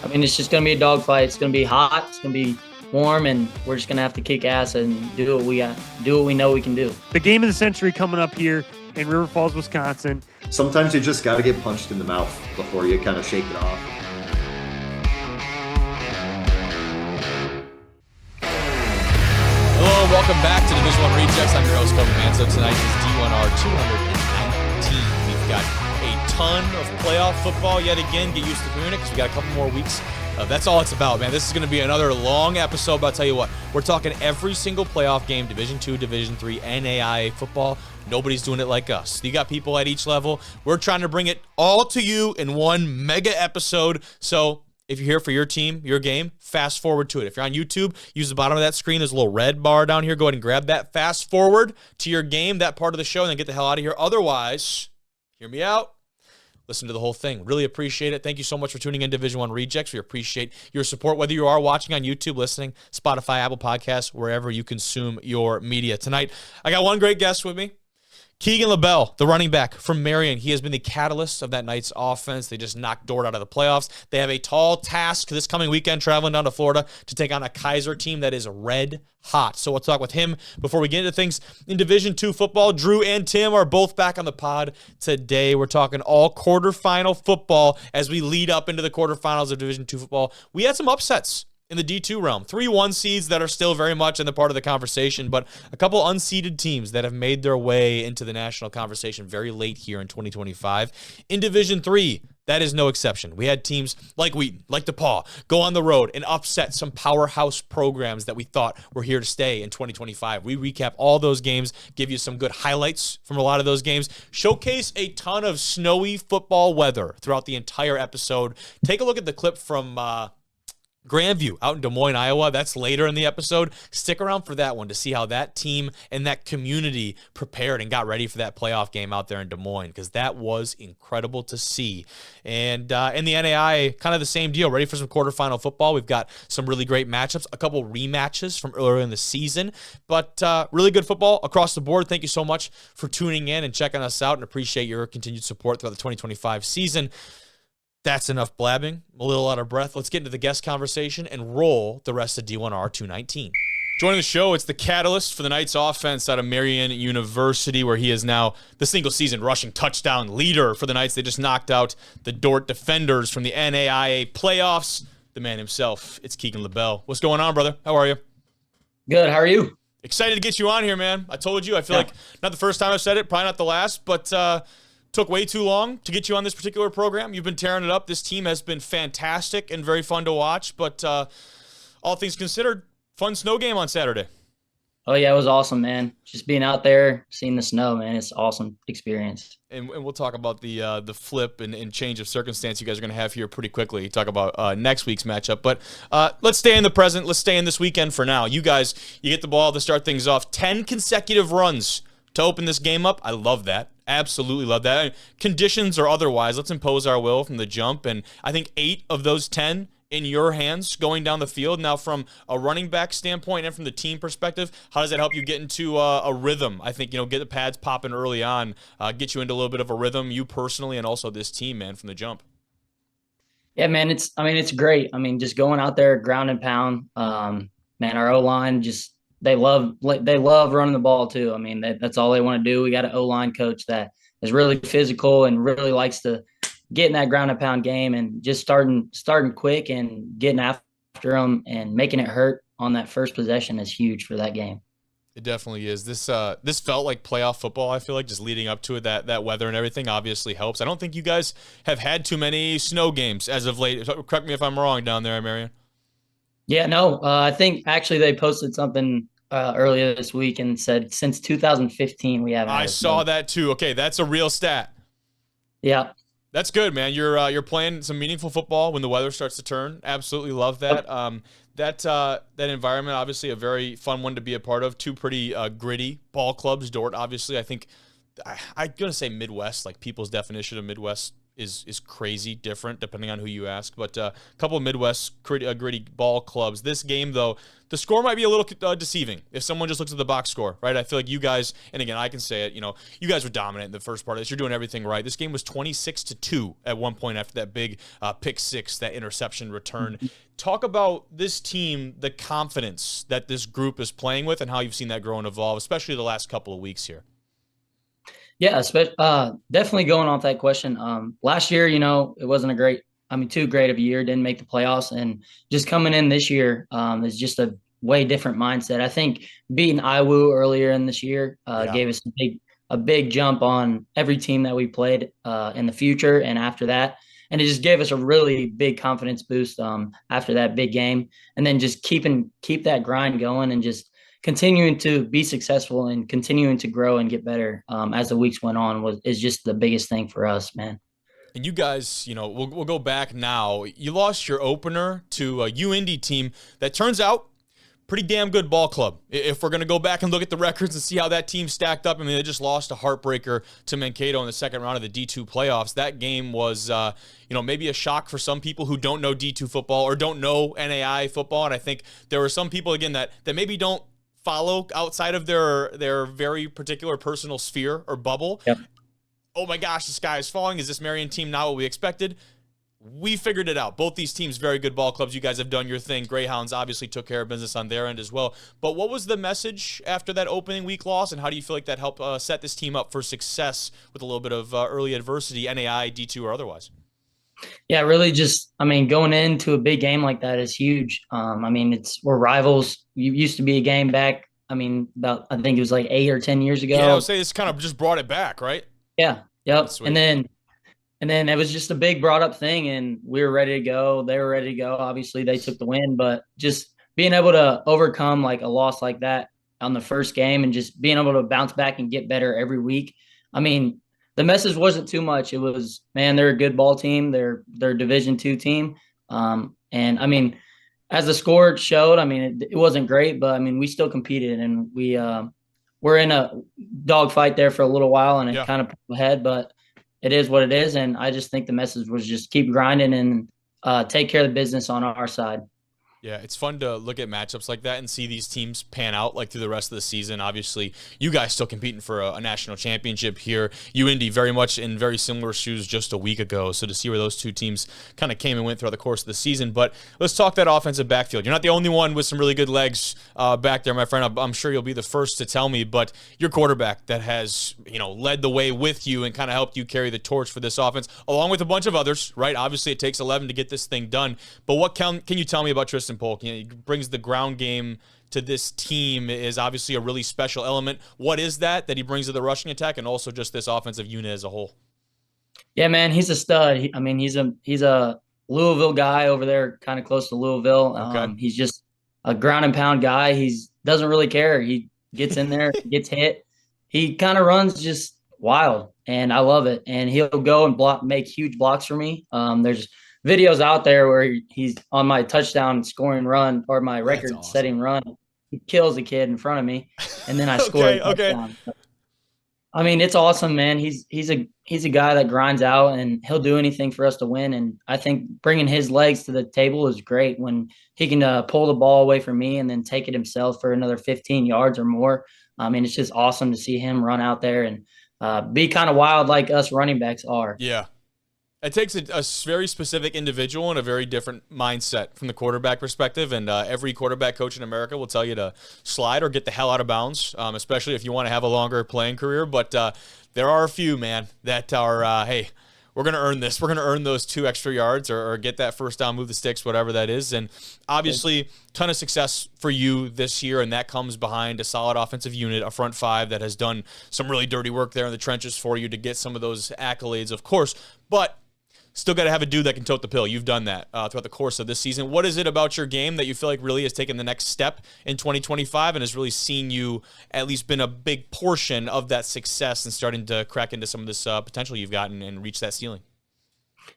I mean, it's just going to be a dogfight. It's going to be hot. It's going to be warm, and we're just going to have to kick ass and do what we got, do what we know we can do. The game of the century coming up here in River Falls, Wisconsin. Sometimes you just got to get punched in the mouth before you kind of shake it off. Hello, welcome back to Division I Rejects. I'm your host, Kobe Manso. Tonight is D1R 219. We've got a ton of playoff football yet again. Get used to hearing it because we got a couple more weeks. That's all it's about, man. This is going to be another long episode, but I'll tell you what, we're talking every single playoff game, Division II, Division III, NAIA football. Nobody's doing it like us. You got people at each level. We're trying to bring it all to you in one mega episode. So if you're here for your team, your game, fast forward to it. If you're on YouTube, use the bottom of that screen. There's a little red bar down here. Go ahead and grab that. Fast forward to your game, that part of the show, and then get the hell out of here. Otherwise, hear me out. Listen to the whole thing. Really appreciate it. Thank you so much for tuning in to Division I Rejects. We appreciate your support, whether you are watching on YouTube, listening, Spotify, Apple Podcasts, wherever you consume your media. Tonight, I got one great guest with me. Keagan La Belle, the running back from Marian. He has been the catalyst of that Knights offense. They just knocked Dort out of the playoffs. They have a tall task this coming weekend traveling down to Florida to take on a Kaiser team that is red hot. So we'll talk with him before we get into things in Division II football. Drew and Tim are both back on the pod today. We're talking all quarterfinal football as we lead up into the quarterfinals of Division II football. We had some upsets in the D2 realm. 3-1 seeds that are still very much in the part of the conversation, but a couple unseeded teams that have made their way into the national conversation very late here in 2025. In Division 3, that is no exception. We had teams like Wheaton, like DePaul, go on the road and upset some powerhouse programs that we thought were here to stay in 2025. We recap all those games, give you some good highlights from a lot of those games, showcase a ton of snowy football weather throughout the entire episode. Take a look at the clip from Grandview out in Des Moines, Iowa. That's later in the episode. Stick around for that one to see how that team and that community prepared and got ready for that playoff game out there in Des Moines, because that was incredible to see. And in the NAI, kind of the same deal. Ready for some quarterfinal football. We've got some really great matchups, a couple rematches from earlier in the season, but really good football across the board. Thank you so much for tuning in and checking us out, and appreciate your continued support throughout the 2025 season. That's enough blabbing. I'm a little out of breath. Let's get into the guest conversation and roll the rest of D1R 219. Joining the show, it's the catalyst for the Knights offense out of Marian University, where he is now the single-season rushing touchdown leader for the Knights. They just knocked out the Dort Defenders from the NAIA playoffs. The man himself, it's Keagan La Belle. What's going on, brother? How are you? Good. How are you? Excited to get you on here, man. I told you, I feel like not the first time I've said it, probably not the last, but took way too long to get you on this particular program. You've been tearing it up. This team has been fantastic and very fun to watch, but all things considered, fun snow game on Saturday. Oh, yeah, it was awesome, man. Just being out there, seeing the snow, man, it's an awesome experience. And we'll talk about the flip and change of circumstance you guys are going to have here pretty quickly. Talk about next week's matchup. But let's stay in the present. Let's stay in this weekend for now. You guys, you get the ball to start things off. 10 consecutive runs to open this game up. I love that. Absolutely love that. I mean, conditions or otherwise, let's impose our will from the jump. And I think 8 of those 10 in your hands going down the field. Now, from a running back standpoint and from the team perspective, how does that help you get into a rhythm? I think, get the pads popping early on, get you into a little bit of a rhythm, you personally and also this team, man, from the jump. Yeah, man, it's great. I mean, just going out there, ground and pound. Man, our O-line just – they love running the ball too. I mean, that's all they want to do. We got an O-line coach that is really physical and really likes to get in that ground and pound game, and just starting quick and getting after them and making it hurt on that first possession is huge for that game. It definitely is. This felt like playoff football. I feel like just leading up to it, that weather and everything obviously helps. I don't think you guys have had too many snow games as of late. Correct me if I'm wrong down there, Marian. Yeah, no, I think actually they posted something earlier this week and said since 2015 we haven't. I saw that too. Okay, that's a real stat. Yeah, that's good, man. You're playing some meaningful football when the weather starts to turn. Absolutely love that. That environment, obviously a very fun one to be a part of. 2 pretty gritty ball clubs. Dort, obviously, I think I'm gonna say Midwest, like people's definition of Midwest is crazy different depending on who you ask. But a couple of Midwest gritty ball clubs. This game, though, the score might be a little deceiving if someone just looks at the box score, right? I feel like you guys, and again, I can say it, you guys were dominant in the first part of this. You're doing everything right. This game was 26-2 at one point after that big pick six, that interception return. Talk about this team, the confidence that this group is playing with, and how you've seen that grow and evolve, especially the last couple of weeks here. Yeah, definitely going off that question. Last year, it wasn't too great of a year, didn't make the playoffs. And just coming in this year is just a way different mindset. I think beating IWU earlier in this year gave us a big jump on every team that we played in the future and after that. And it just gave us a really big confidence boost after that big game. And then just keep that grind going and just continuing to be successful and continuing to grow and get better as the weeks went on is just the biggest thing for us, man. And you guys, we'll go back now. You lost your opener to a UIndy team that turns out pretty damn good ball club. If we're going to go back and look at the records and see how that team stacked up, I mean, they just lost a heartbreaker to Mankato in the second round of the D2 playoffs. That game was, maybe a shock for some people who don't know D2 football or don't know NAIA football. And I think there were some people, again, that maybe don't follow outside of their very particular personal sphere or bubble. Yep. Oh my gosh, the sky is falling. Is this Marian team not what we expected? We figured it out. Both these teams, very good ball clubs. You guys have done your thing. Greyhounds obviously took care of business on their end as well. But what was the message after that opening week loss, and how do you feel like that helped set this team up for success with a little bit of early adversity, NAI, D2, or otherwise? Yeah, really going into a big game like that is huge. We're rivals. You used to be a game back, I think it was like 8 or 10 years ago. Yeah, I would say this kind of just brought it back, right? Yeah, yep. And then it was just a big brought up thing, and we were ready to go. They were ready to go. Obviously, they took the win, but just being able to overcome like a loss like that on the first game and just being able to bounce back and get better every week. The message wasn't too much. It was, man, they're a good ball team. They're Division II team. As the score showed, it wasn't great, but we still competed, and we were in a dogfight there for a little while, and it kind of pulled ahead, but it is what it is. And I just think the message was just keep grinding and take care of the business on our side. Yeah, it's fun to look at matchups like that and see these teams pan out like through the rest of the season. Obviously, you guys still competing for a national championship here. UIndy very much in very similar shoes just a week ago. So to see where those two teams kind of came and went throughout the course of the season. But let's talk that offensive backfield. You're not the only one with some really good legs back there, my friend. I'm sure you'll be the first to tell me. But your quarterback that has led the way with you and kind of helped you carry the torch for this offense, along with a bunch of others, right? Obviously, it takes 11 to get this thing done. But what can you tell me about Tristan Polk? He brings the ground game to this team, is obviously a really special element. What is that he brings to the rushing attack and also just this offensive unit as a whole? Yeah, man, he's a stud. He's a Louisville guy over there, kind of close to Louisville. Okay. He's just a ground and pound guy. He doesn't really care. He gets in there, gets hit. He kind of runs just wild, and I love it. And he'll go and make huge blocks for me. There's videos out there where he's on my touchdown scoring run or my record setting run. He kills a kid in front of me, and then I score a touchdown. It's awesome, man. He's a guy that grinds out, and he'll do anything for us to win. And I think bringing his legs to the table is great when he can pull the ball away from me and then take it himself for another 15 yards or more. It's just awesome to see him run out there and be kind of wild like us running backs are. Yeah. It takes a very specific individual and a very different mindset from the quarterback perspective, and every quarterback coach in America will tell you to slide or get the hell out of bounds, especially if you want to have a longer playing career. But there are a few, man, that are, hey, we're going to earn this. We're going to earn those 2 extra yards or get that first down, move the sticks, whatever that is. And obviously, ton of success for you this year, and that comes behind a solid offensive unit, a front 5 that has done some really dirty work there in the trenches for you to get some of those accolades, of course. But still got to have a dude that can tote the pill. You've done that throughout the course of this season. What is it about your game that you feel like really has taken the next step in 2025 and has really seen you at least been a big portion of that success and starting to crack into some of this potential you've gotten and reach that ceiling?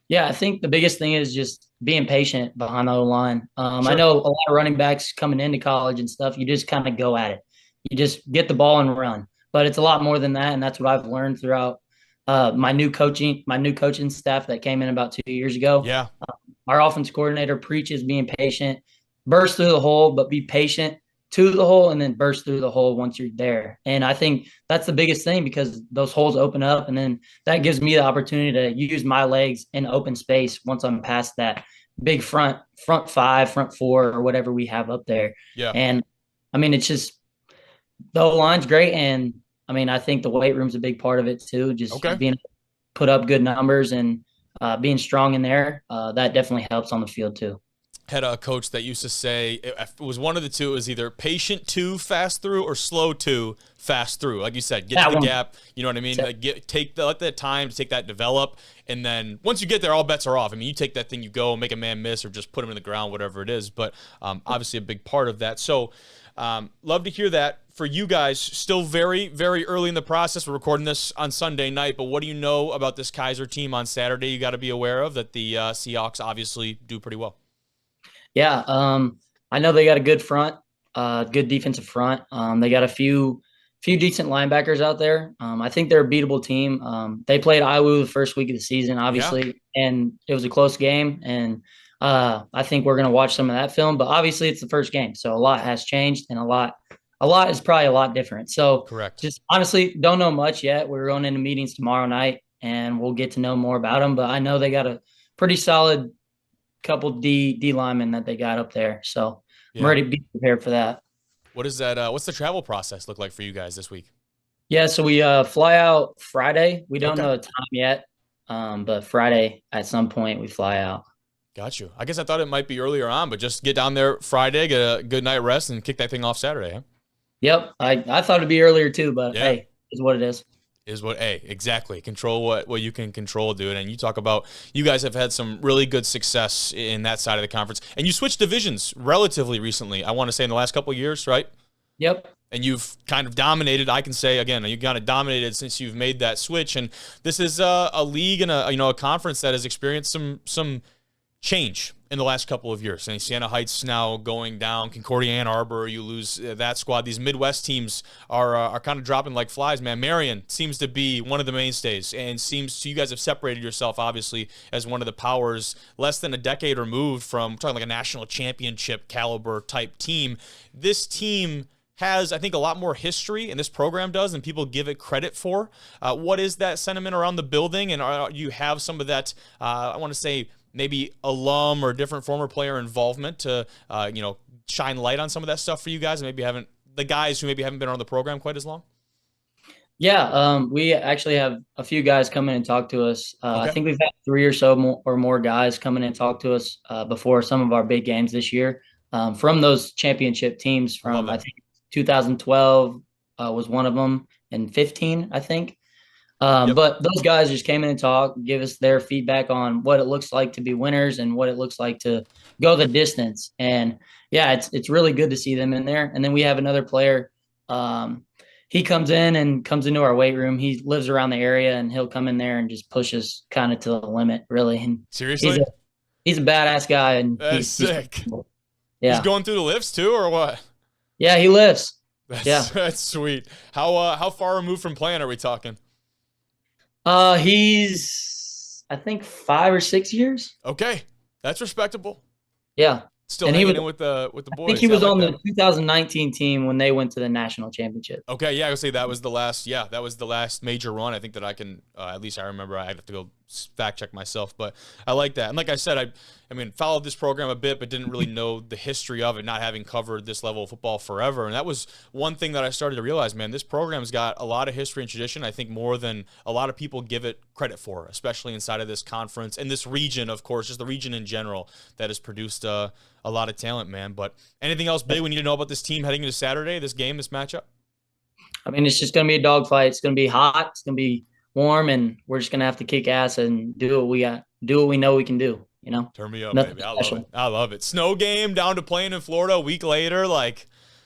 Yeah, I think the biggest thing is just being patient behind the O-line. Sure. I know a lot of running backs coming into college and stuff, you just kind of go at it. You just get the ball and run. But it's a lot more than that, and that's what I've learned throughout my new coaching staff that came in about 2 years ago. Yeah. Our offense coordinator preaches being patient, burst through the hole, but be patient to the hole and then burst through the hole once you're there. And I think that's the biggest thing because those holes open up and then that gives me the opportunity to use my legs in open space once I'm past that big front five, front four, or whatever we have up there. Yeah. And I mean, it's just the O-line's great. And I mean, I think the weight room's a big part of it too. Just being put up good numbers and being strong in there, that definitely helps on the field too. Had a coach that used to say it was one of the two. It was either patient to fast through or slow to fast through. Like you said, get to the gap. You know what I mean? Like let that time to take that develop. And then once you get there, all bets are off. I mean, you take that thing, you go make a man miss or just put him in the ground, whatever it is. But obviously a big part of that. So love to hear that. For you guys, still very, very early in the process. We're recording this on Sunday night, but what do you know about this Kaiser team on Saturday you got to be aware of that the Seahawks obviously do pretty well? Yeah, I know they got a good front, good defensive front. They got a few decent linebackers out there. I think they're a beatable team. They played Iowa the first week of the season, obviously, and it was a close game. And I think we're going to watch some of that film. But obviously, it's the first game, so a lot has changed, and a lot is probably a lot different. So, correct. Just honestly, don't know much yet. We're going into meetings tomorrow night, and we'll get to know more about them. But I know they got a pretty solid couple D linemen that they got up there. So I'm ready to be prepared for that. What is that? What's the travel process look like for you guys this week? Yeah, so we fly out Friday. We don't know the time yet, but Friday at some point we fly out. Got you. I guess I thought it might be earlier on, but just get down there Friday, get a good night rest, and kick that thing off Saturday, huh? Yep. I thought it'd be earlier too, but hey, is what it is. Exactly. Control what you can control, dude. And you talk about you guys have had some really good success in that side of the conference. And you switched divisions relatively recently, I want to say in the last couple of years, right? Yep. And you've kind of dominated, I can say, again, you kind of dominated since you've made that switch. And this is a league and a conference that has experienced some change in the last couple of years. And Siena Heights now going down, Concordia, Ann Arbor, you lose that squad. These Midwest teams are kind of dropping like flies, man. Marian seems to be one of the mainstays and seems to, you guys have separated yourself, obviously, as one of the powers less than a decade removed from, talking like a national championship caliber type team. This team has, I think, a lot more history, and this program does, than people give it credit for. What is that sentiment around the building? And you have some of that, I want to say, maybe alum or different former player involvement to, shine light on some of that stuff for you guys, and maybe the guys who maybe haven't been on the program quite as long? Yeah, we actually have a few guys come in and talk to us. I think we've had 3 or more guys come in and talk to us before some of our big games this year from those championship teams from, I think, 2012 was one of them, and 15, I think. But those guys just came in and talked, give us their feedback on what it looks like to be winners and what it looks like to go the distance. And yeah, it's really good to see them in there. And then we have another player. He comes into our weight room. He lives around the area, and he'll come in there and just push us kind of to the limit, really. And seriously, he's a badass guy, and that's sick. Yeah, he's going through the lifts too, or what? Yeah, he lifts. That's sweet. How far removed from playing are we talking? He's, I think, 5 or 6 years. Okay, that's respectable. Yeah, still hanging in with the boys. I think he was on the 2019 team when they went to the national championship. Okay, yeah, I would say that was the last. Yeah, that was the last major run. I think that I can at least I remember. I have to go fact check myself, but I like that. And like I said, I mean, followed this program a bit, but didn't really know the history of it, not having covered this level of football forever. And that was one thing that I started to realize, man, this program's got a lot of history and tradition, I think more than a lot of people give it credit for, especially inside of this conference and this region, of course, just the region in general that has produced a lot of talent, man. But anything else big we need to know about this team heading into Saturday, this game, this matchup? I mean, it's just going to be a dogfight. It's going to be hot. It's going to be warm, and we're just going to have to kick ass and do what we know we can do. You know, turn me up, nothing baby. I love it. Snow game down to playing in Florida a week later. Like,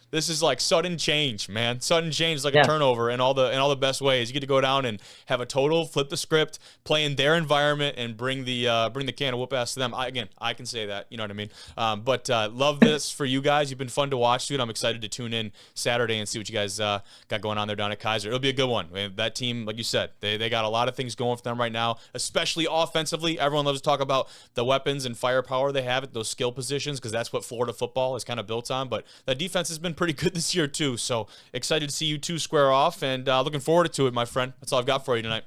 This is like sudden change, man. Sudden change, like a Yeah. turnover in all the best ways. You get to go down and have a total flip the script, play in their environment, and bring the can of whoop ass to them. I can say that. You know what I mean? But love this for you guys. You've been fun to watch, dude. I'm excited to tune in Saturday and see what you guys got going on there down at Kaiser. It'll be a good one. That team, like you said, they got a lot of things going for them right now, especially offensively. Everyone loves to talk about the weapons and firepower they have at those skill positions because that's what Florida football is kind of built on. But the defense has been pretty good this year too. So excited to see you two square off and looking forward to it, my friend. That's all I've got for you tonight.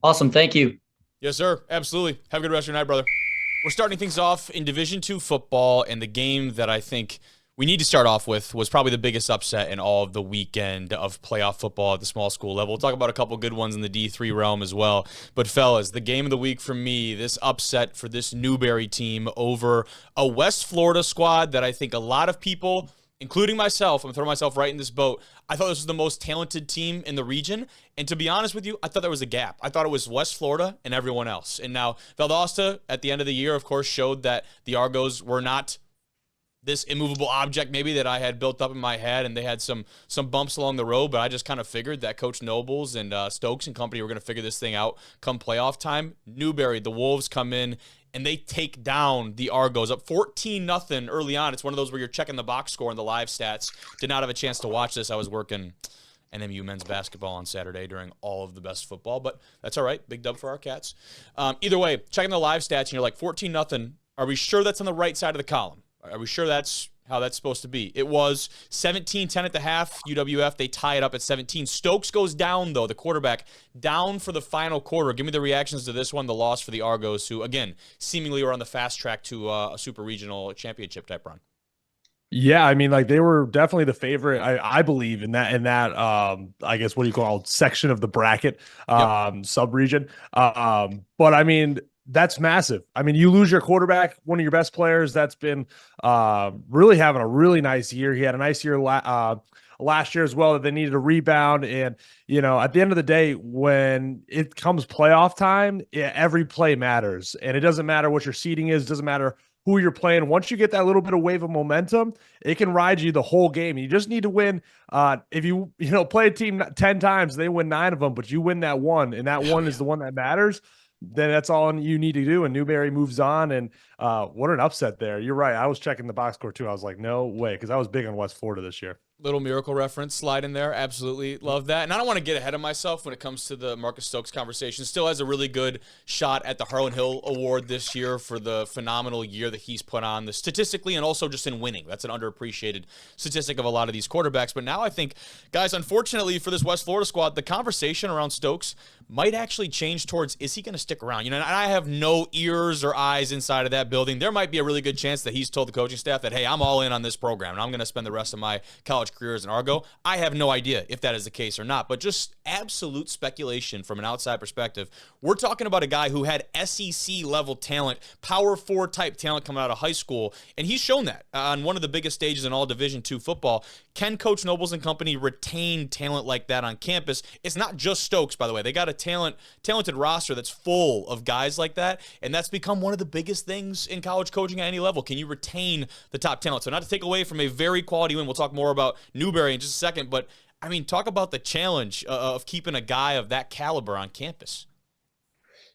Awesome. Thank you. Yes, sir. Absolutely. Have a good rest of your night, brother. We're starting things off in Division II football, and the game that I think we need to start off with was probably the biggest upset in all of the weekend of playoff football at the small school level. We'll talk about a couple good ones in the D3 realm as well. But fellas, the game of the week for me, this upset for this Newberry team over a West Florida squad that I think a lot of people, including myself, I'm throwing myself right in this boat, I thought this was the most talented team in the region. And to be honest with you, I thought there was a gap. I thought it was West Florida and everyone else. And now Valdosta, at the end of the year, of course, showed that the Argos were not this immovable object maybe that I had built up in my head, and they had some bumps along the road, but I just kind of figured that Coach Nobles and Stokes and company were going to figure this thing out come playoff time. Newberry, the Wolves come in, and they take down the Argos up 14-0 early on. It's one of those where you're checking the box score and the live stats. Did not have a chance to watch this. I was working NMU men's basketball on Saturday during all of the best football, but that's all right. Big dub for our Cats. Either way, checking the live stats, and you're like 14-0. Are we sure that's on the right side of the column? Are we sure that's how that's supposed to be? It was 17-10 at the half. UWF, they tie it up at 17. Stokes goes down, though, the quarterback, down for the final quarter. Give me the reactions to this one, the loss for the Argos, who, again, seemingly were on the fast track to a super regional championship type run. Yeah, I mean, like they were definitely the favorite, I believe, in that I guess what do you call it, section of the bracket, sub-region. But I mean, that's massive. I mean, you lose your quarterback, one of your best players that's been really having a really nice year. He had a nice year last year as well, that they needed a rebound. And, you know, at the end of the day, when it comes playoff time, every play matters. And it doesn't matter what your seeding is, doesn't matter who you're playing. Once you get that little bit of wave of momentum, it can ride you the whole game. You just need to win. If you play a team 10 times, they win 9 of them, but you win that one, and that one is the one that matters, then that's all you need to do. And Newberry moves on. And what an upset there. You're right. I was checking the box score too. I was like, no way, because I was big on West Florida this year. Little miracle reference slide in there. Absolutely love that. And I don't want to get ahead of myself when it comes to the Marcus Stokes conversation. Still has a really good shot at the Harlan Hill Award this year for the phenomenal year that he's put on, statistically and also just in winning. That's an underappreciated statistic of a lot of these quarterbacks. But now I think, guys, unfortunately for this West Florida squad, the conversation around Stokes might actually change towards, is he going to stick around? You know, and I have no ears or eyes inside of that building. There might be a really good chance that he's told the coaching staff that, hey, I'm all in on this program, and I'm going to spend the rest of my college career as an Argo. I have no idea if that is the case or not, but just absolute speculation from an outside perspective. We're talking about a guy who had SEC level talent, Power 4 type talent coming out of high school, and he's shown that on one of the biggest stages in all Division II football. Can Coach Nobles and company retain talent like that on campus? It's not just Stokes, by the way. They got a talented roster that's full of guys like that, and that's become one of the biggest things in college coaching at any level. Can you retain the top talent? So not to take away from a very quality win. We'll talk more about Newberry in just a second, but I mean, talk about the challenge of keeping a guy of that caliber on campus.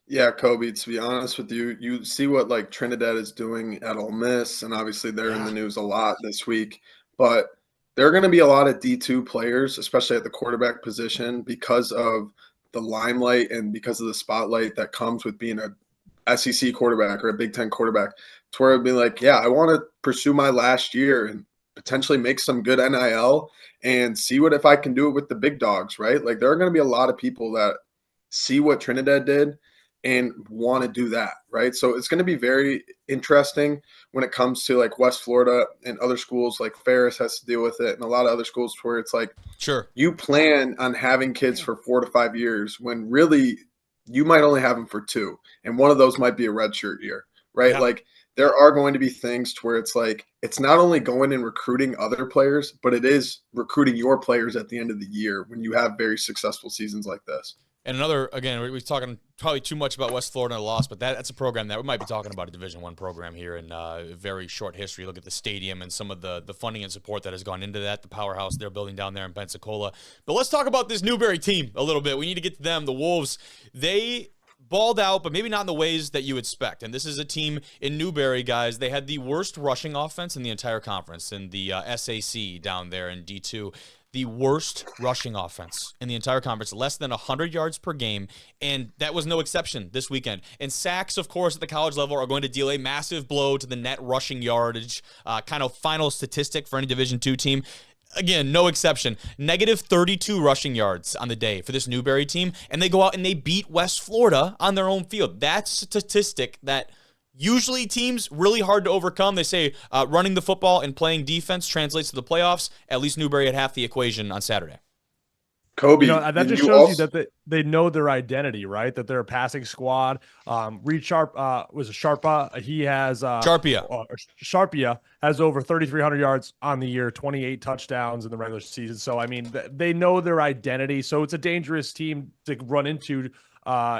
Yeah, Kobe, to be honest with you, you see what like Trinidad is doing at Ole Miss, and obviously they're in the news a lot this week, but there are going to be a lot of D2 players, especially at the quarterback position, because of the limelight and because of the spotlight that comes with being a SEC quarterback or a Big Ten quarterback, to where it'd be like, yeah, I want to pursue my last year and potentially make some good NIL and see what if I can do it with the big dogs, right? Like there are going to be a lot of people that see what Trinidad did and want to do that, right? So it's going to be very interesting when it comes to like West Florida and other schools. Like Ferris has to deal with it, and a lot of other schools where it's like, sure, you plan on having kids for 4 to 5 years when really you might only have them for 2, and one of those might be a redshirt year, right? Yeah. Like there are going to be things to where it's like it's not only going and recruiting other players, but it is recruiting your players at the end of the year when you have very successful seasons like this. And another, again, we're talking probably too much about West Florida and a loss, but that's a program that we might be talking about, a Division I program here in very short history. Look at the stadium and some of the funding and support that has gone into that, the powerhouse they're building down there in Pensacola. But let's talk about this Newberry team a little bit. We need to get to them. The Wolves, they balled out, but maybe not in the ways that you expect. And this is a team in Newberry, guys. They had the worst rushing offense in the entire conference in the SAC down there in D2. The worst rushing offense in the entire conference, less than 100 yards per game, and that was no exception this weekend. And sacks, of course, at the college level are going to deal a massive blow to the net rushing yardage, kind of final statistic for any Division II team. Again, no exception. Negative 32 rushing yards on the day for this Newberry team, and they go out and they beat West Florida on their own field. That's a statistic that usually teams really hard to overcome. They say running the football and playing defense translates to the playoffs. At least Newberry had half the equation on Saturday. Kobe, that just shows you that they know their identity, right? That they're a passing squad. Reed Sharp was a Sharpa. He has Sharpia has over 3,300 yards on the year, 28 touchdowns in the regular season. So I mean, they know their identity. So it's a dangerous team to run into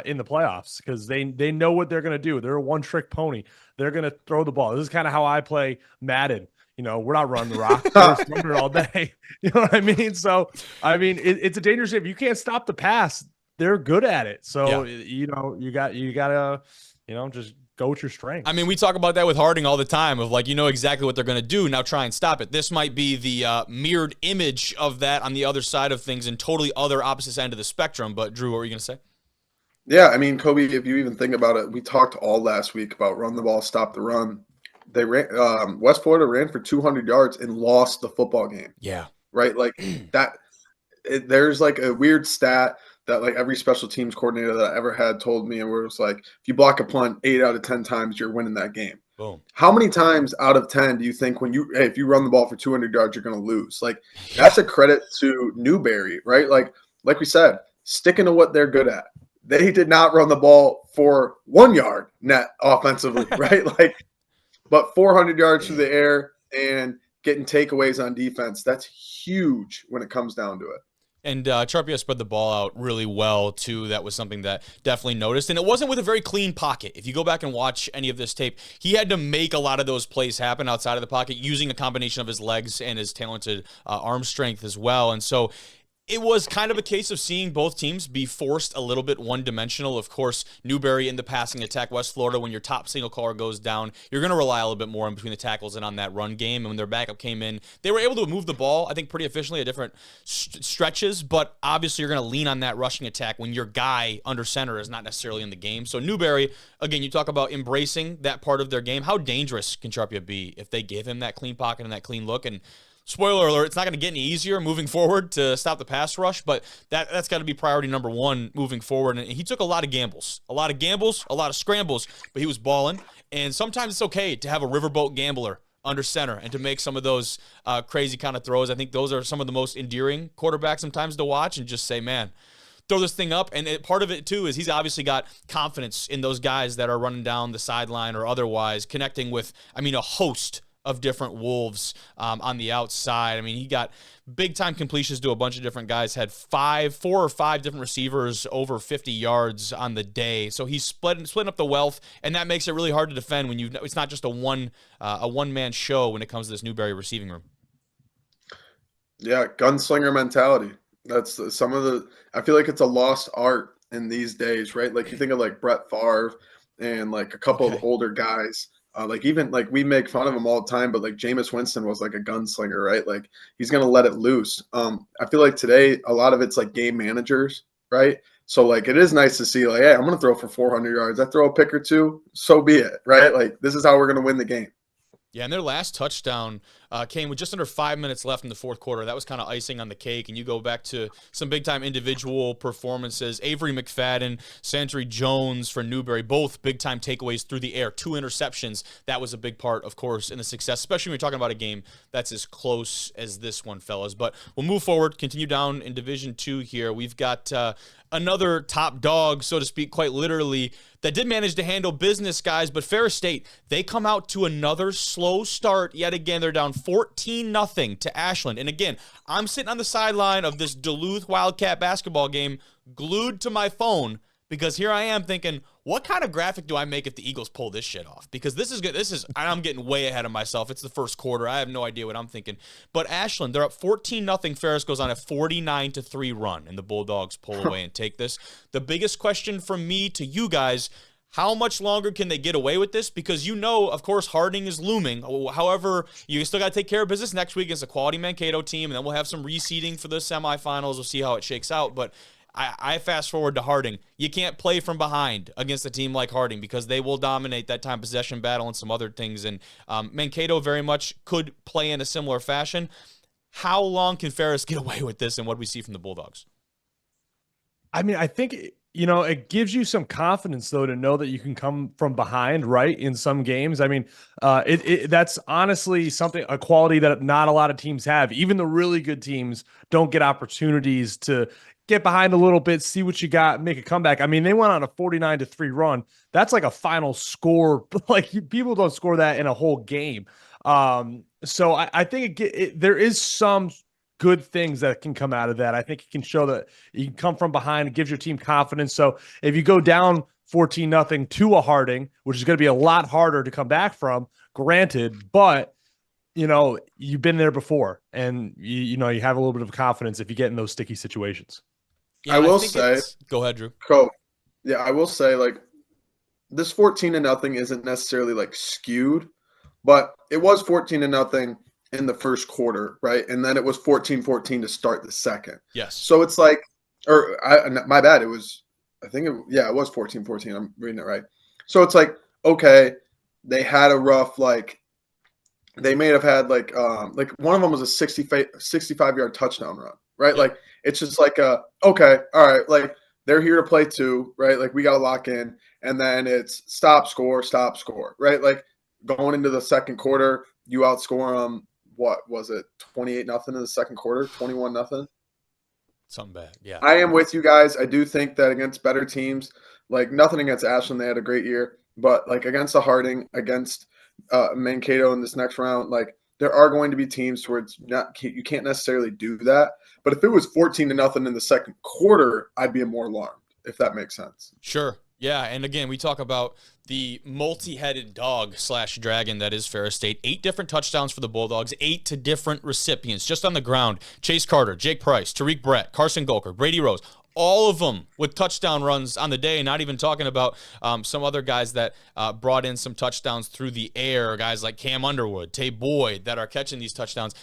in the playoffs because they know what they're going to do. They're a one-trick pony. They're going to throw the ball. This is kind of how I play Madden. You know, we're not running the rock. We're just running it all day. You know what I mean? So, I mean, it's a dangerous game. You can't stop the pass. They're good at it. So, you know, you got to, you know, just go with your strengths. I mean, we talk about that with Harding all the time of like, you know exactly what they're going to do. Now try and stop it. This might be the mirrored image of that on the other side of things and totally other opposite end of the spectrum. But Drew, what were you going to say? Yeah, I mean, Kobe, if you even think about it, we talked all last week about run the ball, stop the run. They ran. West Florida ran for 200 yards and lost the football game. Yeah, right. Like that. There's like a weird stat that like every special teams coordinator that I ever had told me, and where it was like, if you block a punt 8 out of 10 times, you're winning that game. Boom. How many times out of 10 do you think if you run the ball for 200 yards, you're going to lose? Like that's a credit to Newberry, right? Like we said, sticking to what they're good at. They did not run the ball for 1 yard net offensively, right? But 400 yards through the air and getting takeaways on defense, that's huge when it comes down to it. And Charpia spread the ball out really well, too. That was something that definitely noticed. And it wasn't with a very clean pocket. If you go back and watch any of this tape, he had to make a lot of those plays happen outside of the pocket using a combination of his legs and his talented arm strength as well. And so it was kind of a case of seeing both teams be forced a little bit one-dimensional. Of course, Newberry in the passing attack. West Florida, when your top single caller goes down, you're going to rely a little bit more in between the tackles and on that run game. And when their backup came in, they were able to move the ball, I think, pretty efficiently at different stretches. But obviously, you're going to lean on that rushing attack when your guy under center is not necessarily in the game. So Newberry, again, you talk about embracing that part of their game. How dangerous can Charpia be if they give him that clean pocket and that clean look? And spoiler alert, it's not going to get any easier moving forward to stop the pass rush, but that's got to be priority number one moving forward. And he took a lot of gambles, a lot of scrambles, but he was balling. And sometimes it's okay to have a riverboat gambler under center and to make some of those crazy kind of throws. I think those are some of the most endearing quarterbacks sometimes to watch and just say, man, throw this thing up. And part of it, too, is he's obviously got confidence in those guys that are running down the sideline or otherwise connecting with, a host of different Wolves on the outside. I mean, he got big-time completions to a bunch of different guys, had 4 or 5 different receivers over 50 yards on the day. So he's splitting up the wealth, and that makes it really hard to defend when it's not just a one-man show when it comes to this Newberry receiving room. Yeah, gunslinger mentality. That's I feel like it's a lost art in these days, right? Like you think of like Brett Favre and like a couple of older guys. We make fun of him all the time, but like Jameis Winston was like a gunslinger, right? Like he's going to let it loose. I feel like today, a lot of it's like game managers, right? So like, it is nice to see like, hey, I'm going to throw for 400 yards. I throw a pick or two, so be it, right? Like this is how we're going to win the game. Yeah, and their last touchdown came with just under 5 minutes left in the fourth quarter. That was kind of icing on the cake, and you go back to some big-time individual performances. Avery McFadden, Santry Jones for Newberry, both big-time takeaways through the air, 2 interceptions. That was a big part, of course, in the success, especially when you're talking about a game that's as close as this one, fellas. But we'll move forward, continue down in Division II here. We've got another top dog, so to speak, quite literally, that did manage to handle business, guys. But Ferris State, they come out to another slow start. Yet again, they're down 14-0 to Ashland. And again, I'm sitting on the sideline of this Duluth Wildcat basketball game glued to my phone because here I am thinking, what kind of graphic do I make if the Eagles pull this shit off? Because this is good. I'm getting way ahead of myself. It's the first quarter. I have no idea what I'm thinking. But Ashland, they're up 14-0. Ferris goes on a 49-3 run, and the Bulldogs pull away and take this. The biggest question from me to you guys, how much longer can they get away with this? Because of course, Harding is looming. However, you still got to take care of business next week against a quality Mankato team, and then we'll have some reseeding for the semifinals. We'll see how it shakes out. But I fast forward to Harding. You can't play from behind against a team like Harding because they will dominate that time possession battle and some other things. And Mankato very much could play in a similar fashion. How long can Ferris get away with this, and what do we see from the Bulldogs? I mean, I think, it gives you some confidence, though, to know that you can come from behind, right, in some games. I mean, that's honestly a quality that not a lot of teams have. Even the really good teams don't get opportunities to get behind a little bit, see what you got, make a comeback. I mean, they went on a 49-3 run. That's like a final score. Like, people don't score that in a whole game. So I think there is some good things that can come out of that. I think it can show that you can come from behind. It gives your team confidence. So if you go down 14-0 to a Harding, which is going to be a lot harder to come back from, granted, but you've been there before, and you have a little bit of confidence if you get in those sticky situations. Yeah, I will say, go ahead, Drew. Yeah, I will say, like, this 14-0 isn't necessarily like skewed, but it was 14-0 in the first quarter, right? And then it was 14-14 to start the second. Yes. So it's like, my bad. It was 14-14. I'm reading it right. So it's like, okay, they had a rough, they may have had like one of them was a 65-yard touchdown run, right? Yeah. Like, it's just like okay, all right, like, they're here to play too, right? Like, we got to lock in, and then it's stop, score, right? Like, going into the second quarter, you outscore them. What was it? 28-0 in the second quarter, 21-0. Something bad. Yeah. I am with you guys. I do think that against better teams, like, nothing against Ashland, they had a great year, but like against the Harding, against Mankato in this next round, like, there are going to be teams where you can't necessarily do that. But if it was 14-0 in the second quarter, I'd be more alarmed, if that makes sense. Sure. Yeah, and again, we talk about the multi-headed dog / dragon that is Ferris State. 8 different touchdowns for the Bulldogs, 8 to different recipients just on the ground. Chase Carter, Jake Price, Tariq Brett, Carson Golker, Brady Rose, all of them with touchdown runs on the day, not even talking about some other guys that brought in some touchdowns through the air, guys like Cam Underwood, Tay Boyd, that are catching these touchdowns.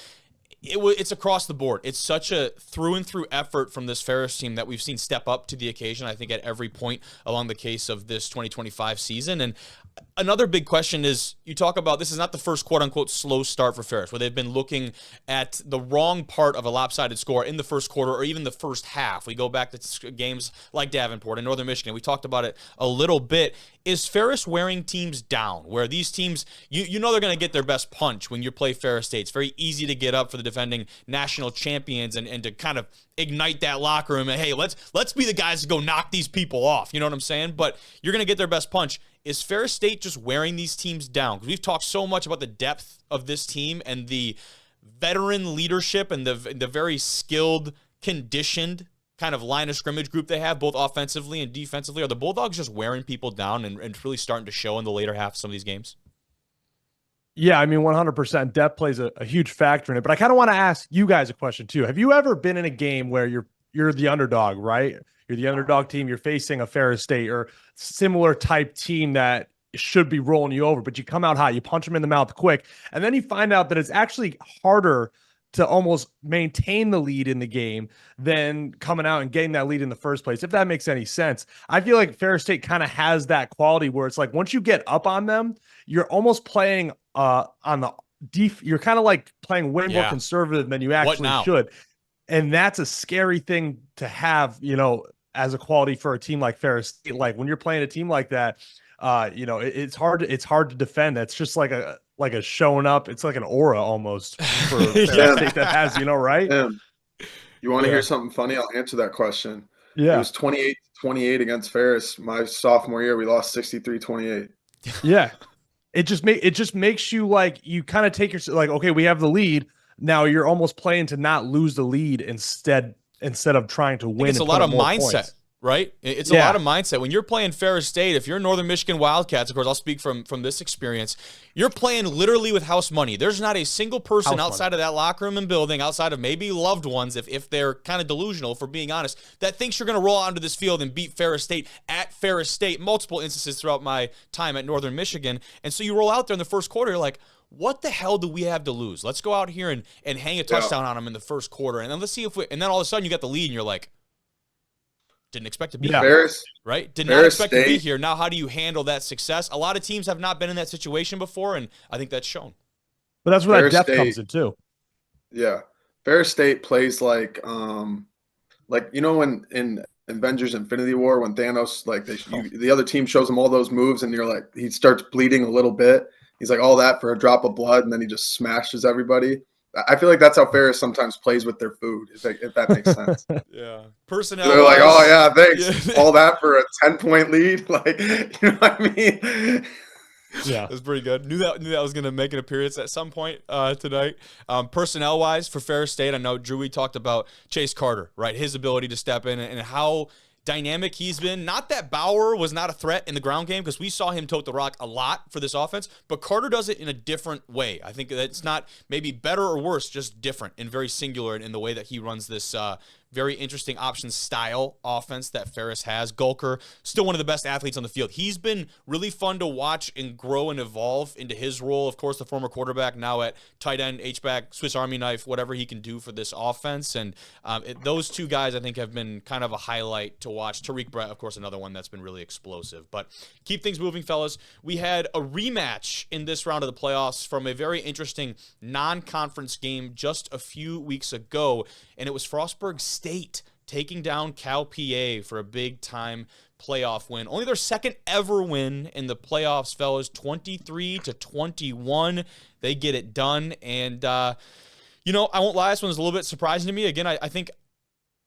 It's across the board. It's such a through and through effort from this Ferris team that we've seen step up to the occasion, I think, at every point along the case of this 2025 season. And another big question is, you talk about this is not the first quote-unquote slow start for Ferris, where they've been looking at the wrong part of a lopsided score in the first quarter or even the first half. We go back to games like Davenport and Northern Michigan. We talked about it a little bit. Is Ferris wearing teams down, where these teams, you know they're going to get their best punch when you play Ferris State? It's very easy to get up for the defending national champions and to kind of ignite that locker room and, hey, let's be the guys to go knock these people off. You know what I'm saying? But you're going to get their best punch. Is Ferris State just wearing these teams down? Because we've talked so much about the depth of this team and the veteran leadership and the very skilled, conditioned kind of line of scrimmage group they have, both offensively and defensively. Are the Bulldogs just wearing people down and really starting to show in the later half of some of these games? Yeah, I mean, 100% depth plays a huge factor in it. But I kind of want to ask you guys a question too. Have you ever been in a game where you're the underdog, right? You're the underdog team. You're facing a Ferris State or similar type team that should be rolling you over, but you come out hot. You punch them in the mouth quick, and then you find out that it's actually harder to almost maintain the lead in the game than coming out and getting that lead in the first place, if that makes any sense. I feel like Ferris State kind of has that quality where it's like once you get up on them, you're almost playing on the you're kind of like playing way more conservative than you actually should. And that's a scary thing to have, as a quality for a team like Ferris State. Like when you're playing a team like that, it's hard to defend. It's just like a showing up. It's like an aura almost for Ferris State that has, right? You want to hear something funny? I'll answer that question. Yeah. It was 28-28 against Ferris. My sophomore year, we lost 63-28. Yeah. it just makes you like, you kind of take your, like, okay, we have the lead. Now you're almost playing to not lose the lead instead of trying to win. It's a lot of mindset, right? It's a lot of mindset. When you're playing Ferris State, if you're Northern Michigan Wildcats, of course, I'll speak from this experience, you're playing literally with house money. There's not a single person outside of that locker room and building, outside of maybe loved ones, if they're kind of delusional, for being honest, that thinks you're going to roll out onto this field and beat Ferris State at Ferris State. Multiple instances throughout my time at Northern Michigan. And so you roll out there in the first quarter, you're like, what the hell do we have to lose? Let's go out here and hang a touchdown on them in the first quarter. And then let's see if and then all of a sudden you got the lead and you're like, didn't expect to be here, right? Did not expect to be here. Now, how do you handle that success? A lot of teams have not been in that situation before, and I think that's shown. But that's where that depth comes in too. Yeah. Ferris State plays like you know, when in Avengers Infinity War, when Thanos, like the other team shows him all those moves and you're like, he starts bleeding a little bit. He's like, all that for a drop of blood, and then he just smashes everybody. I feel like that's how Ferris sometimes plays with their food, if that makes sense. Yeah. Personnel. They're like, oh, yeah, thanks. Yeah. All that for a 10-point lead? Like, you know what I mean? Yeah. That's pretty good. Knew that was going to make an appearance at some point tonight. Personnel-wise, for Ferris State, I know, Drew, we talked about Chase Carter, right? His ability to step in and how dynamic he's been. Not that Bauer was not a threat in the ground game, because we saw him tote the rock a lot for this offense, but Carter does it in a different way. I think that's not maybe better or worse, just different and very singular in the way that he runs this very interesting option style offense that Ferris has. Gulker, still one of the best athletes on the field. He's been really fun to watch and grow and evolve into his role. Of course, the former quarterback, now at tight end, H-back, Swiss Army knife, whatever he can do for this offense. And those two guys, I think, have been kind of a highlight to watch. Tariq Brett, of course, another one that's been really explosive. But keep things moving, fellas. We had a rematch in this round of the playoffs from a very interesting non-conference game just a few weeks ago, and it was Frostburg State taking down Cal PA for a big-time playoff win. Only their second ever win in the playoffs, fellas, 23-21. They get it done, and, you know, I won't lie, this one was a little bit surprising to me. Again, I think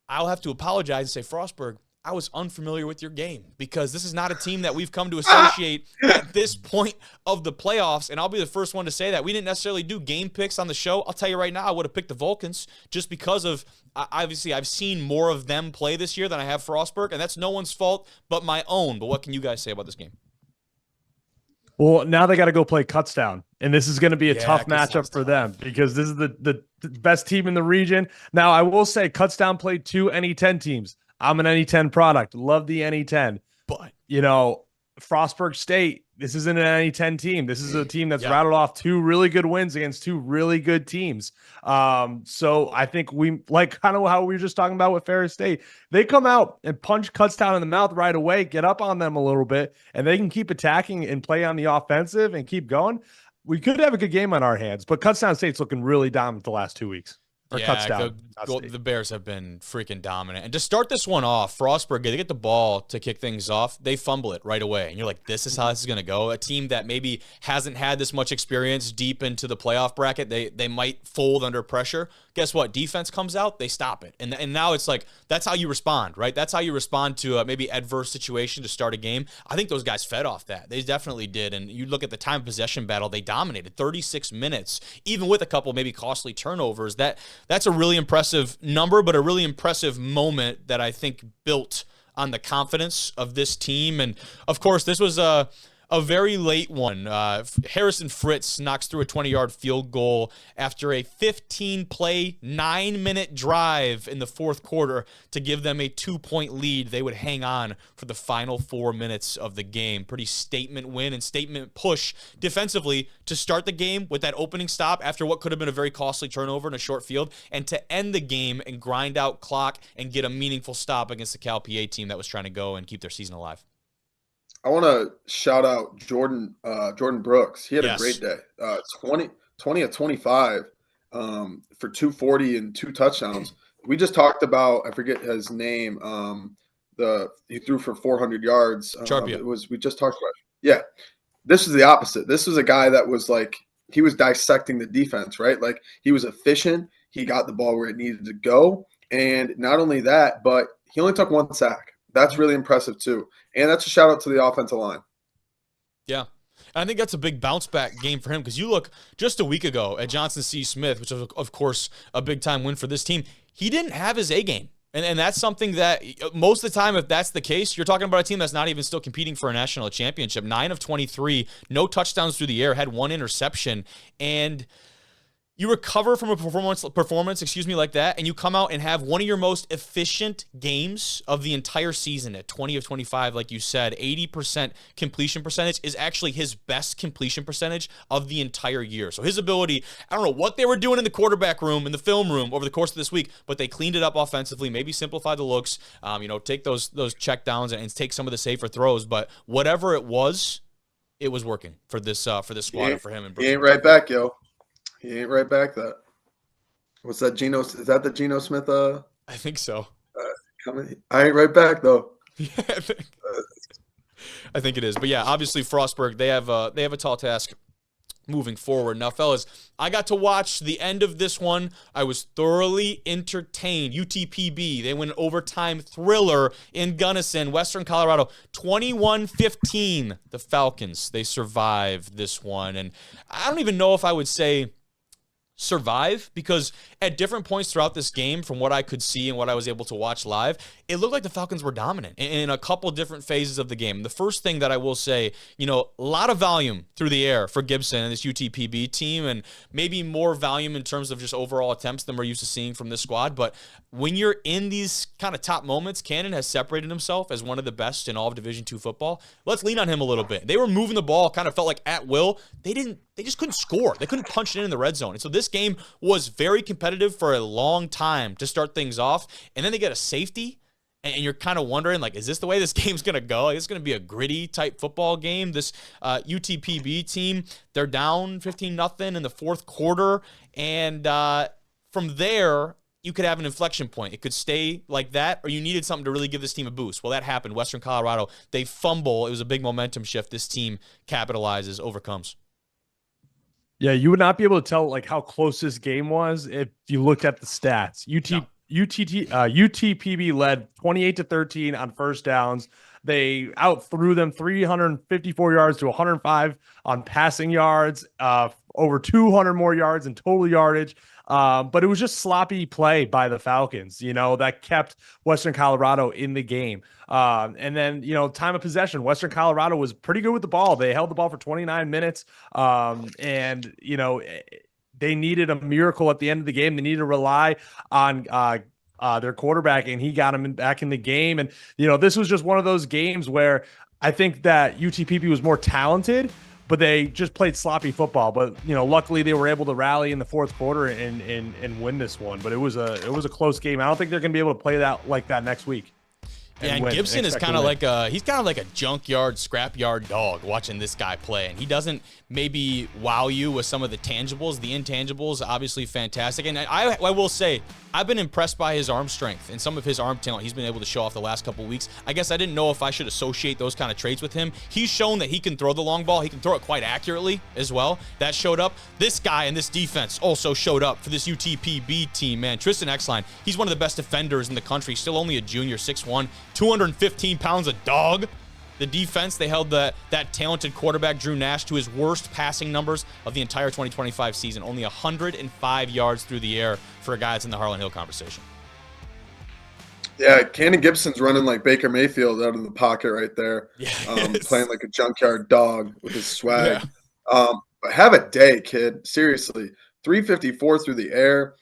I'll have to apologize and say, Frostburg, I was unfamiliar with your game, because this is not a team that we've come to associate at this point of the playoffs, and I'll be the first one to say that. We didn't necessarily do game picks on the show. I'll tell you right now, I would have picked the Vulcans just because of, obviously, I've seen more of them play this year than I have Frostburg, and that's no one's fault but my own. But what can you guys say about this game? Well, now they got to go play Kutztown, and this is going to be a tough matchup for them, because this is the best team in the region. Now, I will say Kutztown played 2 NE10 teams. I'm an NE10 product. Love the NE10. But, you know, Frostburg State, this isn't an NE10 team. This is a team that's rattled off 2 really good wins against 2 really good teams. So I think we, like kind of how we were just talking about with Ferris State, they come out and punch Kutztown in the mouth right away, get up on them a little bit, and they can keep attacking and play on the offensive and keep going. We could have a good game on our hands, but Kutztown State's looking really dominant the last 2 weeks. The Bears have been freaking dominant. And to start this one off, Frostburg, they get the ball to kick things off. They fumble it right away. And you're like, this is how this is going to go. A team that maybe hasn't had this much experience deep into the playoff bracket, they might fold under pressure. Guess what? Defense comes out, they stop it. And now it's like, that's how you respond, right? That's how you respond to maybe adverse situation to start a game. I think those guys fed off that. They definitely did. And you look at the time of possession battle, they dominated 36 minutes, even with a couple maybe costly turnovers. That's a really impressive number, but a really impressive moment that I think built on the confidence of this team. And, of course, this was a very late one. Harrison Fritz knocks through a 20-yard field goal after a 15-play, 9-minute drive in the fourth quarter to give them a 2-point lead. They would hang on for the final 4 minutes of the game. Pretty statement win and statement push defensively to start the game with that opening stop after what could have been a very costly turnover in a short field, and to end the game and grind out clock and get a meaningful stop against the Cal PA team that was trying to go and keep their season alive. I want to shout out Jordan Brooks. He had a great day. 20 of 25 for 240 and 2 touchdowns. We just talked about, I forget his name. He threw for 400 yards. We just talked about. Yeah, this is the opposite. This was a guy that was like, he was dissecting the defense, right? Like, he was efficient. He got the ball where it needed to go, and not only that, but he only took 1 sack. That's really impressive too. And that's a shout out to the offensive line. Yeah. And I think that's a big bounce back game for him because you look just a week ago at Johnson C. Smith, which was, of course, a big time win for this team. He didn't have his A game. And that's something that most of the time, if that's the case, you're talking about a team that's not even still competing for a national championship. 9 of 23, no touchdowns through the air, had 1 interception. And you recover from a performance, like that, and you come out and have one of your most efficient games of the entire season at 20 of 25, like you said. 80% completion percentage is actually his best completion percentage of the entire year. So his ability, I don't know what they were doing in the quarterback room, in the film room over the course of this week, but they cleaned it up offensively, maybe simplify the looks, take those check downs and take some of the safer throws. But whatever it was working for this squad and for him. He ain't right back, yo. He ain't right back. That what's that? Geno? Is that the Geno Smith? I think so. Coming. I ain't right back though. Yeah, I think it is. But yeah, obviously Frostburg, they have a tall task moving forward. Now, fellas, I got to watch the end of this one. I was thoroughly entertained. UTPB, they win an overtime thriller in Gunnison, Western Colorado, 21-15. The Falcons, they survive this one. And I don't even know if I would say survive, because at different points throughout this game, from what I could see and what I was able to watch live, it looked like the Falcons were dominant in a couple different phases of the game. The first thing that I will say, a lot of volume through the air for Gibson and this UTPB team, and maybe more volume in terms of just overall attempts than we're used to seeing from this squad. But when you're in these kind of top moments, Cannon has separated himself as one of the best in all of Division II football. Let's lean on him a little bit. They were moving the ball, kind of felt like at will. They just couldn't score. They couldn't punch it in the red zone. And so this game was very competitive for a long time to start things off. And then they get a safety, and you're kind of wondering, like, is this the way this game's going to go? It's going to be a gritty type football game. This UTPB team, they're down 15-0 in the fourth quarter. And from there, you could have an inflection point. It could stay like that, or you needed something to really give this team a boost. Well, that happened. Western Colorado, they fumble. It was a big momentum shift. This team capitalizes, overcomes. Yeah, you would not be able to tell like how close this game was if you looked at the stats. UTPB led 28-13 on first downs. They outthrew them 354 yards to 105 on passing yards, over 200 more yards in total yardage. But it was just sloppy play by the Falcons, that kept Western Colorado in the game. And then, time of possession, Western Colorado was pretty good with the ball. They held the ball for 29 minutes. And they needed a miracle at the end of the game. They needed to rely on their quarterback, and he got him back in the game. And, this was just one of those games where I think that UTPB was more talented, but they just played sloppy football. But, luckily they were able to rally in the fourth quarter and win this one. But it was a close game. I don't think they're going to be able to play that like that next week. Yeah, and Gibson is kind of like he's kind of like a junkyard, scrapyard dog watching this guy play. And he doesn't maybe wow you with some of the tangibles. The intangibles, obviously fantastic. And I will say, I've been impressed by his arm strength and some of his arm talent he's been able to show off the last couple of weeks. I guess I didn't know if I should associate those kind of traits with him. He's shown that he can throw the long ball. He can throw it quite accurately as well. That showed up. This guy and this defense also showed up for this UTPB team, man. Tristan Exline, he's one of the best defenders in the country. Still only a junior, 6'1", 215 pounds of dog. The defense, they held that talented quarterback, Drew Nash, to his worst passing numbers of the entire 2025 season. Only 105 yards through the air for a guy that's in the Harlan Hill conversation. Yeah, Cannon Gibson's running like Baker Mayfield out of the pocket right there. Yes. Playing like a junkyard dog with his swag. Yeah. But have a day, kid. Seriously. 354 through the air.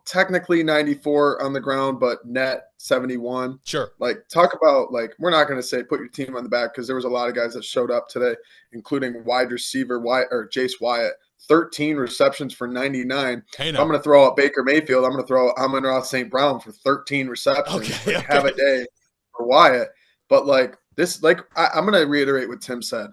Technically 94 on the ground, but net 71. Sure. Like, talk about, like, we're not going to say put your team on the back, because there was a lot of guys that showed up today, including wide receiver Jace Wyatt, 13 receptions for 99. Hey, no. I'm going to throw out Baker Mayfield. I'm going to throw out Amon-Ra St. Brown for 13 receptions. Okay. Have a day for Wyatt. But like this, like I'm going to reiterate what Tim said.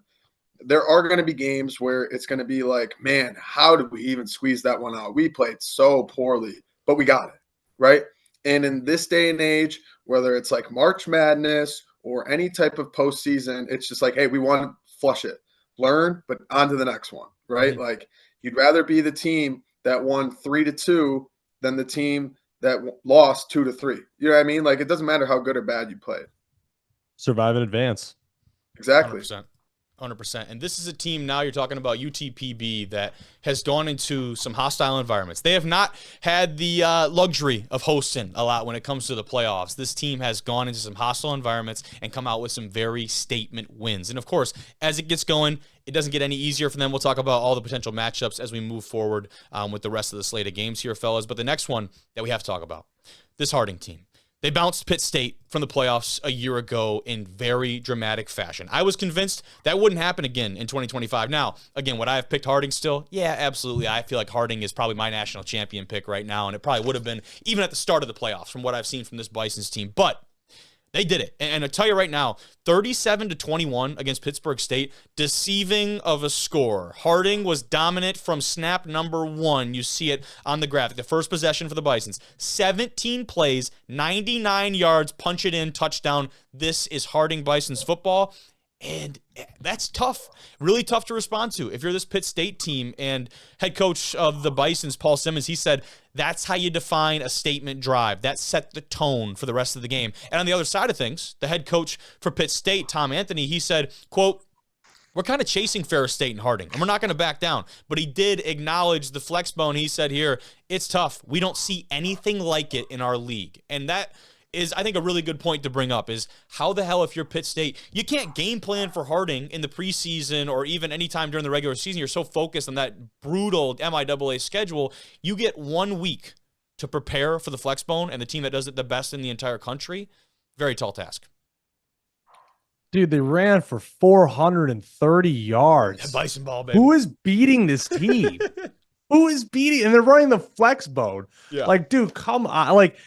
There are going to be games where it's going to be like, man, how did we even squeeze that one out? We played so poorly, but we got it, right? And in this day and age, whether it's like March Madness or any type of postseason, it's just like, hey, we want to flush it, learn, but on to the next one, right? Mm-hmm. Like, you'd rather be the team that won 3-2 than the team that lost 2-3. You know what I mean? Like, it doesn't matter how good or bad you played. Survive in advance. Exactly. 100%. 100%. And this is a team now you're talking about UTPB that has gone into some hostile environments. They have not had the luxury of hosting a lot when it comes to the playoffs. This team has gone into some hostile environments and come out with some very statement wins. And of course, as it gets going, it doesn't get any easier for them. We'll talk about all the potential matchups as we move forward with the rest of the slate of games here, fellas. But the next one that we have to talk about, this Harding team. They bounced Pitt State from the playoffs a year ago in very dramatic fashion. I was convinced that wouldn't happen again in 2025. Now, again, would I have picked Harding still? Yeah, absolutely. I feel like Harding is probably my national champion pick right now, and it probably would have been even at the start of the playoffs from what I've seen from this Bison's team. But they did it. And I'll tell you right now, 37-21 against Pittsburgh State, deceiving of a score. Harding was dominant from snap number 1. You see it on the graphic. The first possession for the Bisons. 17 plays, 99 yards, punch it in, touchdown. This is Harding Bisons football. And that's tough, really tough to respond to. If you're this Pitt State team, and head coach of the Bisons, Paul Simmons, he said, that's how you define a statement drive. That set the tone for the rest of the game. And on the other side of things, the head coach for Pitt State, Tom Anthony, he said, quote, we're kind of chasing Ferris State and Harding, and we're not going to back down. But he did acknowledge the flex bone. He said here, it's tough. We don't see anything like it in our league. And that is, I think, a really good point to bring up is how the hell, if you're Pitt State, you can't game plan for Harding in the preseason or even anytime during the regular season. You're so focused on that brutal MIAA schedule. You get 1 week to prepare for the flex bone and the team that does it the best in the entire country. Very tall task. Dude, they ran for 430 yards. Bison ball, baby. Who is beating this team? Who is beating? And they're running the flex bone. Yeah. Like, dude, come on. Like,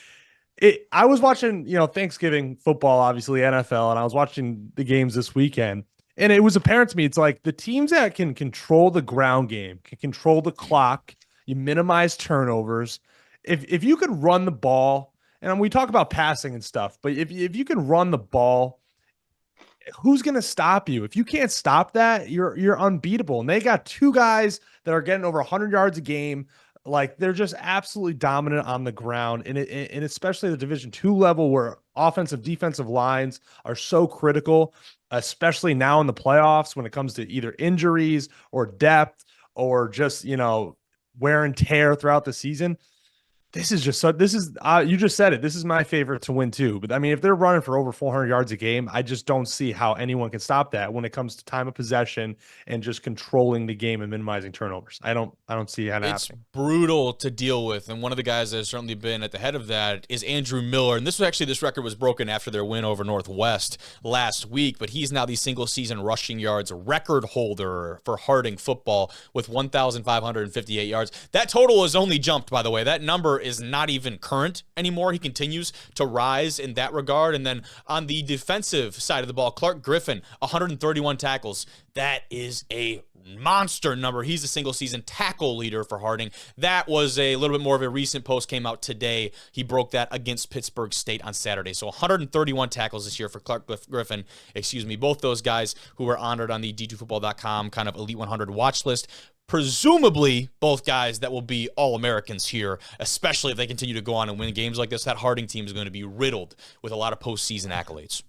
I was watching, Thanksgiving football, obviously NFL, and I was watching the games this weekend, and it was apparent to me, it's like the teams that can control the ground game, can control the clock, you minimize turnovers. If you could run the ball, and we talk about passing and stuff, but if you can run the ball, who's going to stop you? If you can't stop that, you're unbeatable. And they got 2 guys that are getting over 100 yards a game. Like, they're just absolutely dominant on the ground, and especially the Division II level where offensive, defensive lines are so critical, especially now in the playoffs when it comes to either injuries or depth or just, wear and tear throughout the season. This is just you just said it. This is my favorite to win too. But I mean, if they're running for over 400 yards a game, I just don't see how anyone can stop that when it comes to time of possession and just controlling the game and minimizing turnovers. I don't see how it's happening. Brutal to deal with. And one of the guys that has certainly been at the head of that is Andrew Miller. And this record was broken after their win over Northwest last week, but he's now the single season rushing yards record holder for Harding football with 1,558 yards. That total has only jumped, by the way. That number is not even current anymore. He continues to rise in that regard. And then on the defensive side of the ball, Clark Griffin, 131 tackles. That is a monster number. He's the single season tackle leader for Harding. That was a little bit more of a recent post, came out today. He broke that against Pittsburgh State on Saturday. So 131 tackles this year for Clark Griffin. Both those guys who were honored on the D2Football.com kind of Elite 100 watch list. Presumably both guys that will be All-Americans here, especially if they continue to go on and win games like this. That Harding team is going to be riddled with a lot of postseason accolades.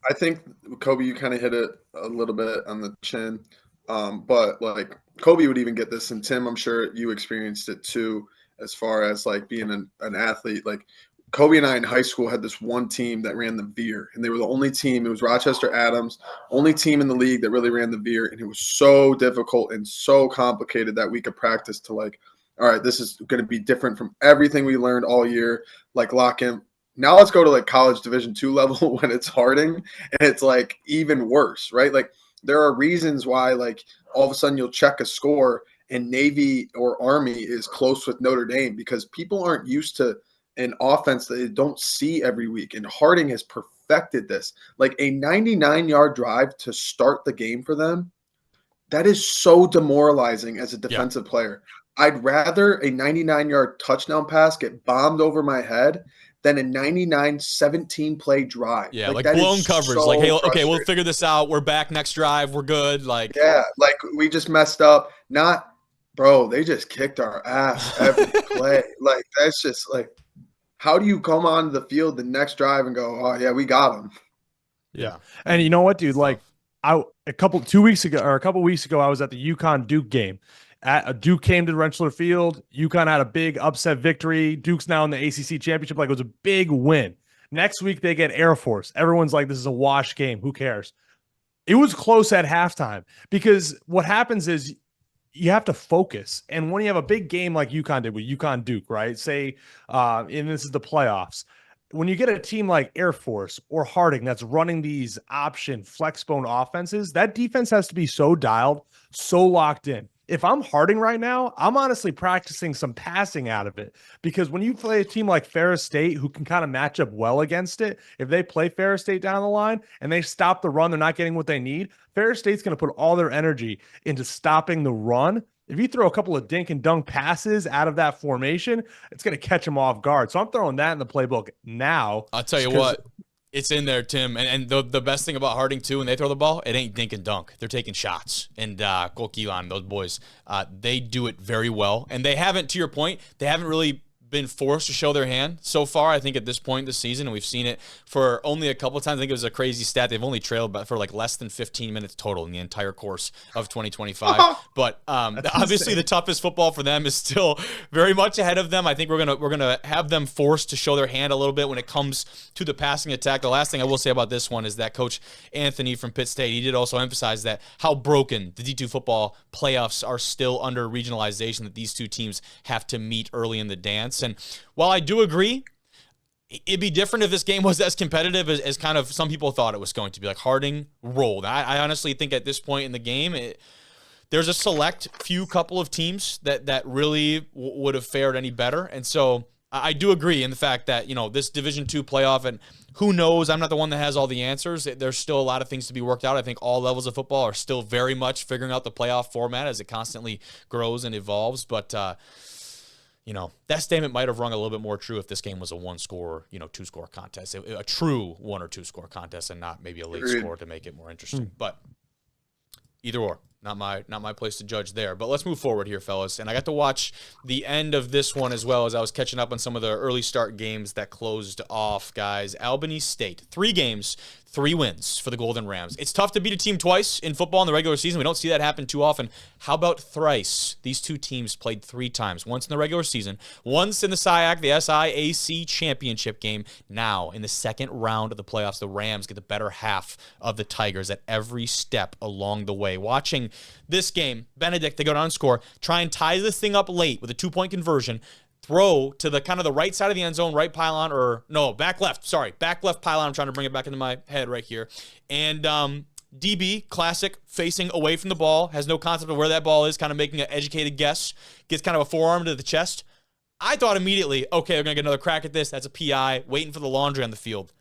I think, Kobe, you kind of hit it a little bit on the chin. But like Kobe would even get this, and Tim, I'm sure you experienced it too, as far as like being an athlete. Like Kobe and I in high school had this one team that ran the veer, and they were the only team. It was Rochester Adams, only team in the league that really ran the veer, and it was so difficult and so complicated that week of practice to like, all right, this is going to be different from everything we learned all year. Like lock in. Now let's go to like college Division II level when it's Harding, and it's like even worse, right? Like there are reasons why like all of a sudden you'll check a score and Navy or Army is close with Notre Dame because people aren't used to an offense that they don't see every week. And Harding has perfected this. Like a 99-yard drive to start the game for them, that is so demoralizing as a defensive player. I'd rather a 99-yard touchdown pass get bombed over my head than a 99 17-play drive. Yeah, like blown coverage. So like, hey, okay, we'll figure this out. We're back next drive. We're good. Like, yeah, like we just messed up. Not, bro, they just kicked our ass every play. Like, that's just like, how do you come on the field the next drive and go, oh, yeah, we got them? Yeah. And you know what, dude? Like, a couple weeks ago, I was at the UConn Duke game. Duke came to Rensselaer Field. UConn had a big upset victory. Duke's now in the ACC championship. Like, it was a big win. Next week they get Air Force. Everyone's like, this is a wash game. Who cares? It was close at halftime, because what happens is you have to focus. And when you have a big game like UConn did with UConn Duke, right? Say, and this is the playoffs. When you get a team like Air Force or Harding that's running these option flexbone offenses, that defense has to be so dialed, so locked in. If I'm Harding right now, I'm honestly practicing some passing out of it, because when you play a team like Ferris State, who can kind of match up well against it, if they play Ferris State down the line and they stop the run, they're not getting what they need. Ferris State's going to put all their energy into stopping the run. If you throw a couple of dink and dunk passes out of that formation, it's going to catch them off guard. So I'm throwing that in the playbook now. I'll tell you what, it's in there, Tim. And the best thing about Harding, too, when they throw the ball, it ain't dink and dunk. They're taking shots. And Cole Keelan, those boys, they do it very well. And they haven't, to your point, they haven't really been forced to show their hand so far, I think, at this point in the season. And we've seen it for only a couple of times. I think it was a crazy stat. They've only trailed for like less than 15 minutes total in the entire course of 2025. But obviously insane. The toughest football for them is still very much ahead of them. I think we're gonna have them forced to show their hand a little bit when it comes to the passing attack. The last thing I will say about this one is that Coach Anthony from Pitt State, he did also emphasize that how broken the D2 football playoffs are still under regionalization, that these two teams have to meet early in the dance. And while I do agree, it'd be different if this game was as competitive as kind of some people thought it was going to be. Like, Harding rolled. I honestly think at this point in the game, there's a select few couple of teams that really would have fared any better. And so I do agree in the fact that, this Division II playoff, and who knows, I'm not the one that has all the answers. There's still a lot of things to be worked out. I think all levels of football are still very much figuring out the playoff format as it constantly grows and evolves. But, that statement might have rung a little bit more true if this game was a one-score, two-score contest, a true one- or two-score contest, and not maybe a late score to make it more interesting. But either or, not my place to judge there. But let's move forward here, fellas. And I got to watch the end of this one as well as I was catching up on some of the early start games that closed off, guys. Albany State, 3 games, 3 wins for the Golden Rams. It's tough to beat a team twice in football in the regular season. We don't see that happen too often. How about thrice? These two teams played 3 times, once in the regular season, once in the SIAC, the SIAC championship game. Now, in the second round of the playoffs, the Rams get the better half of the Tigers at every step along the way. Watching this game, Benedict, they go down and score, try and tie this thing up late with a 2-point conversion, throw to the kind of the right side of the end zone, right pylon, back left pylon. I'm trying to bring it back into my head right here. And DB, classic, facing away from the ball, has no concept of where that ball is, kind of making an educated guess, gets kind of a forearm to the chest. I thought immediately, okay, they're going to get another crack at this. That's a PI, waiting for the laundry on the field.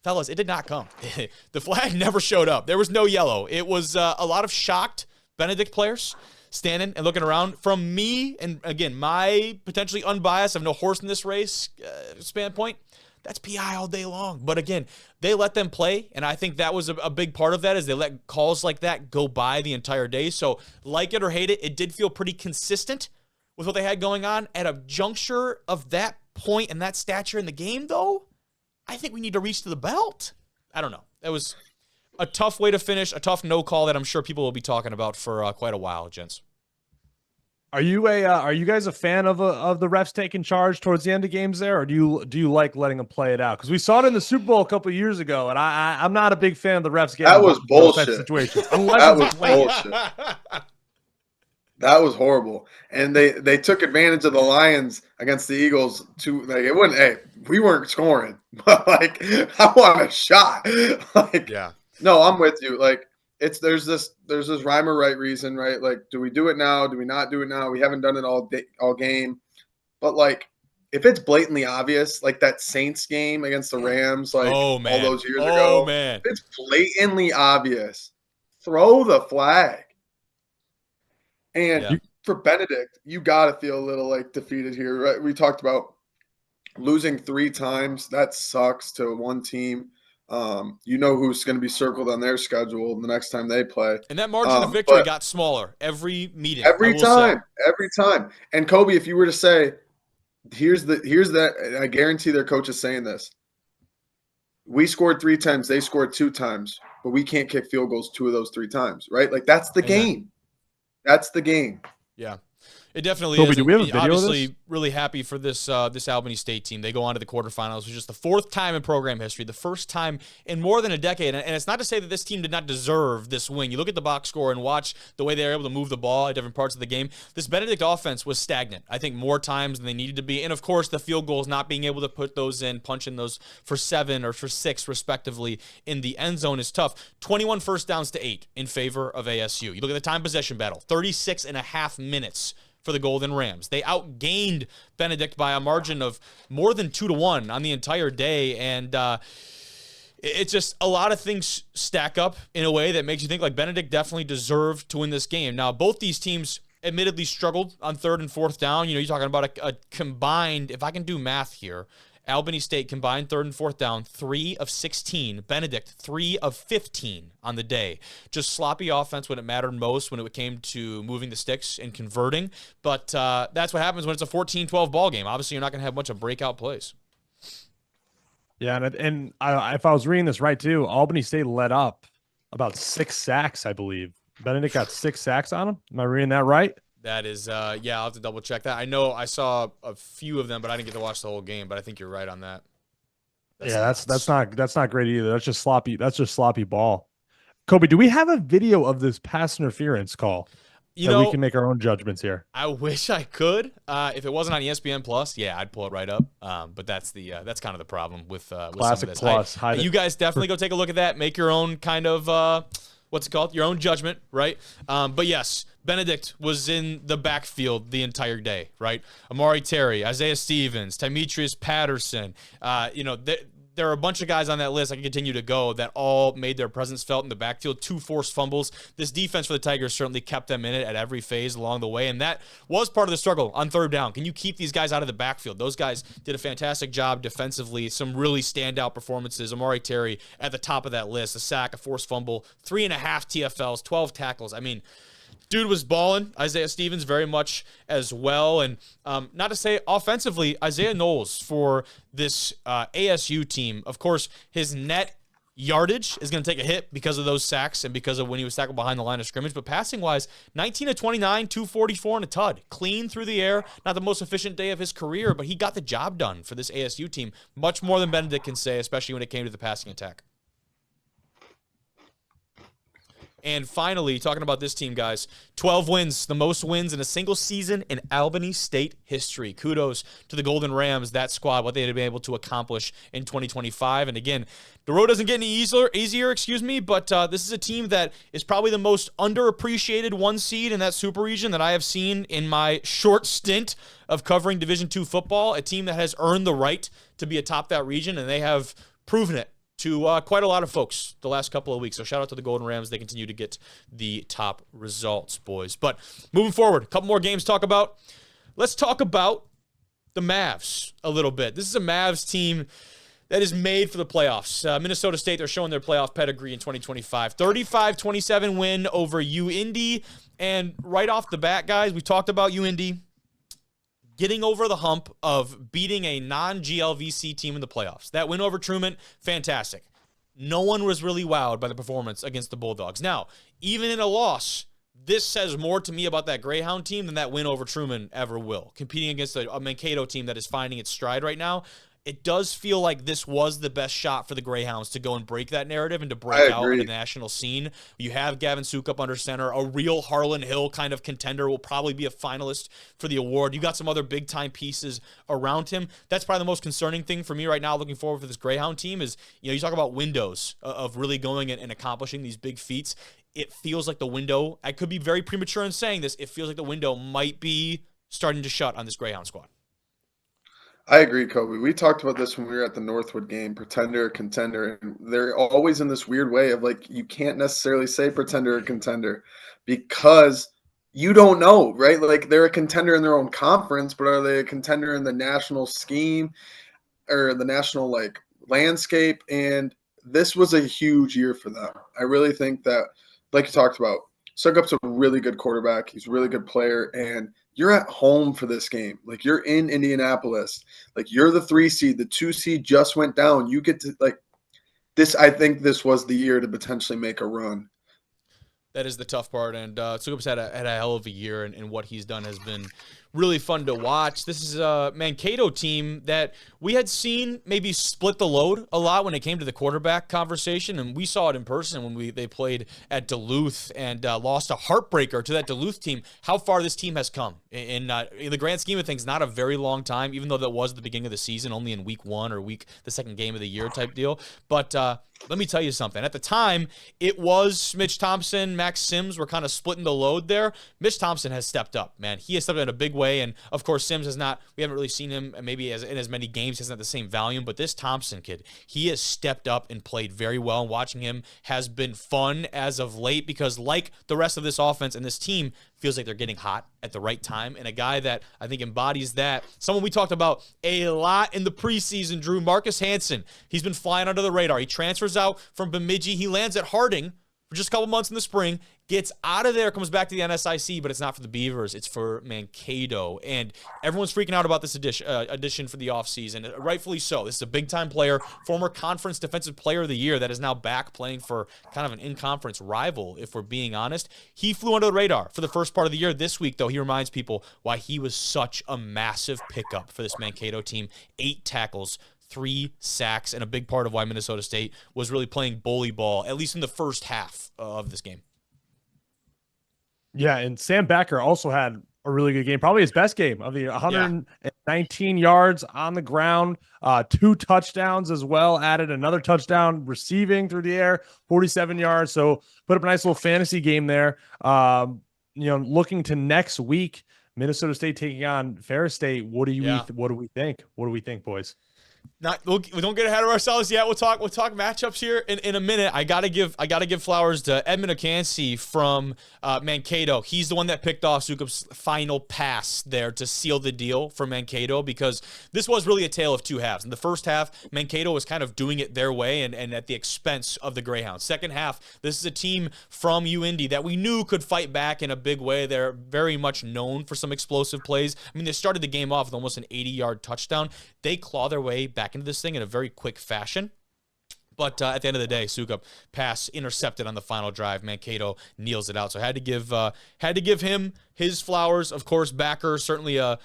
Fellas, it did not come. The flag never showed up. There was no yellow. It was a lot of shocked Benedict players standing and looking around. From me, and again, my potentially unbiased, I have no horse in this race standpoint, that's PI all day long. But again, they let them play, and I think that was a big part of that, is they let calls like that go by the entire day. So like it or hate it, it did feel pretty consistent with what they had going on. At a juncture of that point and that stature in the game, though, I think we need to reach to the belt. I don't know. It was a tough way to finish, a tough no call that I'm sure people will be talking about for quite a while, gents. Are you guys a fan of the refs taking charge towards the end of games there, or do you like letting them play it out? Because we saw it in the Super Bowl a couple of years ago, and I'm not a big fan of the refs getting that was bullshit. Situations. That was bullshit. That was horrible, and they took advantage of the Lions against the Eagles to it wasn't. Hey, we weren't scoring, but I want a shot. Yeah. No, I'm with you. There's this rhyme or right reason, right? Do we do it now? Do we not do it now? We haven't done it all game. But if it's blatantly obvious, like that Saints game against the Rams, all those years ago, if it's blatantly obvious, throw the flag. And for Benedict, you got to feel a little defeated here, right? We talked about losing 3 times. That sucks to one team. Who's going to be circled on their schedule the next time they play. And that margin of victory got smaller every meeting. Every time. And Kobe, if you were to say, here's that, I guarantee their coach is saying this. We scored 3 times. They scored 2 times. but we can't kick field goals 2 of those 3 times, right? Like that's the Amen. game. That's the game. Yeah. It definitely Kobe, is. do we have a video of Obviously, this? really happy for this this Albany State team. They go on to the quarterfinals, which is the 4th time in program history, the first time in more than a decade. And it's not to say that this team did not deserve this win. You look at the box score and watch the way they were able to move the ball at different parts of the game. This Benedict offense was stagnant, I think, more times than they needed to be. And, of course, the field goals, not being able to put those in, punching those for 7 or for 6, respectively, in the end zone is tough. 21 first downs to 8 in favor of ASU. You look at the time possession battle, 36 and a half minutes for the Golden Rams. They outgained Benedict by a margin of more than 2-1 on the entire day, and it's just a lot of things stack up in a way that makes you think like Benedict definitely deserved to win this game. Now, both these teams admittedly struggled on 3rd and 4th down. You know, you're talking about a combined, if I can do math here, Albany State combined 3rd and 4th down, 3 of 16. Benedict, 3 of 15 on the day. Just sloppy offense when it mattered most, when it came to moving the sticks and converting. But that's what happens when it's a 14-12 ball game. Obviously, you're not going to have much of breakout plays. Yeah, and if I was reading this right too, Albany State let up about 6 sacks, I believe. Benedict got 6 sacks on him. Am I reading that right? That is, yeah, I'll have to double check that. I know I saw a few of them, but I didn't get to watch the whole game. But I think you're right on that. That's not great either. That's just sloppy ball. Kobe, do we have a video of this pass interference call? You know, we can make our own judgments here. I wish I could. If it wasn't on ESPN Plus, yeah, I'd pull it right up. But that's kind of the problem with Classic some of this. Plus. You guys definitely go take a look at that. Make your own kind of what's it called? Your own judgment, right? But yes, Benedict was in the backfield the entire day, right? Amari Terry, Isaiah Stevens, Demetrius Patterson. There are a bunch of guys on that list, I can continue to go, that all made their presence felt in the backfield. 2 forced fumbles. This defense for the Tigers certainly kept them in it at every phase along the way, and that was part of the struggle on 3rd down. Can you keep these guys out of the backfield? Those guys did a fantastic job defensively. Some really standout performances. Amari Terry at the top of that list. A sack, a forced fumble, 3.5 TFLs, 12 tackles. I mean, dude was balling. Isaiah Stevens very much as well. And not to say offensively, Isaiah Knowles for this ASU team, of course, his net yardage is going to take a hit because of those sacks and because of when he was tackled behind the line of scrimmage. But passing-wise, 19 of 29, 244 and a tud. Clean through the air. Not the most efficient day of his career, but he got the job done for this ASU team. Much more than Benedict can say, especially when it came to the passing attack. And finally, talking about this team, guys, 12 wins, the most wins in a single season in Albany State history. Kudos to the Golden Rams, that squad, what they had been able to accomplish in 2025. And again, the road doesn't get any easier, but this is a team that is probably the most underappreciated 1 seed in that super region that I have seen in my short stint of covering Division II football, a team that has earned the right to be atop that region, and they have proven it to quite a lot of folks the last couple of weeks. So shout out to the Golden Rams. They continue to get the top results, boys. But moving forward, a couple more games to talk about. Let's talk about the Mavs a little bit. This is a Mavs team that is made for the playoffs. Minnesota State, they're showing their playoff pedigree in 2025. 35-27 win over UIndy. And right off the bat, guys, we talked about UIndy getting over the hump of beating a non-GLVC team in the playoffs. That win over Truman, fantastic. No one was really wowed by the performance against the Bulldogs. Now, even in a loss, this says more to me about that Greyhound team than that win over Truman ever will. Competing against a Mankato team that is finding its stride right now, it does feel like this was the best shot for the Greyhounds to go and break that narrative and to break out in the national scene. You have Gavin Sukup under center, a real Harlan Hill kind of contender, will probably be a finalist for the award. You got some other big-time pieces around him. That's probably the most concerning thing for me right now looking forward for this Greyhound team is, you talk about windows of really going and accomplishing these big feats. It feels like the window, I could be very premature in saying this, it feels like the window might be starting to shut on this Greyhound squad. I agree, Kobe. We talked about this when we were at the Northwood game, pretender, contender. And they're always in this weird way of like, you can't necessarily say pretender or contender because you don't know, right? Like they're a contender in their own conference, but are they a contender in the national scheme or the national like landscape? And this was a huge year for them. I really think that, like you talked about, Sugup's a really good quarterback. He's a really good player. And you're at home for this game. Like you're in Indianapolis. Like you're the 3 seed. The 2 seed just went down. You get to I think this was the year to potentially make a run. That is the tough part, and Sukup's had a hell of a year, and what he's done has been really fun to watch. This is a Mankato team that we had seen maybe split the load a lot when it came to the quarterback conversation, and we saw it in person when they played at Duluth and lost a heartbreaker to that Duluth team. How far this team has come in the grand scheme of things, not a very long time, even though that was the beginning of the season, only in week 1 or the second game of the year type deal. But let me tell you something. At the time, it was Mitch Thompson, Max Sims were kind of splitting the load there. Mitch Thompson has stepped up, man. He has stepped up in a big way, and of course, Sims has not. We haven't really seen him maybe in as many games. He hasn't had the same volume, but this Thompson kid, he has stepped up and played very well. And watching him has been fun as of late because, like the rest of this offense and this team, feels like they're getting hot at the right time. And a guy that I think embodies that, someone we talked about a lot in the preseason, Drew, Marcus Hansen. He's been flying under the radar. He transfers out from Bemidji. He lands at Harding for just a couple months in the spring, gets out of there, comes back to the NSIC, but it's not for the Beavers. It's for Mankato. And everyone's freaking out about this addition for the offseason. Rightfully so. This is a big-time player, former conference defensive player of the year that is now back playing for kind of an in-conference rival, if we're being honest. He flew under the radar for the first part of the year. This week, though, he reminds people why he was such a massive pickup for this Mankato team. 8 tackles, 3 sacks, and a big part of why Minnesota State was really playing bully ball, at least in the first half of this game. Yeah, and Sam Becker also had a really good game, probably his best game of the year. 119 yards on the ground, 2 touchdowns as well, added another touchdown receiving through the air, 47 yards. So put up a nice little fantasy game there. Looking to next week, Minnesota State taking on Ferris State. What do we think? What do we think, boys? We don't get ahead of ourselves yet. We'll talk matchups here in a minute. I gotta give flowers to Edmund Okansi from Mankato. He's the one that picked off Sukup's final pass there to seal the deal for Mankato, because this was really a tale of two halves. In the first half, Mankato was kind of doing it their way and at the expense of the Greyhounds. Second half, this is a team from UIndy that we knew could fight back in a big way. They're very much known for some explosive plays. I mean, they started the game off with almost an 80-yard touchdown. They claw their way back into this thing in a very quick fashion. But at the end of the day, Sukup pass intercepted on the final drive. Mankato kneels it out. So had to give him his flowers. Of course, Backer, certainly a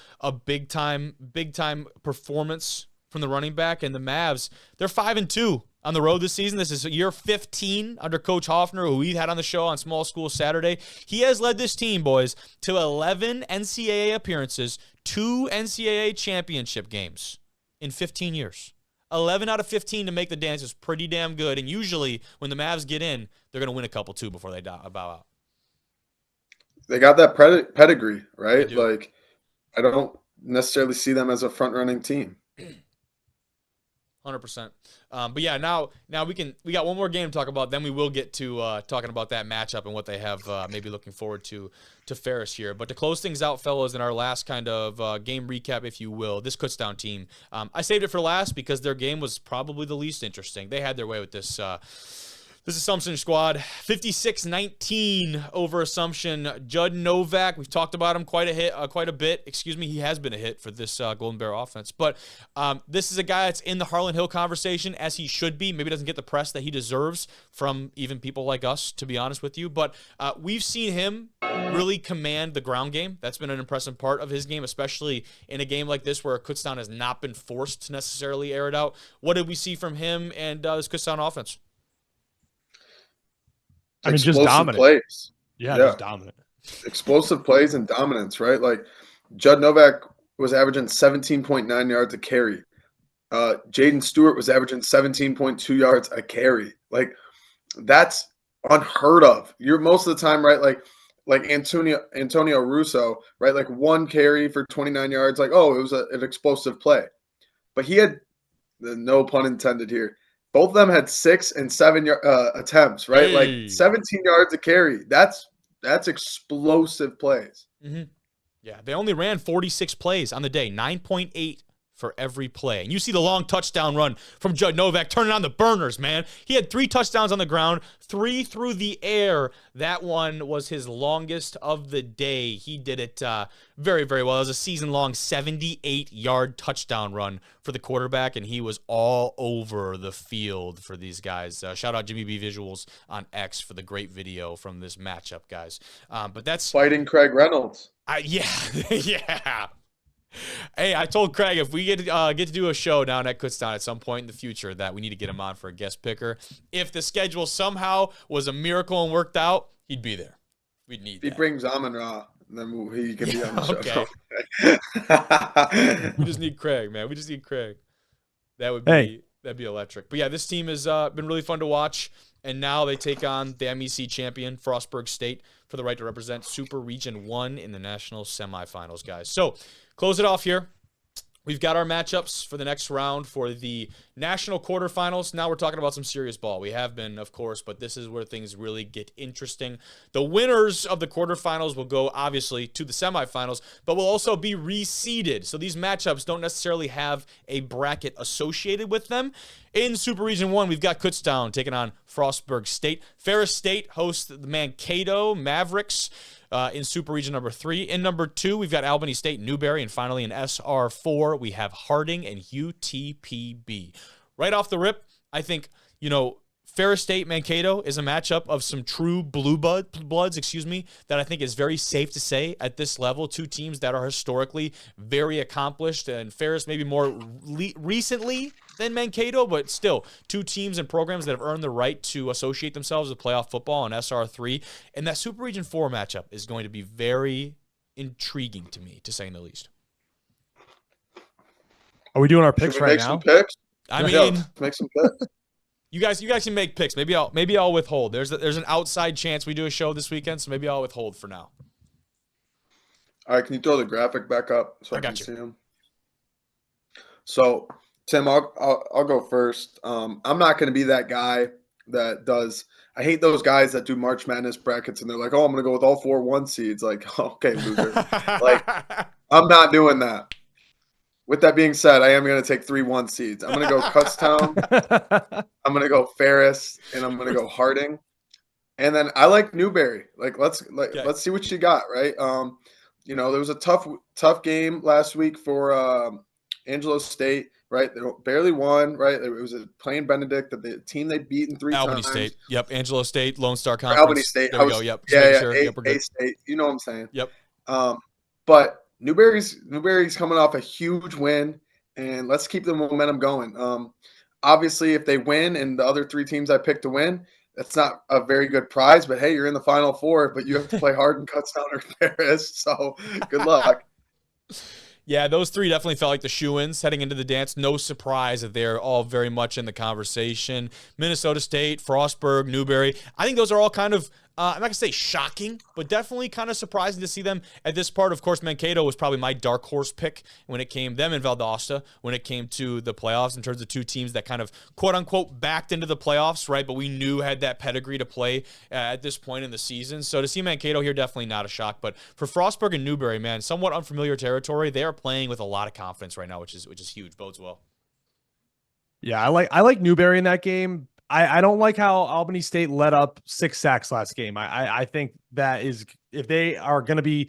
big time performance from the running back. And the Mavs, they're 5-2 on the road this season. This is year 15 under Coach Hoffner, who we had on the show on Small School Saturday. He has led this team, boys, to 11 NCAA appearances, 2 NCAA championship games in 15 years. 11 out of 15 to make the dance is pretty damn good. And usually when the Mavs get in, they're going to win a couple too before they bow out. They got that pedigree, right? Like, I don't necessarily see them as a front-running team. 100%. But yeah, now we got one more game to talk about. Then we will get to talking about that matchup and what they have maybe looking forward to Ferris here. But to close things out, fellas, in our last kind of game recap, if you will, this Kutztown team, I saved it for last because their game was probably the least interesting. They had their way with this Assumption squad, 56-19 over Assumption. Judd Novak, we've talked about him quite a bit. He has been a hit for this Golden Bear offense. But this is a guy that's in the Harlan Hill conversation, as he should be. Maybe doesn't get the press that he deserves from even people like us, to be honest with you. But we've seen him really command the ground game. That's been an impressive part of his game, especially in a game like this where Kutztown has not been forced to necessarily air it out. What did we see from him and this Kutztown offense? I mean, just dominant plays. Yeah, just dominant. Explosive plays and dominance, right? Like, Judd Novak was averaging 17.9 yards a carry. Jaden Stewart was averaging 17.2 yards a carry. Like, that's unheard of. You're most of the time, right? Like Antonio Russo, right? Like 1 carry for 29 yards. Like, oh, it was an explosive play. But he had, no pun intended here, both of them had 6 and 7 attempts, right? Hey. Like 17 yards a carry. That's explosive plays. Mm-hmm. Yeah, they only ran 46 plays on the day, 9.8 for every play. And you see the long touchdown run from Judd Novak turning on the burners, man. He had 3 touchdowns on the ground, 3 through the air. That one was his longest of the day. He did it very, very well. It was a season-long 78-yard touchdown run for the quarterback, and he was all over the field for these guys. Shout out Jimmy B Visuals on X for the great video from this matchup, guys. But that's Fighting Craig Reynolds. yeah, yeah. Hey, I told Craig if we get to do a show down at Kutztown at some point in the future that we need to get him on for a guest picker. If the schedule somehow was a miracle and worked out, he'd be there. We'd need that. He brings Amon Ra, and then he can be on the show. We just need Craig, man. We just need Craig. That'd be electric. But yeah, this team has been really fun to watch. And now they take on the MEC champion, Frostburg State, for the right to represent Super Region 1 in the national semifinals, guys. So, close it off here. We've got our matchups for the next round for the national quarterfinals. Now we're talking about some serious ball. We have been, of course, but this is where things really get interesting. The winners of the quarterfinals will go, obviously, to the semifinals, but will also be reseeded. So these matchups don't necessarily have a bracket associated with them. In Super Region 1, we've got Kutztown taking on Frostburg State. Ferris State hosts the Mankato Mavericks. In Super Region number 3. In number 2, we've got Albany State, Newberry, and finally in SR4, we have Harding and UTPB. Right off the rip, I think, Ferris State Mankato is a matchup of some true blue bloods, that I think is very safe to say at this level. 2 teams that are historically very accomplished, and Ferris maybe more recently than Mankato, but still 2 teams and programs that have earned the right to associate themselves with playoff football on SR3. And that Super Region 4 matchup is going to be very intriguing to me, to say the least. Are we doing our picks right now? Some picks? I mean, make some picks. You guys can make picks. Maybe I'll withhold. There's an outside chance we do a show this weekend, so maybe I'll withhold for now. All right, can you throw the graphic back up so I can you. see him? So, Tim, I'll go first. I'm not going to be that guy that does. I hate those guys that do March Madness brackets and they're like, "Oh, I'm going to go with all 4 1 seeds." Like, okay, loser. Like, I'm not doing that. With that being said, I am going to take 3 1 seeds. I'm going to go Kutztown. I'm going to go Ferris, and I'm going to go Harding. And then I like Newberry. Let's see what you got, right? There was a tough game last week for Angelo State, right? They barely won, right? It was a plain Benedict, the team they'd beaten 3 times. Albany State. Yep. Angelo State, Lone Star Conference. Albany State. There we go. Yep. A State. You know what I'm saying? Yep. But Newberry's coming off a huge win, and let's keep the momentum going. Obviously, if they win and the other 3 teams I picked to win, that's not a very good prize. But hey, you're in the Final Four, but you have to play Harding, Kutztown, or Ferris. So good luck. Yeah, those 3 definitely felt like the shoo-ins heading into the dance. No surprise that they're all very much in the conversation. Minnesota State, Frostburg, Newberry. I think those are all kind of, I'm not going to say shocking, but definitely kind of surprising to see them at this part. Of course, Mankato was probably my dark horse pick when it came, them and Valdosta, when it came to the playoffs in terms of 2 teams that kind of, quote-unquote, backed into the playoffs, right? But we knew had that pedigree to play at this point in the season. So to see Mankato here, definitely not a shock. But for Frostburg and Newberry, man, somewhat unfamiliar territory. They are playing with a lot of confidence right now, which is huge. Bodes well. Yeah, I like Newberry in that game. I don't like how Albany State let up 6 sacks last game. I think that is, if they are going to be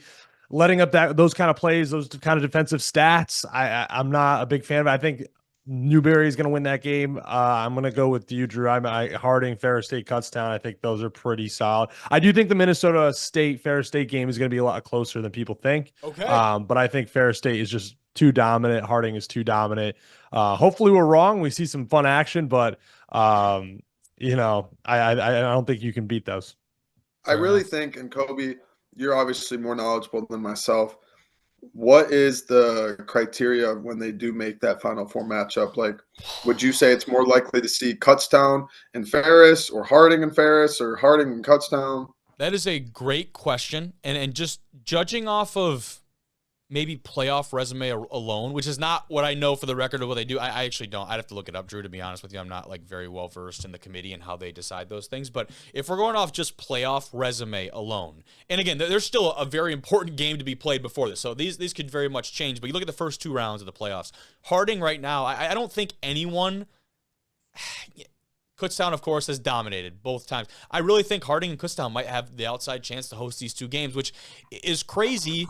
letting up those kind of plays, those kind of defensive stats, I'm not a big fan of it. I think Newberry is going to win that game. I'm going to go with you, Drew. Harding, Ferris State, Kutztown. I think those are pretty solid. I do think the Minnesota State, Ferris State game is going to be a lot closer than people think. Okay. But I think Ferris State is just too dominant. Harding is too dominant. Hopefully we're wrong. We see some fun action, but I don't think you can beat those. I really think, and Kobe, you're obviously more knowledgeable than myself. What is the criteria when they do make that Final Four matchup? Like, would you say it's more likely to see Kutztown and Ferris, or Harding and Ferris, or Harding and Kutztown? That is a great question. And just judging off of maybe playoff resume alone, which is not what I know for the record of what they do. I actually don't. I'd have to look it up, Drew, to be honest with you. I'm not like very well versed in the committee and how they decide those things. But if we're going off just playoff resume alone, and again, there's still a very important game to be played before this. So these could very much change. But you look at the first 2 rounds of the playoffs. Harding right now, I don't think anyone Kutztown, of course, has dominated both times. I really think Harding and Kutztown might have the outside chance to host these 2 games, which is crazy.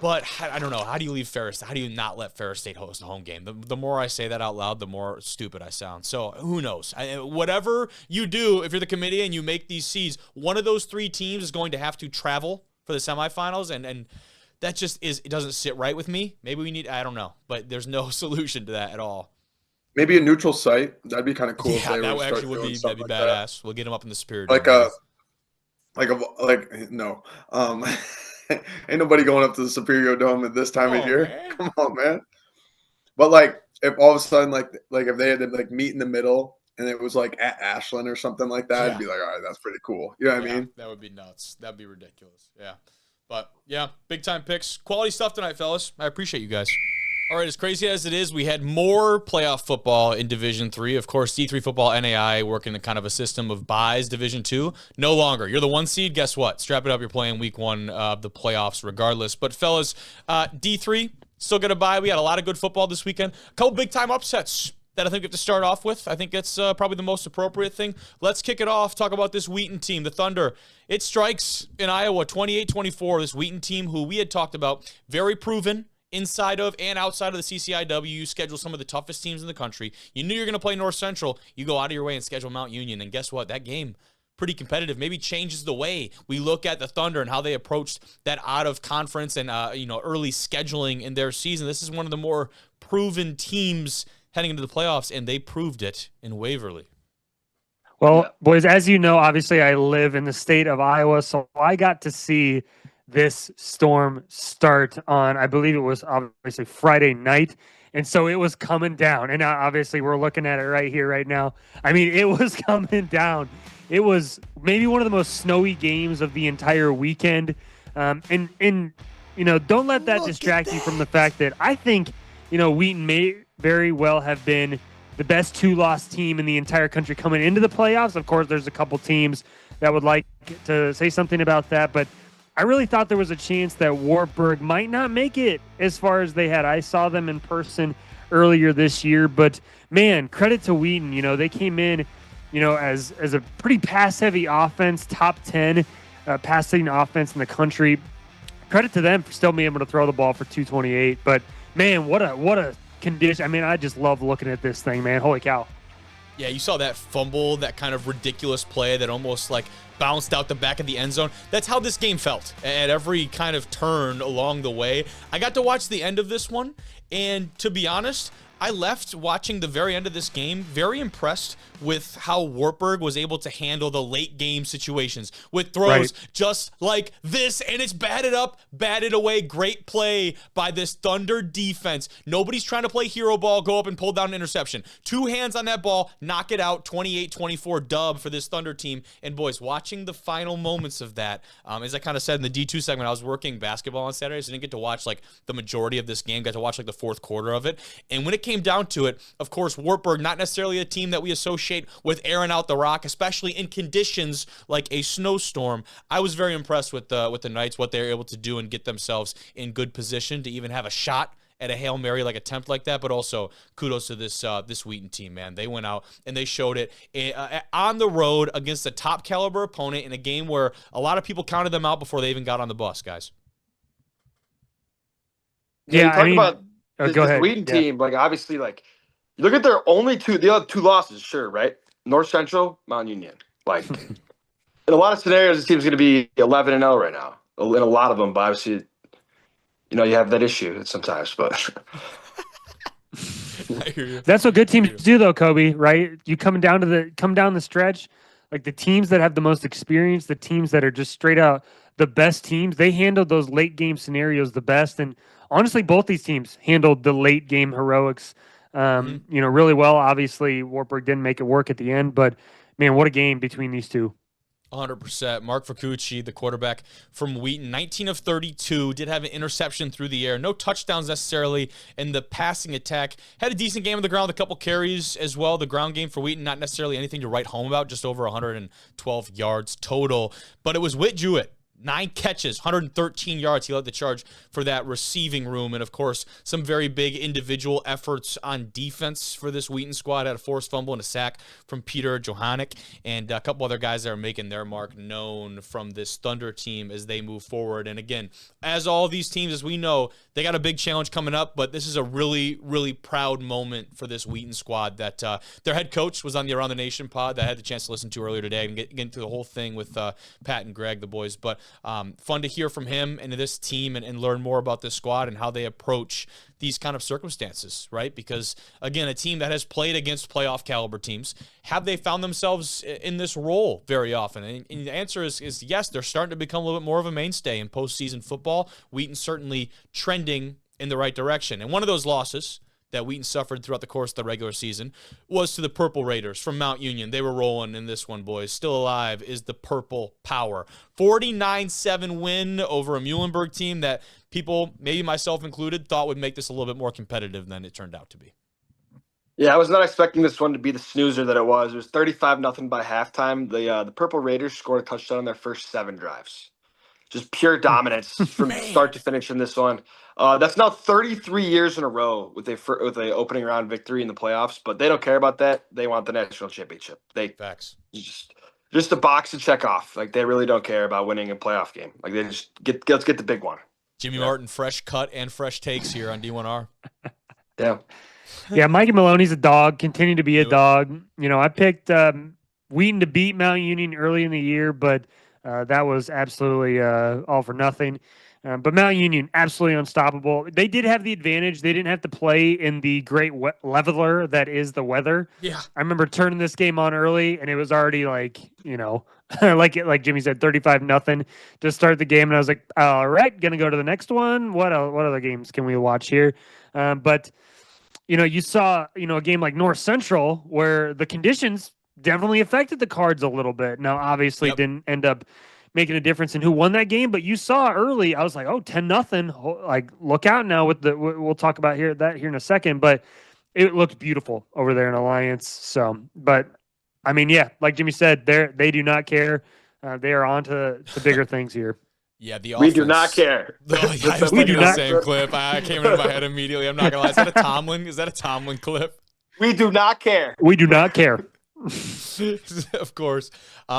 But I don't know. How do you leave Ferris? How do you not let Ferris State host a home game? The more I say that out loud, the more stupid I sound. So who knows? Whatever you do, if you're the committee and you make these seeds, one of those 3 teams is going to have to travel for the semifinals, and that just it doesn't sit right with me. Maybe we need, I don't know, but there's no solution to that at all. Maybe a neutral site. That'd be kind of cool. Yeah, if they that would actually would be that'd be badass. We'll get them up in the Superior. No. Ain't nobody going up to the Superior Dome at this time of year. Man. Come on, man. But like, if all of a sudden, like if they had to like meet in the middle and it was like at Ashland or something like that, I'd be like, all right, that's pretty cool. You know what I mean? That would be nuts. That'd be ridiculous. Yeah. But yeah, big time picks. Quality stuff tonight, fellas. I appreciate you guys. All right, as crazy as it is, we had more playoff football in Division 3. Of course, D3 football, NAIA, working in kind of a system of buys. Division 2, no longer. You're the 1 seed. Guess what? Strap it up. You're playing week 1 of the playoffs regardless. But, fellas, D3, still going to buy. We had a lot of good football this weekend. A couple big-time upsets that I think we have to start off with. I think that's probably the most appropriate thing. Let's kick it off. Talk about this Wheaton team, the Thunder. It strikes in Iowa 28-24. This Wheaton team who we had talked about, very proven inside of and outside of the CCIW. You schedule some of the toughest teams in the country. You knew you were going to play North Central. You go out of your way and schedule Mount Union. And guess what? That game, pretty competitive. Maybe changes the way we look at the Thunder and how they approached that out of conference and early scheduling in their season. This is one of the more proven teams heading into the playoffs, and they proved it in Waverly. Well, boys, as you know, obviously I live in the state of Iowa, so I got to see this storm start on, I believe it was obviously Friday night. And so it was coming down. And obviously we're looking at it right here, right now. I mean, it was coming down. It was maybe one of the most snowy games of the entire weekend. And don't let that distract you from the fact that I think, Wheaton may very well have been the best 2-loss team in the entire country coming into the playoffs. Of course, there's a couple teams that would like to say something about that, but I really thought there was a chance that Wartburg might not make it as far as they had. I saw them in person earlier this year, but man, credit to Wheaton. They came in, as a pretty pass-heavy offense, top 10 passing offense in the country. Credit to them for still being able to throw the ball for 228. But man, what a condition. I mean, I just love looking at this thing, man. Holy cow. Yeah, you saw that fumble, that kind of ridiculous play that almost like bounced out the back of the end zone. That's how this game felt at every kind of turn along the way. I got to watch the end of this one, and to be honest, I left watching the very end of this game very impressed with how Wartburg was able to handle the late game situations with throws just like this, and it's batted up, batted away. Great play by this Thunder defense. Nobody's trying to play hero ball, go up and pull down an interception. 2 hands on that ball, knock it out, 28-24 dub for this Thunder team. And boys, watching the final moments of that, as I kind of said in the D2 segment, I was working basketball on Saturdays, so I didn't get to watch like the majority of this game, got to watch like the 4th quarter of it. And when it came down to it, of course, Wartburg, not necessarily a team that we associate with airing out the rock, especially in conditions like a snowstorm. I was very impressed with the Knights, what they were able to do and get themselves in good position to even have a shot at a Hail Mary like attempt like that. But also kudos to this Wheaton team, man. They went out and they showed it on the road against a top caliber opponent in a game where a lot of people counted them out before they even got on the bus, guys. Yeah, talk about go ahead. Wheaton team, like obviously, like you look at their the other 2 losses, sure, right? North Central, Mount Union. Like in a lot of scenarios, this team's going to be 11-0 right now. In a lot of them, but obviously, you have that issue sometimes. But I hear you. That's what good teams do, though, Kobe. Right? You come down the stretch, like the teams that have the most experience, the teams that are just straight out the best teams, they handled those late game scenarios the best. And honestly, both these teams handled the late game heroics, really well. Obviously, Wartburg didn't make it work at the end, but man, what a game between these two. 100%. Mark Vercucci, the quarterback from Wheaton, 19 of 32, did have an interception through the air. No touchdowns necessarily in the passing attack. Had a decent game on the ground, a couple carries as well. The ground game for Wheaton, not necessarily anything to write home about, just over 112 yards total. But it was Whit Jewett. 9 catches, 113 yards. He led the charge for that receiving room. And, of course, some very big individual efforts on defense for this Wheaton squad. Had a forced fumble and a sack from Peter Johannek, and a couple other guys that are making their mark known from this Thunder team as they move forward. And, again, as all these teams, as we know, they got a big challenge coming up, but this is a really, really proud moment for this Wheaton squad that their head coach was on the Around the Nation pod that I had the chance to listen to earlier today and get into the whole thing with Pat and Greg, the boys. But fun to hear from him and this team and learn more about this squad and how they approach these kind of circumstances, right? Because, again, a team that has played against playoff caliber teams, have they found themselves in this role very often? And the answer is yes, they're starting to become a little bit more of a mainstay in postseason football. Wheaton certainly trending in the right direction. And one of those losses that Wheaton suffered throughout the course of the regular season was to the Purple Raiders from Mount Union. They were rolling in this one, boys. Still alive is the Purple Power. 49-7 win over a Muhlenberg team that people, maybe myself included, thought would make this a little bit more competitive than it turned out to be. Yeah, I was not expecting this one to be the snoozer that it was. It was 35-0 by halftime. The Purple Raiders scored a touchdown on their first 7 drives. Just pure dominance from start to finish in this one. That's now 33 years in a row with a opening round victory in the playoffs, but they don't care about that. They want the national championship. Facts. Just a box to check off. Like, they really don't care about winning a playoff game. Like, they just let's get the big one. Jimmy Martin, fresh cut and fresh takes here on D1R. Yeah. Yeah, Mikey Maloney's a dog, continue to be a dog. You know, I picked Wheaton to beat Mount Union early in the year, but that was absolutely all for nothing. But Mount Union, absolutely unstoppable. They did have the advantage. They didn't have to play in the great leveler that is the weather. Yeah. I remember turning this game on early, and it was already like, you know, like Jimmy said, 35-0 to start the game. And I was like, all right, going to go to the next one. What other games can we watch here? But, you know, you saw, you know, a game like North Central where the conditions definitely affected the Cards a little bit. Now, obviously, didn't end up making a difference in who won that game, but you saw early, I was like, oh, 10-0. Like, look out now with we'll talk about that here in a second, but it looked beautiful over there in Alliance. So, but I mean, yeah, like Jimmy said, they do not care. They are on to bigger things here. Yeah, the offense. We do not care. I was thinking the same clip. I came into my head immediately. I'm not gonna lie. Is that a Tomlin? Is that a Tomlin clip? We do not care. We do not care. Of course.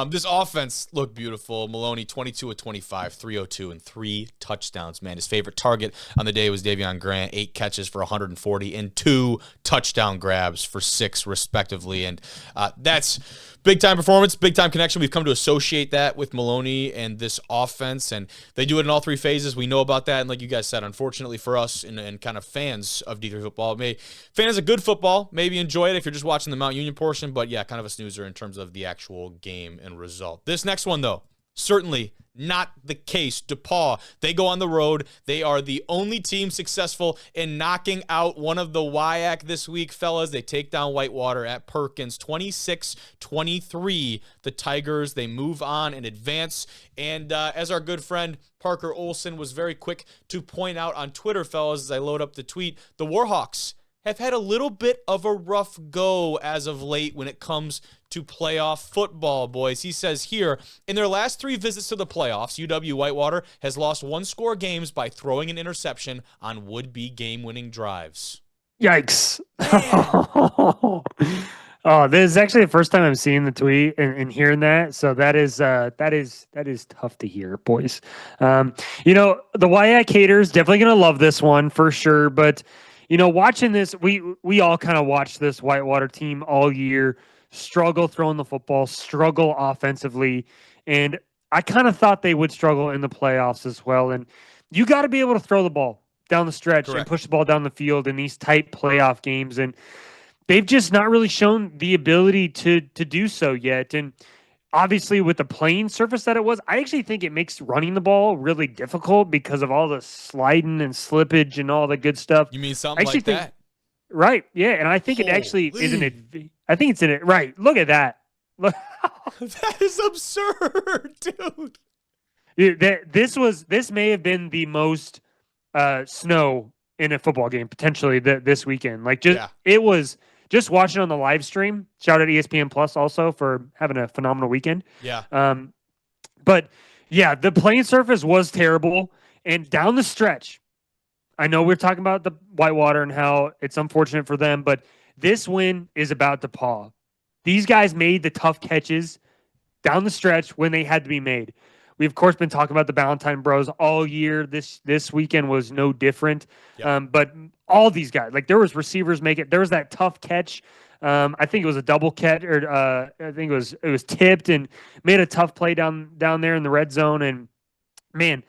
This offense looked beautiful. Maloney, 22 of 25, 302, and 3 touchdowns. Man, his favorite target on the day was Davion Grant, 8 catches for 140 and 2 touchdown grabs for 6, respectively. And that's big-time performance, big-time connection. We've come to associate that with Maloney and this offense, and they do it in all 3 phases. We know about that, and like you guys said, unfortunately for us and kind of fans of D3 football, fans of good football, maybe enjoy it if you're just watching the Mount Union portion, but yeah, kind of a snoozer in terms of the actual game and result. This next one, though, certainly not the case. DePaul, they go on the road. They are the only team successful in knocking out one of the WIAC this week, fellas. They take down Whitewater at Perkins, 26-23. The Tigers, they move on and advance. And as our good friend Parker Olson was very quick to point out on Twitter, fellas, as I load up the tweet, the Warhawks have had a little bit of a rough go as of late when it comes to playoff football, boys. He says here, in their last 3 visits to the playoffs, UW-Whitewater has lost 1-score games by throwing an interception on would-be game-winning drives. Yikes. Oh, this is actually the first time I'm seeing the tweet and hearing that. So that is tough to hear, boys. You know, the WIAC haters definitely going to love this one for sure, but you know, watching this, we all kind of watched this Whitewater team all year struggle throwing the football, struggle offensively, and I kind of thought they would struggle in the playoffs as well. And you got to be able to throw the ball down the stretch and push the ball down the field in these tight playoff games, and they've just not really shown the ability to do so yet. And obviously, with the playing surface that it was, I actually think it makes running the ball really difficult because of all the sliding and slippage and all the good stuff. You mean something like that? Right, yeah, and I think it actually isn't it. I think it's in it. Right, look at that. That is absurd, dude. This may have been the most snow in a football game potentially this weekend. Like it was just watching on the live stream. Shout out ESPN Plus also for having a phenomenal weekend. Yeah. But yeah, the playing surface was terrible, and down the stretch, I know we're talking about the Whitewater and how it's unfortunate for them, but this win is about DePaul. These guys made the tough catches down the stretch when they had to be made. We've, of course, been talking about the Ballantyne Bros all year. This weekend was no different. Yep. But all these guys, like there was receivers make it. There was that tough catch. I think it was a double catch, or I think it was tipped and made a tough play down there in the red zone. And man,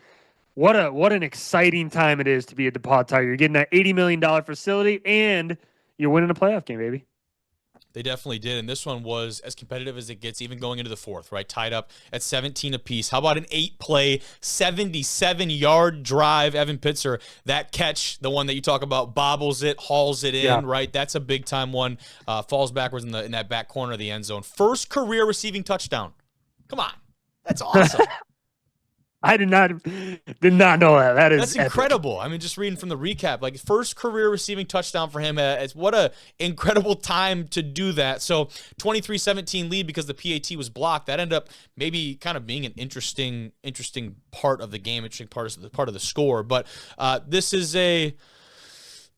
what an exciting time it is to be a DePaul Tiger. You're getting that $80 million facility, and you're winning a playoff game, baby. They definitely did, and this one was as competitive as it gets, even going into the fourth, right? Tied up at 17 apiece. How about an 8-play, 77-yard drive? Evan Pitzer, that catch, the one that you talk about, bobbles it, hauls it in, right? That's a big-time one. Falls backwards in that back corner of the end zone. First career receiving touchdown. Come on. That's awesome. I did not know that. That's incredible. I mean, just reading from the recap, like first career receiving touchdown for him. It's what a incredible time to do that. So 23-17 lead because the PAT was blocked. That ended up maybe kind of being an interesting part of the game, interesting part of the score. But this is a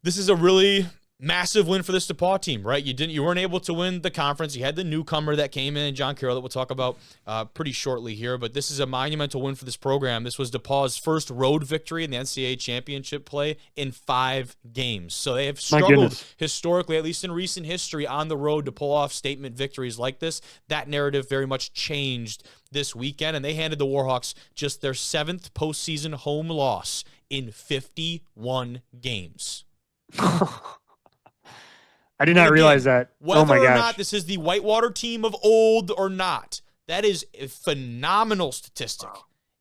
really massive win for this DePaul team, right? You weren't able to win the conference. You had the newcomer that came in, John Carroll, that we'll talk about pretty shortly here. But this is a monumental win for this program. This was DePaul's first road victory in the NCAA championship play in 5 games. So they have struggled historically, at least in recent history, on the road to pull off statement victories like this. That narrative very much changed this weekend, and they handed the Warhawks just their 7th postseason home loss in 51 games. I did not realize that. Whether or not this is the Whitewater team of old or not, that is a phenomenal statistic.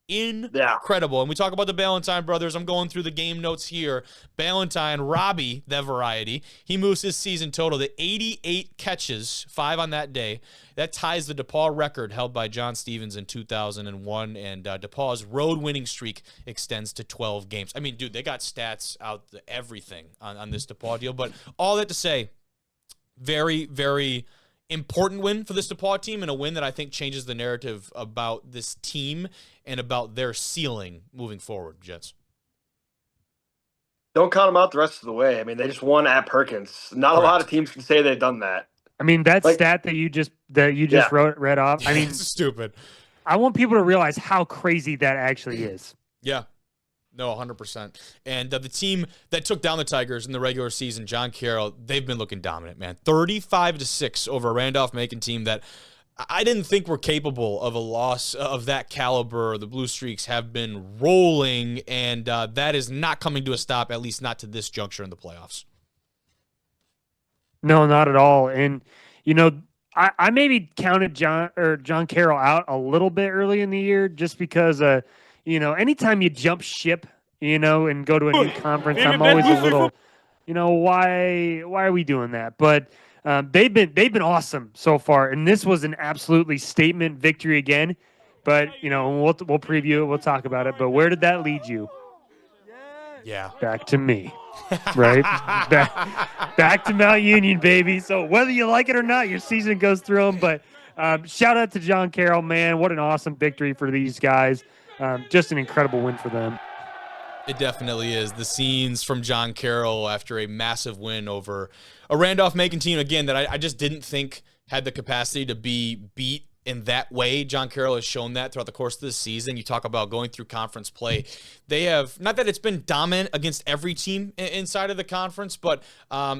Incredible. And we talk about the Ballantyne brothers. I'm going through the game notes here. Ballantyne, Robbie, that variety, he moves his season total to 88 catches, 5 on that day. That ties the DePaul record held by John Stevens in 2001, and DePaul's road winning streak extends to 12 games. I mean, dude, they got stats out, everything on this DePaul deal. But all that to say, very, very important win for this DePaul team, and a win that I think changes the narrative about this team and about their ceiling moving forward, Jets. Don't count them out the rest of the way. I mean, they just won at Perkins. Not a lot of teams can say they've done that. I mean, that stat that you just read off. I mean, it's stupid. I want people to realize how crazy that actually is. Yeah. No, 100%. And the team that took down the Tigers in the regular season, John Carroll, they've been looking dominant, man. 35-6 over a Randolph-Macon team that I didn't think were capable of a loss of that caliber. The Blue Streaks have been rolling, and that is not coming to a stop, at least not to this juncture in the playoffs. No, not at all. And, you know, I maybe counted John Carroll out a little bit early in the year just because you know, anytime you jump ship, you know, and go to a new conference, I'm always a little, you know, why are we doing that? But they've been awesome so far, and this was an absolutely statement victory again. But you know, we'll preview it, we'll talk about it. But where did that lead you? Yeah, back to me, right? back to Mount Union, baby. So whether you like it or not, your season goes through them. But shout out to John Carroll, man! What an awesome victory for these guys. Just an incredible win for them. It definitely is. The scenes from John Carroll after a massive win over a Randolph-Macon team, again, that I just didn't think had the capacity to be beat in that way. John Carroll has shown that throughout the course of this season. You talk about going through conference play. They have, not that it's been dominant against every team inside of the conference, but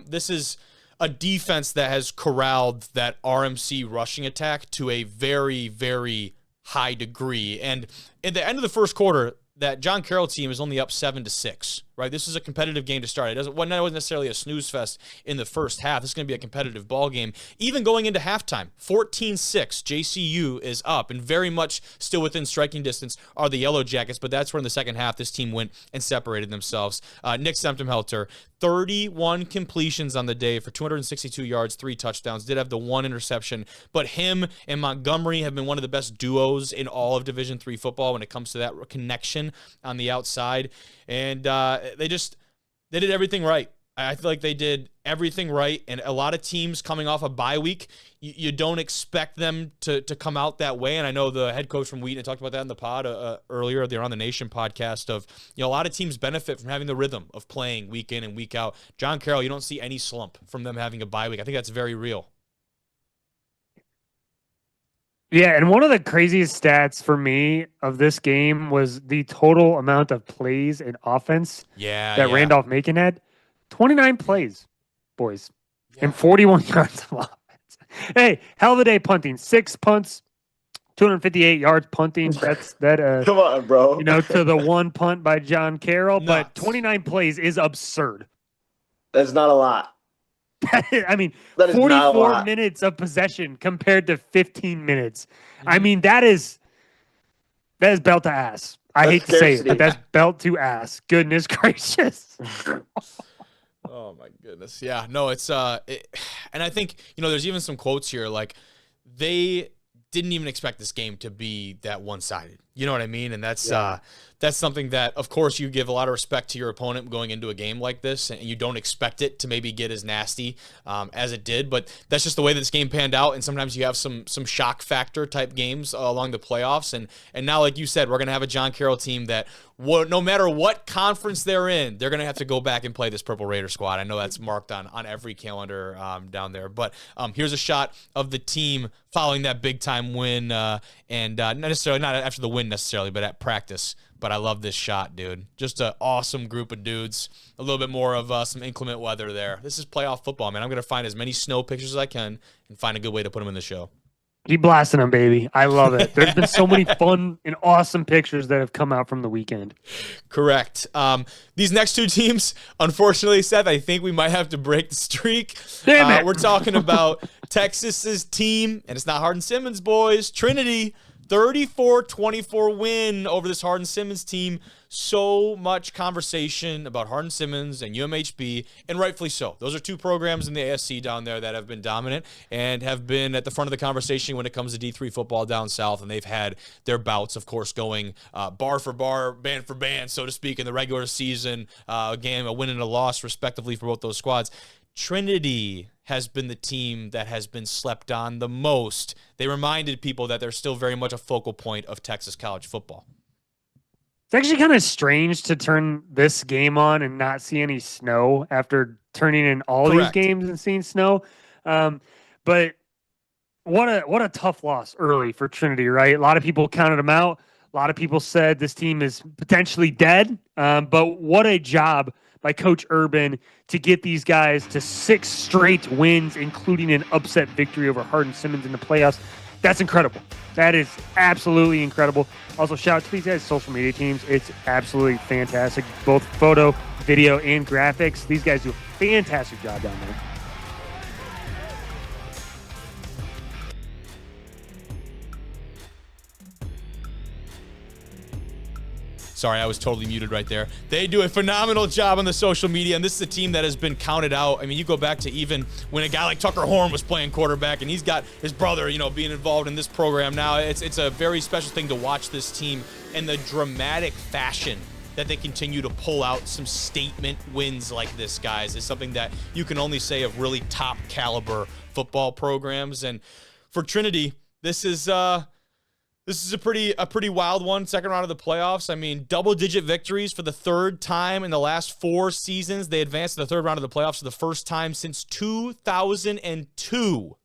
this is a defense that has corralled that RMC rushing attack to a very, very high degree. And at the end of the first quarter, that John Carroll team is only up 7-6, right? This is a competitive game to start. It wasn't necessarily a snooze fest in the first half. This is going to be a competitive ball game. Even going into halftime, 14-6, JCU is up, and very much still within striking distance are the Yellow Jackets, but that's where in the second half this team went and separated themselves. Nick Semptimhelter, 31 completions on the day for 262 yards, 3 touchdowns, did have the 1 interception, but him and Montgomery have been one of the best duos in all of Division III football when it comes to that connection on the outside, and they did everything right. I feel like they did everything right, and a lot of teams coming off a bye week, you don't expect them to come out that way, and I know the head coach from Wheaton talked about that in the pod earlier. They're on the Nation podcast of, a lot of teams benefit from having the rhythm of playing week in and week out. John Carroll, you don't see any slump from them having a bye week. I think that's very real. Yeah, and one of the craziest stats for me of this game was the total amount of plays in offense that Randolph-Macon had. 29 plays, boys, and 41 yards of offense. Hey, hell of a day punting. 6 punts, 258 yards punting. That's that. Come on, bro. To the 1 punt by John Carroll, but 29 plays is absurd. That's not a lot. I mean, that is 44 minutes of possession compared to 15 minutes. Mm-hmm. I mean, that is belt to ass. I hate to say it, but that's belt to ass. Goodness gracious. Oh my goodness. Yeah, no, it's and I think, there's even some quotes here, like they didn't even expect this game to be that one-sided. You know what I mean? And that's something that, of course, you give a lot of respect to your opponent going into a game like this, and you don't expect it to maybe get as nasty as it did. But that's just the way that this game panned out, and sometimes you have some shock factor type games along the playoffs. And now, like you said, we're going to have a John Carroll team that no matter what conference they're in, they're going to have to go back and play this Purple Raider squad. I know that's marked on every calendar down there. But here's a shot of the team following that big-time win, and not after the win necessarily, but at practice. But I love this shot, dude. Just an awesome group of dudes. A little bit more of some inclement weather there. This is playoff football, man. I'm going to find as many snow pictures as I can and find a good way to put them in the show. Keep blasting them, baby. I love it. There's been so many fun and awesome pictures that have come out from the weekend. Correct. These next two teams, unfortunately, Seth, I think we might have to break the streak. Damn it. We're talking about Texas's team, and it's not Hardin-Simmons, boys. Trinity, 34-24 win over this Hardin-Simmons team. So much conversation about Hardin-Simmons and UMHB, and rightfully so. Those are two programs in the ASC down there that have been dominant and have been at the front of the conversation when it comes to D3 football down south, and they've had their bouts, of course, going bar for bar, band for band, so to speak, in the regular season, a win and a loss, respectively, for both those squads. Trinity has been the team that has been slept on the most. They reminded people that they're still very much a focal point of Texas college football. It's actually kind of strange to turn this game on and not see any snow after turning in all these games and seeing snow. But what a tough loss early for Trinity, right? A lot of people counted them out. A lot of people said this team is potentially dead. But what a job by Coach Urban to get these guys to 6 straight wins, including an upset victory over Hardin-Simmons in the playoffs. That's incredible. That is absolutely incredible. Also, shout out to these guys' social media teams. It's absolutely fantastic. Both photo, video, and graphics. These guys do a fantastic job down there. Sorry, I was totally muted right there. They do a phenomenal job on the social media, and this is a team that has been counted out. I mean, you go back to even when a guy like Tucker Horn was playing quarterback, and he's got his brother, being involved in this program now. It's a very special thing to watch this team and the dramatic fashion that they continue to pull out some statement wins like this, guys, is something that you can only say of really top caliber football programs. And for Trinity, this is a pretty wild one. Second round of the playoffs. I mean, double-digit victories for the third time in the last 4 seasons. They advanced to the third round of the playoffs for the first time since 2002.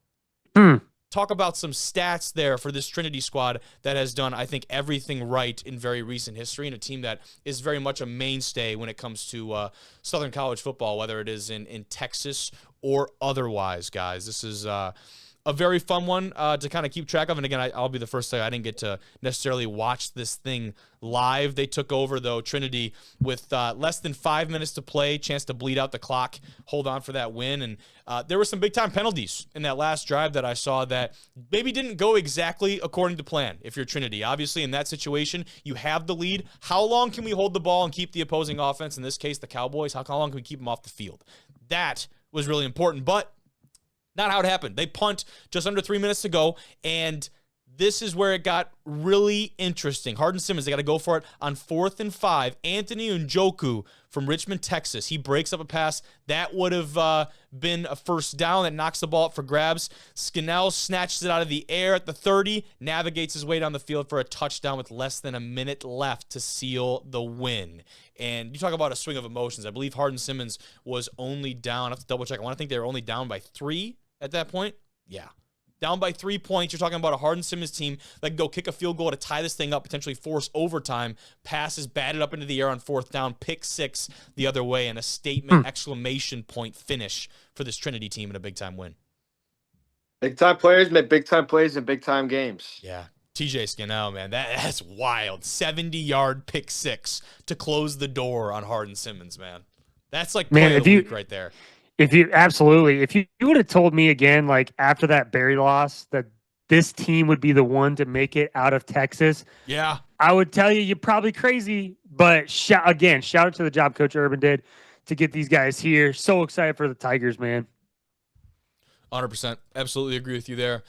Talk about some stats there for this Trinity squad that has done, I think, everything right in very recent history, and a team that is very much a mainstay when it comes to Southern college football, whether it is in Texas or otherwise, guys. This is a very fun one to kind of keep track of. And again, I'll be the first to say I didn't get to necessarily watch this thing live. They took over, though, Trinity with less than 5 minutes to play, chance to bleed out the clock, hold on for that win. And there were some big-time penalties in that last drive that I saw that maybe didn't go exactly according to plan if you're Trinity. Obviously, in that situation, you have the lead. How long can we hold the ball and keep the opposing offense, in this case the Cowboys, how long can we keep them off the field? That was really important, but not how it happened. They punt just under 3 minutes to go, and this is where it got really interesting. Hardin Simmons, they got to go for it on 4th and 5. Anthony Njoku from Richmond, Texas. He breaks up a pass. That would have been a first down. That knocks the ball up for grabs. Skinnell snatches it out of the air at the 30, navigates his way down the field for a touchdown with less than a minute left to seal the win. And you talk about a swing of emotions. I believe Hardin Simmons was only down. I have to double check. I want to think they were only down by 3 at that point. Yeah. Down by 3 points. You're talking about a Hardin Simmons team that can go kick a field goal to tie this thing up, potentially force overtime. Passes batted up into the air on 4th down, pick 6 the other way, and a statement exclamation point finish for this Trinity team in a big-time win. Big-time players make big-time plays in big-time games. Yeah. TJ Skinnell, man, that's wild. 70-yard pick 6 to close the door on Hardin Simmons, man. That's like play of the week right there. If you would have told me again, like after that Barry loss, that this team would be the one to make it out of Texas, yeah, I would tell you you're probably crazy. But shout out to the job Coach Urban did to get these guys here. So excited for the Tigers, man. 100%. Absolutely agree with you there.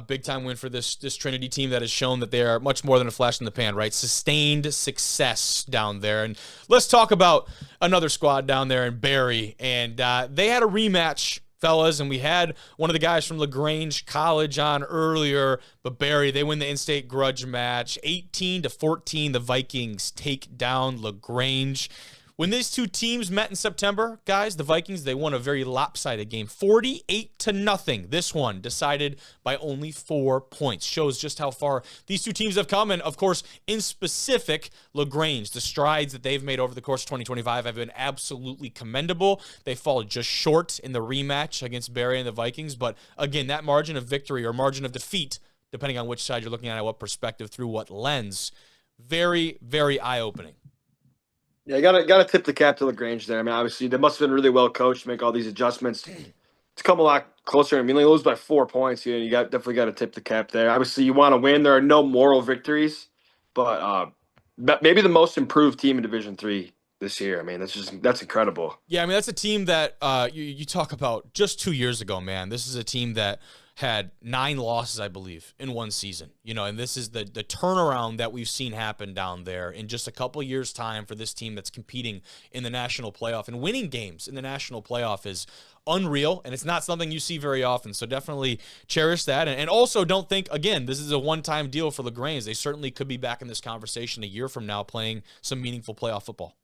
Big time win for this Trinity team that has shown that they are much more than a flash in the pan, right? Sustained success down there. And let's talk about another squad down there in Barry. And they had a rematch, fellas, and we had one of the guys from LaGrange College on earlier, but Barry, they win the in-state grudge match. 18-14, the Vikings take down LaGrange. When these two teams met in September, guys, the Vikings, they won a very lopsided game, 48-0. This one decided by only 4 points. Shows just how far these two teams have come. And, of course, in specific, LaGrange, the strides that they've made over the course of 2025 have been absolutely commendable. They fall just short in the rematch against Barry and the Vikings. But, again, that margin of victory or margin of defeat, depending on which side you're looking at what perspective, through what lens, very, very eye-opening. Yeah, you gotta tip the cap to LaGrange there. I mean, obviously they must have been really well coached to make all these adjustments to come a lot closer. I mean, they lose by 4 points. You definitely got to tip the cap there. Obviously, you want to win. There are no moral victories, but maybe the most improved team in Division III this year. I mean, that's incredible. Yeah, I mean, that's a team that you talk about just 2 years ago, man. This is a team that had 9 losses, I believe, in one season. And this is the turnaround that we've seen happen down there in just a couple years' time for this team that's competing in the national playoff. And winning games in the national playoff is unreal, and it's not something you see very often. So definitely cherish that. And also don't think, again, this is a one-time deal for LaGrange. They certainly could be back in this conversation a year from now playing some meaningful playoff football.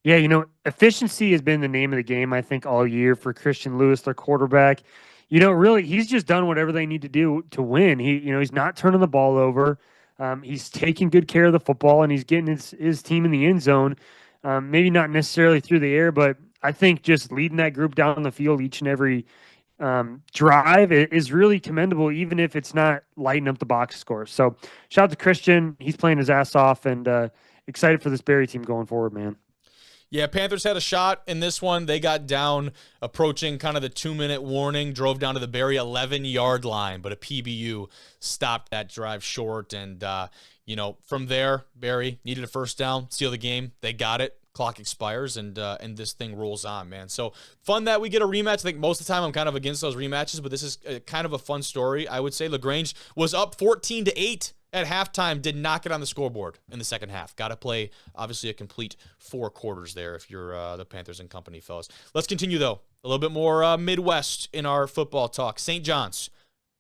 Yeah, efficiency has been the name of the game, I think, all year for Christian Lewis, their quarterback. Really, he's just done whatever they need to do to win. He's not turning the ball over. He's taking good care of the football, and he's getting his team in the end zone. Maybe not necessarily through the air, but I think just leading that group down the field each and every drive is really commendable, even if it's not lighting up the box score. So shout out to Christian. He's playing his ass off, and excited for this Barry team going forward, man. Yeah, Panthers had a shot in this one. They got down approaching kind of the 2-minute warning, drove down to the Barry 11-yard line, but a PBU stopped that drive short. And, from there, Barry needed a first down, seal the game. They got it. Clock expires, and this thing rolls on, man. So fun that we get a rematch. I think most of the time I'm kind of against those rematches, but this is kind of a fun story. I would say LaGrange was up 14-8 at halftime, did not get on the scoreboard in the second half. Got to play, obviously, a complete 4 quarters there if you're the Panthers and company, fellas. Let's continue, though. A little bit more Midwest in our football talk. St. John's,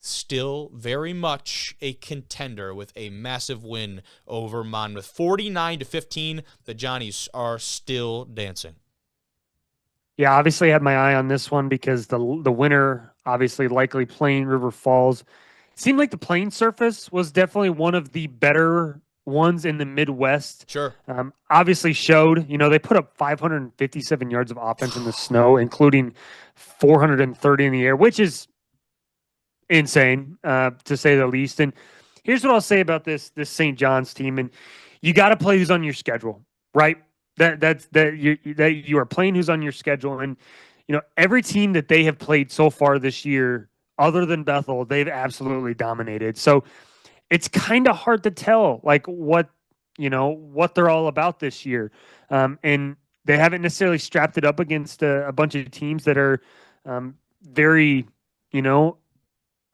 still very much a contender with a massive win over Monmouth. 49-15, the Johnnies are still dancing. Yeah, obviously had my eye on this one because the winner, obviously likely Plain River Falls. Seemed like the playing surface was definitely one of the better ones in the Midwest. Sure. Obviously showed, they put up 557 yards of offense in the snow, including 430 in the air, which is insane, to say the least. And here's what I'll say about this St. John's team. And you got to play who's on your schedule, right? That you are playing who's on your schedule. And every team that they have played so far this year, other than Bethel, they've absolutely dominated. So it's kind of hard to tell like what they're all about this year. And they haven't necessarily strapped it up against a bunch of teams that are very,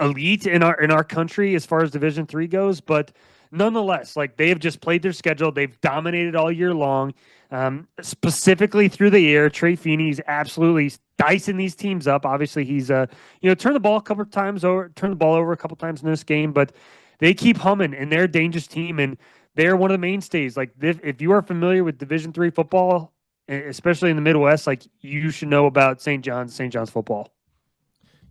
elite in our country as far as Division III goes. But nonetheless, like they have just played their schedule. They've dominated all year long, specifically through the air. Trey Feeney's absolutely dicing these teams up. Obviously, he's turned the ball over a couple times in this game, but they keep humming, and they're a dangerous team, and they're one of the mainstays. Like if you are familiar with Division III football, especially in the Midwest, like you should know about St. John's football.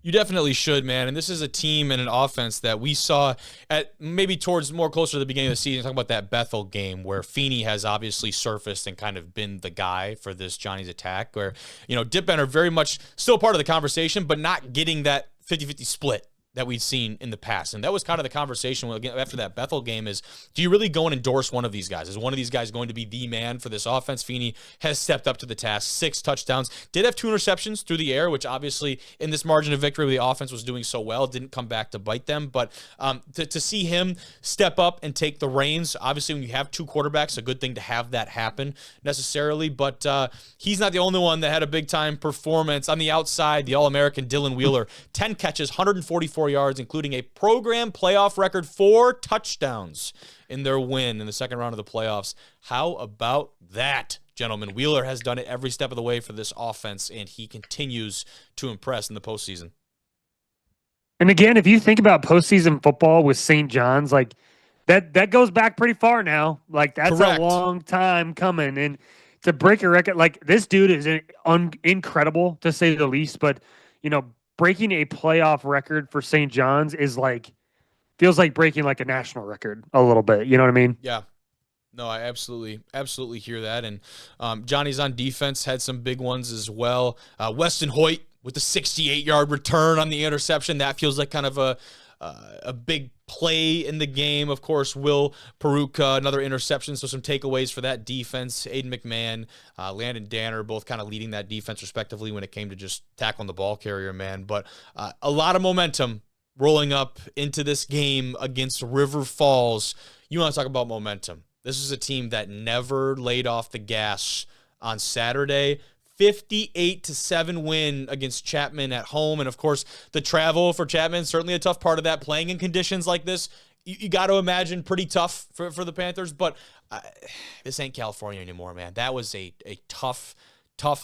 You definitely should, man. And this is a team and an offense that we saw at maybe towards more closer to the beginning of the season. Talking about that Bethel game where Feeney has obviously surfaced and kind of been the guy for this Johnny's attack, where, Dipben are very much still part of the conversation, but not getting that 50-50 split that we'd seen in the past. And that was kind of the conversation after that Bethel game is, do you really go and endorse one of these guys? Is one of these guys going to be the man for this offense? Feeney has stepped up to the task, 6 touchdowns, did have 2 interceptions through the air, which obviously in this margin of victory where the offense was doing so well, didn't come back to bite them. But to see him step up and take the reins, obviously when you have 2 quarterbacks, a good thing to have that happen necessarily. But he's not the only one that had a big-time performance. On the outside, the All-American Dylan Wheeler, 10 catches, 144 yards, including a program playoff record 4 touchdowns in their win in the second round of the playoffs. How about that, gentlemen? Wheeler has done it every step of the way for this offense, and he continues to impress in the postseason. And again, if you think about postseason football with St. John's, like that goes back pretty far now. Like that's Correct. A long time coming, and to break a record, like this dude is incredible to say the least. But breaking a playoff record for St. John's feels like breaking like a national record a little bit. You know what I mean? Yeah. No, I absolutely hear that. And Johnny's on defense had some big ones as well. Weston Hoyt with the 68-yard return on the interception. That feels like kind of a big play in the game. Of course, Will Peruka, another interception, so some takeaways for that defense. Aiden McMahon, Landon Danner, both kind of leading that defense respectively when it came to just tackling the ball carrier, man. But a lot of momentum rolling up into this game against River Falls. You want to talk about momentum. This is a team that never laid off the gas on Saturday. 58-7 win against Chapman at home. And, of course, the travel for Chapman, certainly a tough part of that. Playing in conditions like this, you got to imagine pretty tough for the Panthers. But this ain't California anymore, man. That was a tough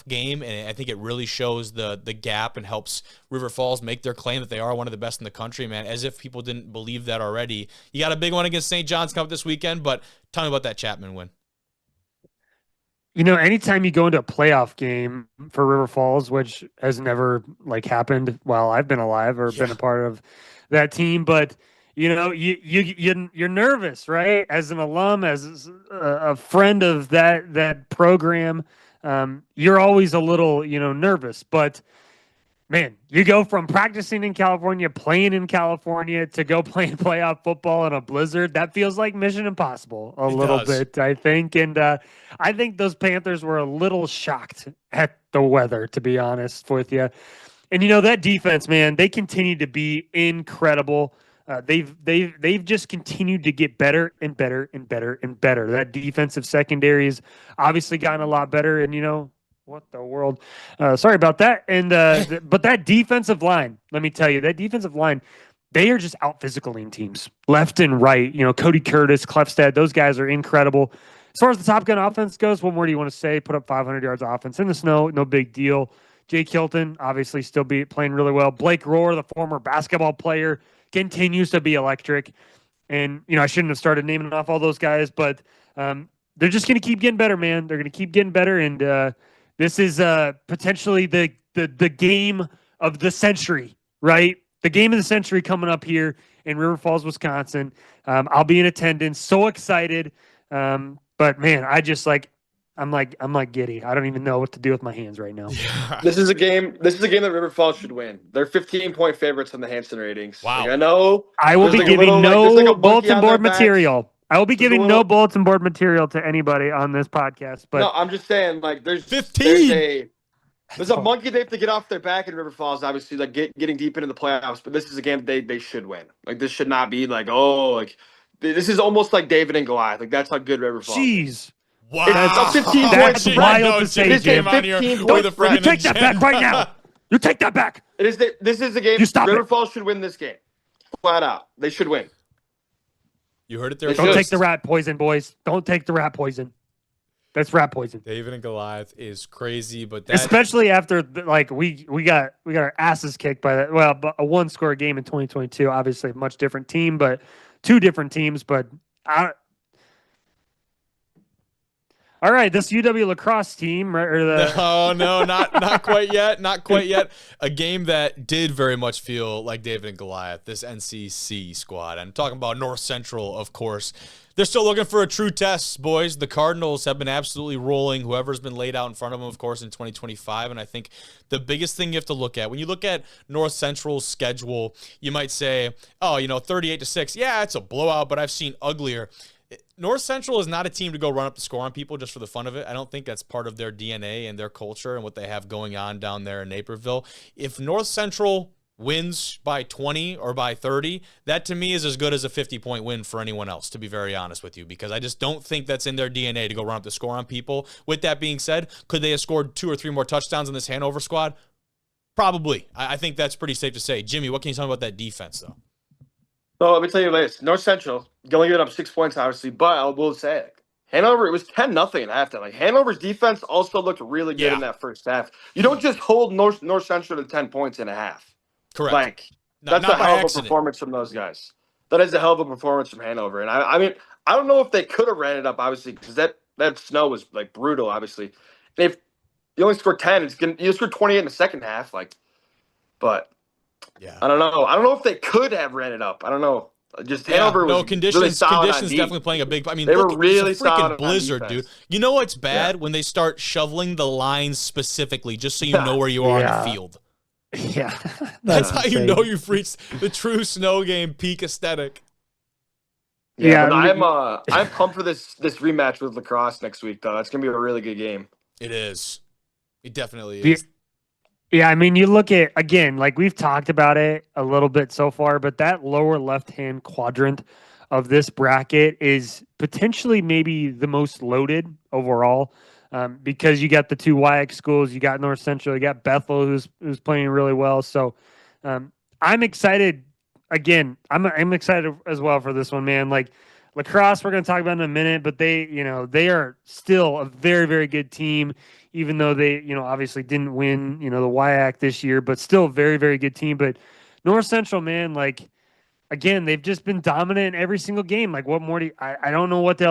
game, and I think it really shows the gap and helps River Falls make their claim that they are one of the best in the country, man, as if people didn't believe that already. You got a big one against St. John's coming up this weekend, but tell me about that Chapman win. Anytime you go into a playoff game for River Falls, which has never happened while I've been alive or been a part of that team, but you're nervous, right? As an alum, as a friend of that program, you're always a little nervous. But man, you go from practicing in California, playing in California, to go playing playoff football in a blizzard. That feels like mission impossible a little bit, I think. And I think those Panthers were a little shocked at the weather, to be honest with you. And that defense, man, they continue to be incredible. They've just continued to get better and better and better and better. That defensive secondary has obviously gotten a lot better. And what the world? Sorry about that. And but that defensive line, let me tell you, they are just out physicaling teams left and right. Cody Curtis, Clefstad, those guys are incredible. As far as the Top Gun offense goes, what more do you want to say? Put up 500 yards of offense in the snow, no big deal. Jake Hilton, obviously still playing really well. Blake Rohr, the former basketball player, continues to be electric. And, I shouldn't have started naming off all those guys, but they're just going to keep getting better, man. They're going to keep getting better. And this is potentially the game of the century, right? The game of the century coming up here in River Falls, Wisconsin. I'll be in attendance. So excited. But, man, I'm like giddy. I don't even know what to do with my hands right now. Yeah. This is a game that River Falls should win. They're 15-point favorites on the Hanson ratings. Wow. Like, I know. I will There's be like a giving little, like, there's like a no monkey bulletin on board their backs. material. I will be There's a giving no little- bulletin board material to anybody on this podcast. But No, I'm just saying, like, there's 15. there's a monkey they have to get off their back in River Falls, obviously, like getting deep into the playoffs. But this is a game they should win. Like, this should not be like, oh, like this is almost like David and Goliath. Like, that's how good River Falls is. jeez. Wow. It's a 15 That's point wild No, to say, Jimmy Jim. came on here 15 with a point You freaking take that back right now. agenda. You take that back. This is a game. You stop River it. Falls should win this game, flat out. They should win. You heard it there They Don't should. take the rat poison, boys. Don't take the rat poison. That's rat poison. David and Goliath is crazy, but that Especially after like we got our asses kicked by that. Well, but a 1-score game in 2022. Obviously, a much different team, but two different teams. But all right, this UW lacrosse team, right, or the No, not quite yet. Not quite yet. A game that did very much feel like David and Goliath, this NCC squad. I'm talking about North Central, of course. They're still looking for a true test, boys. The Cardinals have been absolutely rolling. Whoever's been laid out in front of them, of course, in 2025. And I think the biggest thing you have to look at, when you look at North Central's schedule, you might say, oh, 38-6. Yeah, it's a blowout, but I've seen uglier. North Central is not a team to go run up the score on people just for the fun of it. I don't think that's part of their DNA and their culture and what they have going on down there in Naperville. If North Central wins by 20 or by 30, that to me is as good as a 50-point win for anyone else, to be very honest with you, because I just don't think that's in their DNA to go run up the score on people. With that being said, could they have scored 2 or 3 more touchdowns in this Hanover squad? Probably. I think that's pretty safe to say. Jimmy, what can you tell me about that defense, though? So let me tell you this: North Central only giving up 6 points, obviously, but I will say Hanover, it was 10-0 at halftime. Like, Hanover's defense also looked really good in that first half. You don't just hold North Central to 10 points in a half. Correct. Like, that's a hell of a performance from those guys. That is a hell of a performance from Hanover. And I mean, I don't know if they could have ran it up, obviously, because that snow was like brutal, obviously. And if you only score 10, you score 28 in the second half, but yeah, I don't know. I don't know if they could have ran it up. I don't know. Just Hanover was conditions. Really solid conditions definitely playing a big. I mean, they look, were really it's a freaking solid blizzard, dude. You know what's bad when they start shoveling the lines specifically, just so you know where you are on the field. Yeah, that's how you know you've reached the true snow game peak aesthetic. Yeah, but I'm pumped for this rematch with lacrosse next week, though. That's gonna be a really good game. It is. It definitely is. Yeah, I mean, you look at, again, like we've talked about it a little bit so far, but that lower left-hand quadrant of this bracket is potentially maybe the most loaded overall, because you got the 2 WIAC schools, you got North Central, you got Bethel, who's playing really well. So I'm excited. Again, I'm excited as well for this one, man. Like lacrosse, we're going to talk about in a minute, but they are still a very, very good team, even though they, obviously didn't win, the WIAC this year, but still a very, very good team. But North Central, man, like, again, they've just been dominant in every single game. Like, what more do I don't know what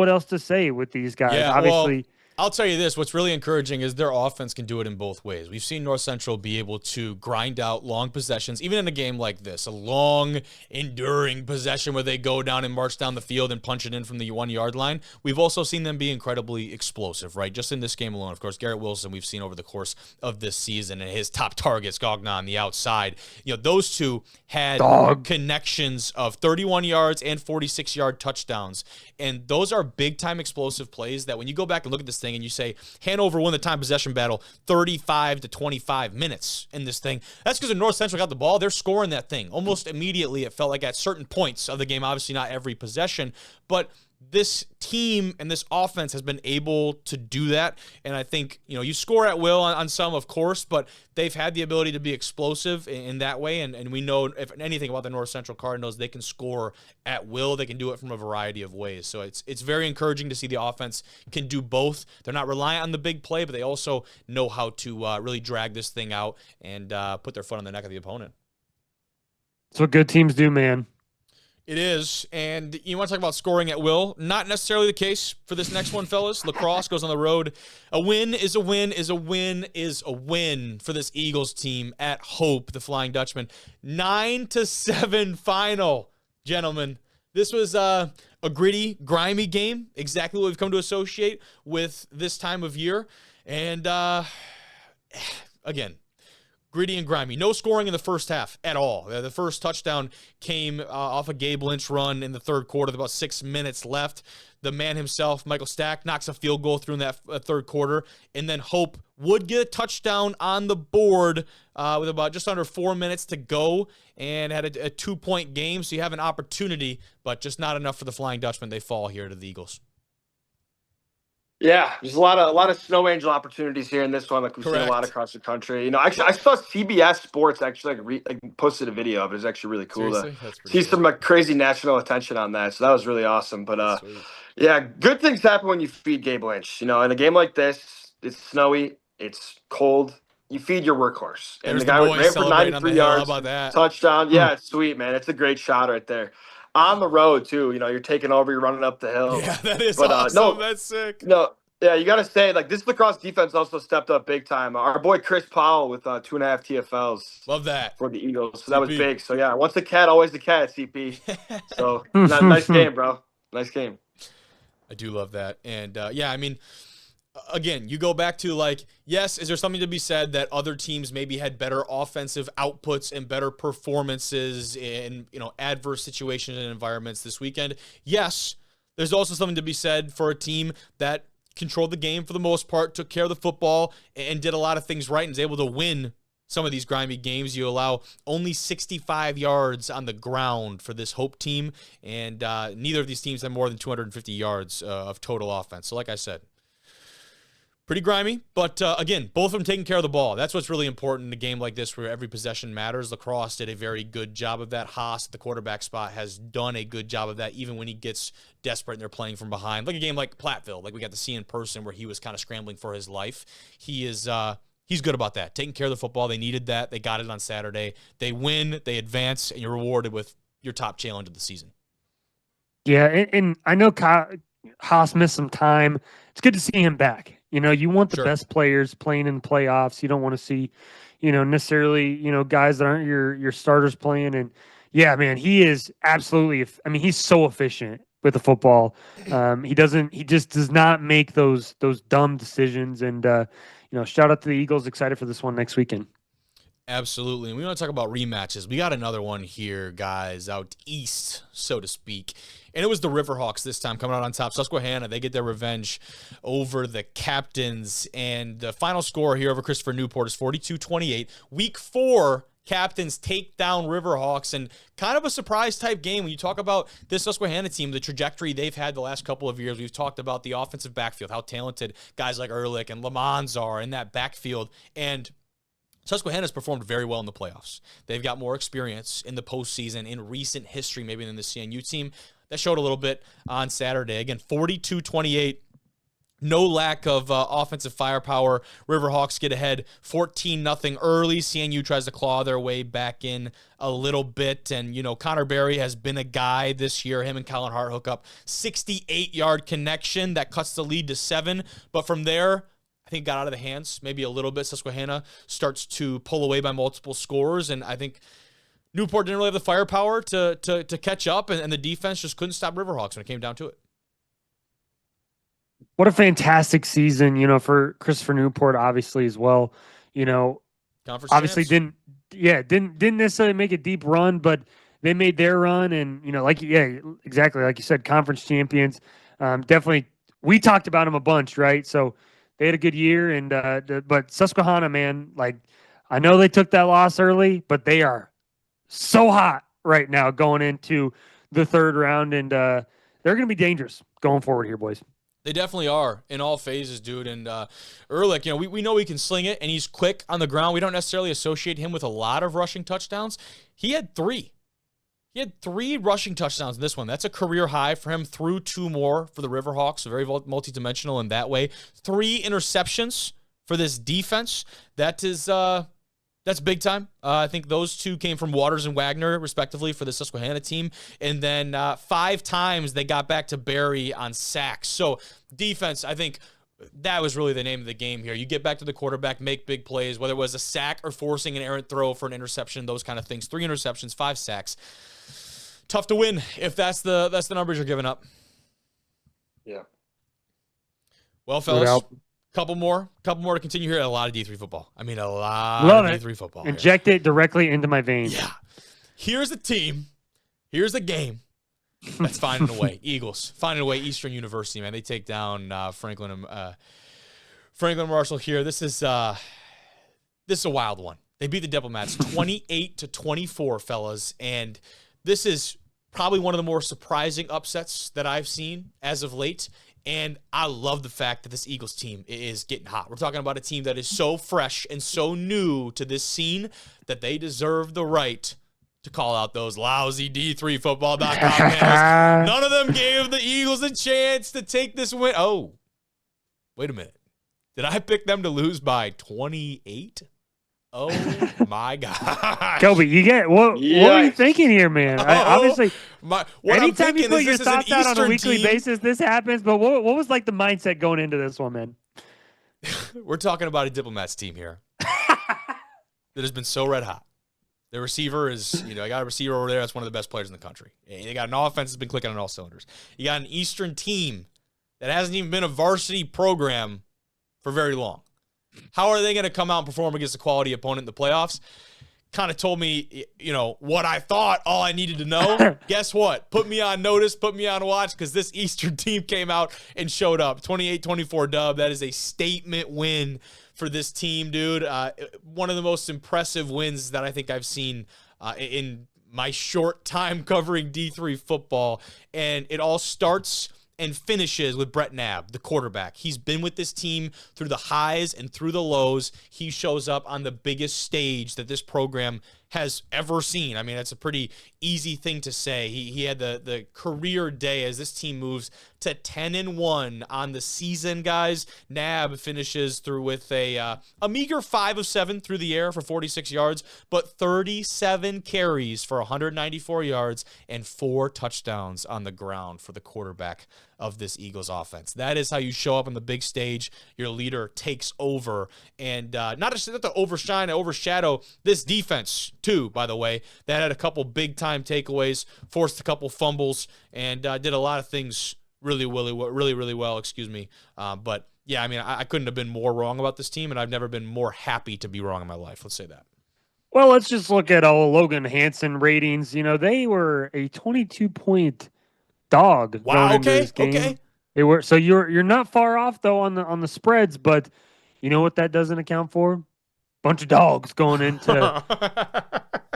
else to say with these guys. Yeah, obviously. I'll tell you this, what's really encouraging is their offense can do it in both ways. We've seen North Central be able to grind out long possessions, even in a game like this, a long, enduring possession where they go down and march down the field and punch it in from the 1-yard line. We've also seen them be incredibly explosive, right? Just in this game alone, of course, Garrett Wilson, we've seen over the course of this season, and his top targets, Gogna on the outside. Those two had connections of 31 yards and 46-yard touchdowns. And those are big-time explosive plays that when you go back and look at this thing and you say, Hanover won the time possession battle 35 to 25 minutes in this thing, that's because if North Central got the ball, they're scoring that thing almost immediately. It felt like at certain points of the game, obviously not every possession, but this team and this offense has been able to do that. And I think, you score at will on some, of course, but they've had the ability to be explosive in that way. And we know, if anything about the North Central Cardinals, they can score at will. They can do it from a variety of ways. So it's very encouraging to see the offense can do both. They're not reliant on the big play, but they also know how to really drag this thing out and put their foot on the neck of the opponent. That's what good teams do, man. It is, and you want to talk about scoring at will? Not necessarily the case for this next one, fellas. Lacrosse goes on the road. A win is a win is a win is a win for this Eagles team at Hope, the Flying Dutchman. 9-7 final, gentlemen. This was a gritty, grimy game, exactly what we've come to associate with this time of year. And again, gritty and grimy. No scoring in the first half at all. The first touchdown came off a Gabe Lynch run in the third quarter with about 6 minutes left. The man himself, Michael Stack, knocks a field goal through in that third quarter. And then Hope would get a touchdown on the board with about just under 4 minutes to go and had a 2-point game. So you have an opportunity, but just not enough for the Flying Dutchman. They fall here to the Eagles. Yeah, there's a lot of snow angel opportunities here in this one, like we've seen a lot across the country. You know, actually, I saw CBS Sports actually posted a video of it. It's actually really cool to see some like crazy national attention on that. So that was really awesome. But yeah, good things happen when you feed Gabe Lynch. You know, in a game like this, it's snowy, it's cold. You feed your workhorse, and the guy ran for 93 yards, touchdown. Yeah, it's sweet, man. It's a great shot right there. On the road too, you know, you're taking over, you're running up the hill. Yeah, that is awesome. No, that's sick. No, yeah, you got to say, like, this lacrosse defense also stepped up big time. Our boy Chris Powell with 2.5 TFLs. Love that. For the Eagles. So that was big. So, yeah, once the cat, always the cat, CP. So, nice game, bro. Nice game. I do love that. And, yeah, I mean, again, you go back to, like, yes, is there something to be said that other teams maybe had better offensive outputs and better performances in, you know, adverse situations and environments this weekend? Yes. There's also something to be said for a team that controlled the game for the most part, took care of the football, and did a lot of things right and is able to win some of these grimy games. You allow only 65 yards on the ground for this Hope team, and neither of these teams have more than 250 yards of total offense. So like I said, pretty grimy, but again, both of them taking care of the ball. That's what's really important in a game like this where every possession matters. Lacrosse did a very good job of that. Haas at the quarterback spot has done a good job of that, even when he gets desperate and they're playing from behind. Like a game like Platteville, like we got to see in person where he was kind of scrambling for his life. He's good about that, taking care of the football. They needed that. They got it on Saturday. They win, they advance, and you're rewarded with your top challenge of the season. Yeah, and I know Haas missed some time. It's good to see him back. You know, you want the best players playing in playoffs. You don't want to see, you know, necessarily, you know, guys that aren't your starters playing. And yeah, man, he is absolutely. I mean, he's so efficient with the football. He just does not make those dumb decisions. And you know, shout out to the Eagles. Excited for this one next weekend. Absolutely. And we want to talk about rematches. We got another one here, guys, out east, so to speak. And it was the Riverhawks this time coming out on top. Susquehanna, they get their revenge over the Captains. And the final score here over Christopher Newport is 42-28. Week 4, Captains take down Riverhawks, and kind of a surprise type game. When you talk about this Susquehanna team, the trajectory they've had the last couple of years, we've talked about the offensive backfield, how talented guys like Ehrlich and Lamons are in that backfield. And Susquehanna's performed very well in the playoffs. They've got more experience in the postseason in recent history maybe than the CNU team. That showed a little bit on Saturday. Again, 42-28. No lack of offensive firepower. Riverhawks get ahead 14-0 early. CNU tries to claw their way back in a little bit. And, you know, Connor Berry has been a guy this year. Him and Colin Hart hook up 68-yard connection. That cuts the lead to 7. But from there, I think it got out of the hands maybe a little bit. Susquehanna starts to pull away by multiple scores, and I think Newport didn't really have the firepower to catch up, and the defense just couldn't stop Riverhawks when it came down to it. What a fantastic season, you know, for Christopher Newport, obviously, as well. You know, Conference obviously champs. didn't necessarily make a deep run, but they made their run, and you know, exactly like you said, conference champions. Definitely, we talked about them a bunch, right? So they had a good year, and but Susquehanna, man, like I know they took that loss early, but they are so hot right now going into the third round, and they're going to be dangerous going forward here, boys. They definitely are in all phases, dude. And Ehrlich, you know, we know he can sling it, and he's quick on the ground. We don't necessarily associate him with a lot of rushing touchdowns. He had 3. He had 3 rushing touchdowns in this one. That's a career high for him. Threw 2 more for the Riverhawks, so very multidimensional in that way. 3 interceptions for this defense. That is that's big time. I think those 2 came from Waters and Wagner, respectively, for the Susquehanna team. And then 5 times they got back to Barry on sacks. So defense, I think that was really the name of the game here. You get back to the quarterback, make big plays, whether it was a sack or forcing an errant throw for an interception, those kind of things. 3 interceptions, 5 sacks. tough to win if that's the numbers you're giving up. Yeah. Well, fellas, couple more to continue here. A lot of D3 football. I mean, a lot Love of it. D3 football. Inject it directly into my veins. Yeah. Here's a team. Here's a game that's finding a way. Eagles finding a way. Eastern University, man. They take down Franklin Marshall here. This is a wild one. They beat the Diplomats 28-24, fellas, and this is probably one of the more surprising upsets that I've seen as of late. And I love the fact that this Eagles team is getting hot. We're talking about a team that is so fresh and so new to this scene that they deserve the right to call out those lousy D3Football.com panels. None of them gave the Eagles a chance to take this win. Oh, wait a minute. Did I pick them to lose by 28? Oh my God, Kobe, you get what are you thinking here, man? Obviously, anytime you put your thoughts out on a weekly basis, this happens. But what was like the mindset going into this one, man? We're talking about a Diplomats team here that has been so red hot. The receiver is, I got a receiver over there that's one of the best players in the country. They got an offense that's been clicking on all cylinders. You got an Eastern team that hasn't even been a varsity program for very long. How are they going to come out and perform against a quality opponent in the playoffs? Kind of told me, what I thought, all I needed to know. Guess what? Put me on notice, put me on watch, because this Eastern team came out and showed up. 28-24 dub. That is a statement win for this team, dude. One of the most impressive wins that I think I've seen in my short time covering D3 football. And it all starts and finishes with Brett Knabb, the quarterback. He's been with this team through the highs and through the lows. He shows up on the biggest stage that this program has ever seen. I mean, that's a pretty easy thing to say. He had the career day as this team moves to 10-1 on the season, guys. Knabb finishes through with a meager 5 of 7 through the air for 46 yards, but 37 carries for 194 yards and 4 touchdowns on the ground for the quarterback of this Eagles offense. That is how you show up on the big stage. Your leader takes over, and not to overshadow this defense too, by the way, that had a couple big-time takeaways, forced a couple fumbles, and did a lot of things really well, but yeah, I mean, I couldn't have been more wrong about this team, and I've never been more happy to be wrong in my life. Let's say that. Well, let's just look at Logan Hansen ratings. They were a 22-point dog. Wow. Okay. They were, so you're not far off though on the spreads, but you know what that doesn't account for? Bunch of dogs going into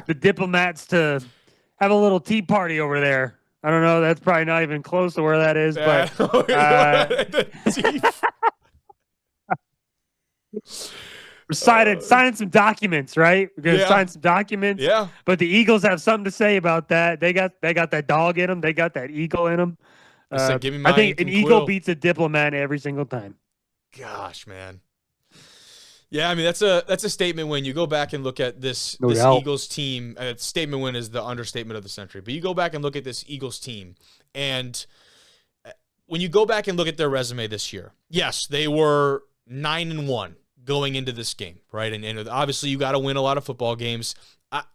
the Diplomats to have a little tea party over there. I don't know. That's probably not even close to where that is, but we're signing some documents, right? We're gonna sign some documents. Yeah. But the Eagles have something to say about that. They got that dog in them. They got that eagle in them. Give me I think an eagle quill. beats a Diplomat every single time. Gosh, man. Yeah, I mean, that's a statement win. You go back and look at this doubt. Eagles team. Statement win is the understatement of the century. But you go back and look at this Eagles team, and when you go back and look at their resume this year, yes, they were 9-1 going into this game, right? And obviously you got to win a lot of football games.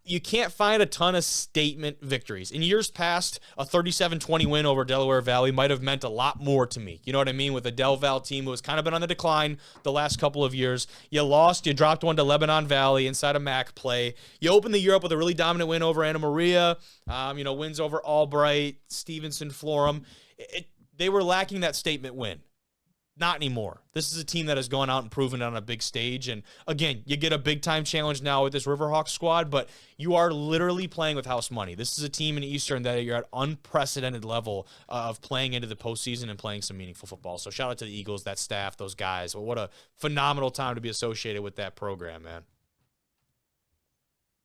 You can't find a ton of statement victories. In years past, a 37-20 win over Delaware Valley might have meant a lot more to me. You know what I mean? With a Del Val team who has kind of been on the decline the last couple of years. You dropped one to Lebanon Valley inside of MAC play. You opened the year up with a really dominant win over Anna Maria, wins over Albright, Stevenson, Florham. They were lacking that statement win. Not anymore. This is a team that has gone out and proven it on a big stage. And again, you get a big-time challenge now with this Riverhawks squad, but you are literally playing with house money. This is a team in Eastern that you're at unprecedented level of playing into the postseason and playing some meaningful football. So shout out to the Eagles, that staff, those guys. Well, what a phenomenal time to be associated with that program, man.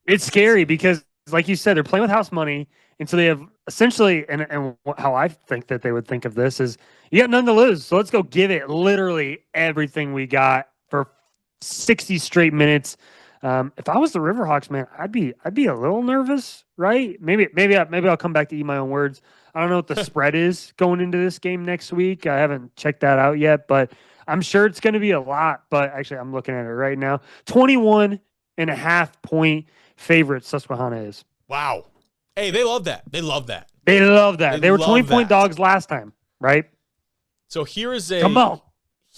It's scary because, like you said, they're playing with house money. And so they have essentially, and how I think that they would think of this is, you got none to lose. So let's go give it literally everything we got for 60 straight minutes. If I was the Riverhawks, man, I'd be a little nervous, right? Maybe I'll come back to eat my own words. I don't know what the spread is going into this game next week. I haven't checked that out yet, but I'm sure it's going to be a lot. But actually, I'm looking at it right now. 21.5 point favorite Susquehanna is. Wow. Hey, they love that. They love that. They love that. They were love 20-point that. dogs last time, right? So here's Come on.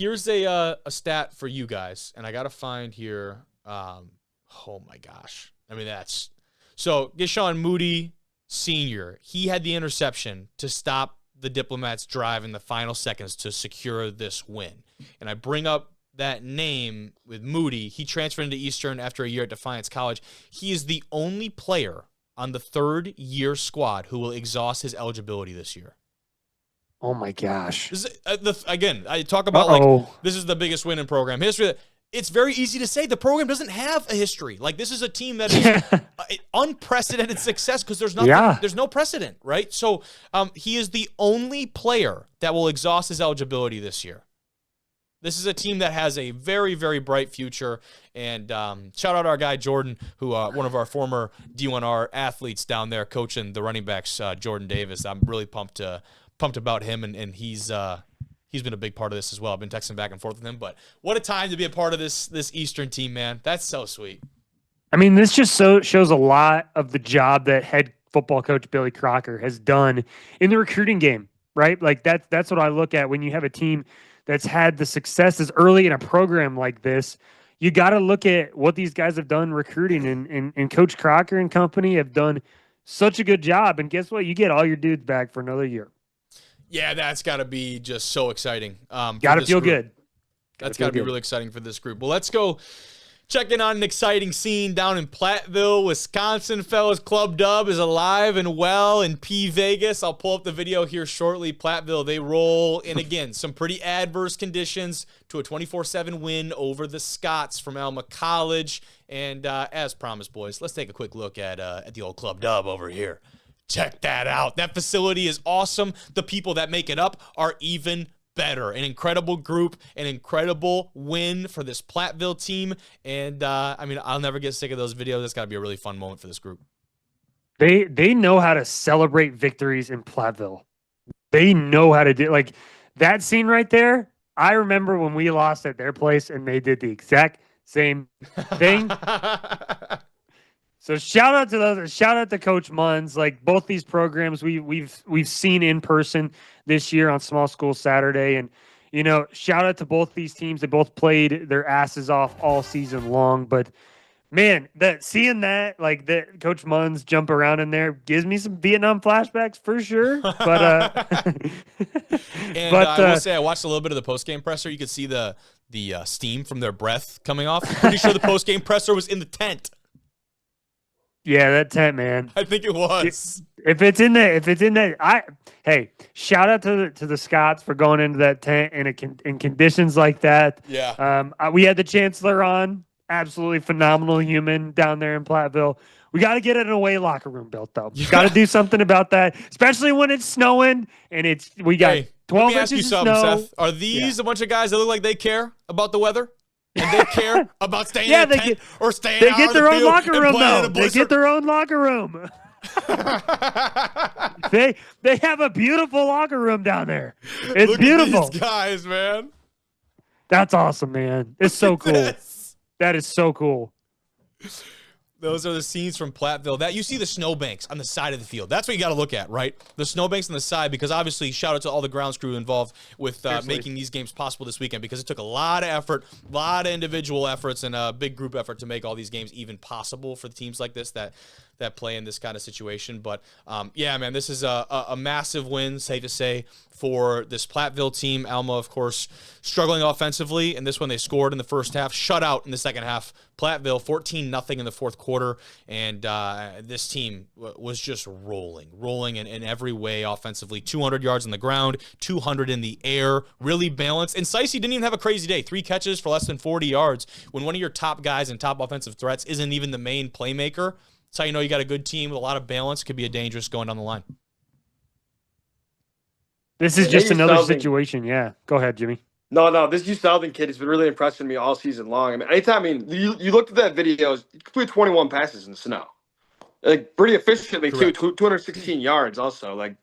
a stat for you guys, and I gotta find here. Oh my gosh, I mean that's so. Gishawn Moody Sr. He had the interception to stop the Diplomats' drive in the final seconds to secure this win. And I bring up that name with Moody. He transferred into Eastern after a year at Defiance College. He is the only player on the third-year squad who will exhaust his eligibility this year. Oh my gosh. This is, again, I talk about like this is the biggest win in program history. It's very easy to say the program doesn't have a history. Like this is a team that is unprecedented success because there's nothing, there's no precedent, right? So he is the only player that will exhaust his eligibility this year. This is a team that has a very, very bright future. And shout out our guy Jordan, who one of our former D1R athletes down there coaching the running backs, Jordan Davis. I'm really pumped about him, and he's been a big part of this as well. I've been texting back and forth with him, but what a time to be a part of this Eastern team, man. That's so sweet. I mean, this just shows a lot of the job that head football coach Billy Crocker has done in the recruiting game, right? Like that's what I look at when you have a team that's had the successes early in a program like this. You got to look at what these guys have done recruiting, and Coach Crocker and company have done such a good job. And guess what? You get all your dudes back for another year. Yeah, that's got to be just so exciting. Got to feel good. That's got to be really exciting for this group. Well, let's go check in on an exciting scene down in Platteville, Wisconsin, fellas. Club Dub is alive and well in P Vegas. I'll pull up the video here shortly. Platteville, they roll in again some pretty adverse conditions to a 24-7 win over the Scots from Alma College. And as promised, boys, let's take a quick look at the old Club Dub over here. Check that out. That facility is awesome. The people that make it up are even better. An incredible group, an incredible win for this Platteville team. And, I mean, I'll never get sick of those videos. That's got to be a really fun moment for this group. They know how to celebrate victories in Platteville. They know how to do like that scene right there. I remember when we lost at their place and they did the exact same thing. So shout out to those. Shout out to Coach Munns. Like both these programs, we've seen in person this year on Small School Saturday, and shout out to both these teams. They both played their asses off all season long. But man, seeing that Coach Munns jump around in there gives me some Vietnam flashbacks for sure. But I will say I watched a little bit of the post game presser. You could see the steam from their breath coming off. I'm pretty sure the post game presser was in the tent. Yeah, that tent, man. I think it was. If it's in that, hey, shout out to the Scots for going into that tent in conditions like that. Yeah. We had the Chancellor on, absolutely phenomenal human down there in Platteville. We got to get an away locker room built though. Yeah. Got to do something about that, especially when it's snowing and we got 12 let me ask you inches something, of snow. Seth. Are these a bunch of guys that look like they care about the weather? And they care about staying in a tent or staying out They get their on the own field locker and room, playing in though. a They blizzard? get their own locker room. They have a beautiful locker room down there. It's Look beautiful. at these guys, man. That's awesome, man. It's so cool. This. That is so cool. Those are the scenes from Platteville. That you see the snowbanks on the side of the field. That's what you got to look at, right? The snowbanks on the side, because obviously, shout out to all the grounds crew involved with making these games possible this weekend, because it took a lot of effort, a lot of individual efforts, and a big group effort to make all these games even possible for the teams like this that play in this kind of situation. But yeah, man, this is a massive win, safe to say, for this Platteville team. Alma, of course, struggling offensively, and this one they scored in the first half, shut out in the second half. Platteville 14-0 in the fourth quarter, and this team was just rolling in every way offensively. 200 yards on the ground, 200 in the air, really balanced. And Sicey didn't even have a crazy day. 3 catches for less than 40 yards. When one of your top guys and top offensive threats isn't even the main playmaker, that's how you know you got a good team with a lot of balance. Could be a dangerous going down the line. This is just another situation. Yeah. Go ahead, Jimmy. No, this U Southern kid has been really impressing me all season long. I mean, you looked at that video, he completed 21 passes in the snow. Like, pretty efficiently, too. 216 yards also. Like,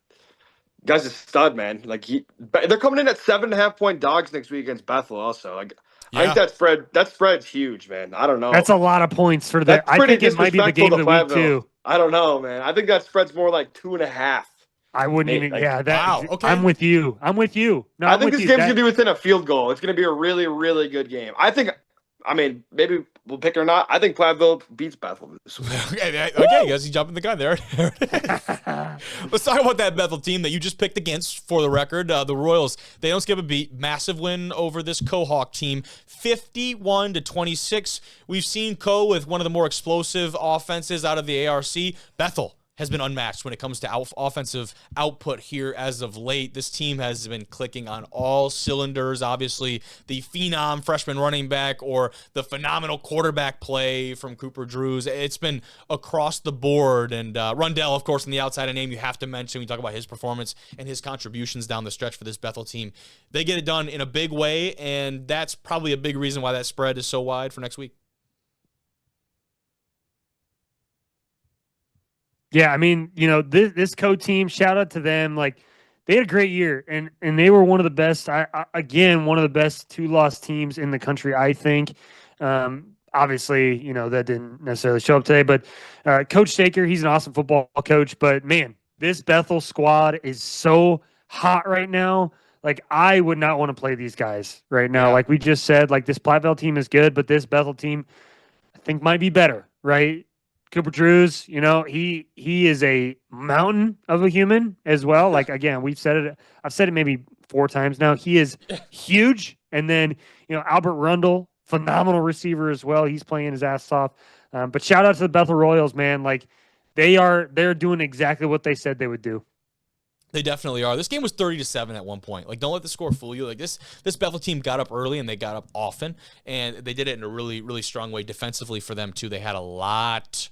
guy's a stud, man. Like, they're coming in at 7.5-point dogs next week against Bethel also. Like, I think that spread's huge, man. I don't know. That's a lot of points for that. That's I pretty think it might be the disrespectful game of to the week Platteville. too. I don't know, man. I think that spread's more like 2.5. I wouldn't even. Like, Yeah, that. wow, okay. I'm with you. No, I I'm think with this you. game's gonna be within a field goal. It's gonna be a really, really good game. I mean, maybe we'll pick it or not. I think Platteville beats Bethel this week. Okay, guys, he's jumping the gun there. Let's talk about that Bethel team that you just picked against. For the record, the Royals, they don't skip a beat. Massive win over this Cohawk team, 51-26. We've seen Co with one of the more explosive offenses out of the ARC. Bethel has been unmatched when it comes to offensive output here as of late. This team has been clicking on all cylinders. Obviously, the phenom freshman running back or the phenomenal quarterback play from Cooper Drews. It's been across the board. And Rundell, of course, in the outside, a name you have to mention when you talk about his performance and his contributions down the stretch for this Bethel team. They get it done in a big way, and that's probably a big reason why that spread is so wide for next week. Yeah, I mean, this Co team, shout out to them. Like, they had a great year, and they were one of the best. Again, one of the best 2-loss teams in the country, I think. Obviously, that didn't necessarily show up today, but Coach Staker, he's an awesome football coach. But man, this Bethel squad is so hot right now. Like, I would not want to play these guys right now. Yeah. Like we just said, like, this Platteville team is good, but this Bethel team, I think, might be better, right? Cooper Drews, he is a mountain of a human as well. Like, again, I've said it maybe 4 times now. He is huge. And then, Albert Rundle, phenomenal receiver as well. He's playing his ass off. But shout out to the Bethel Royals, man. Like, they're doing exactly what they said they would do. They definitely are. This game was 30-7 at one point. Like, don't let the score fool you. Like, this Bethel team got up early and they got up often, and they did it in a really, really strong way defensively for them too. They had a lot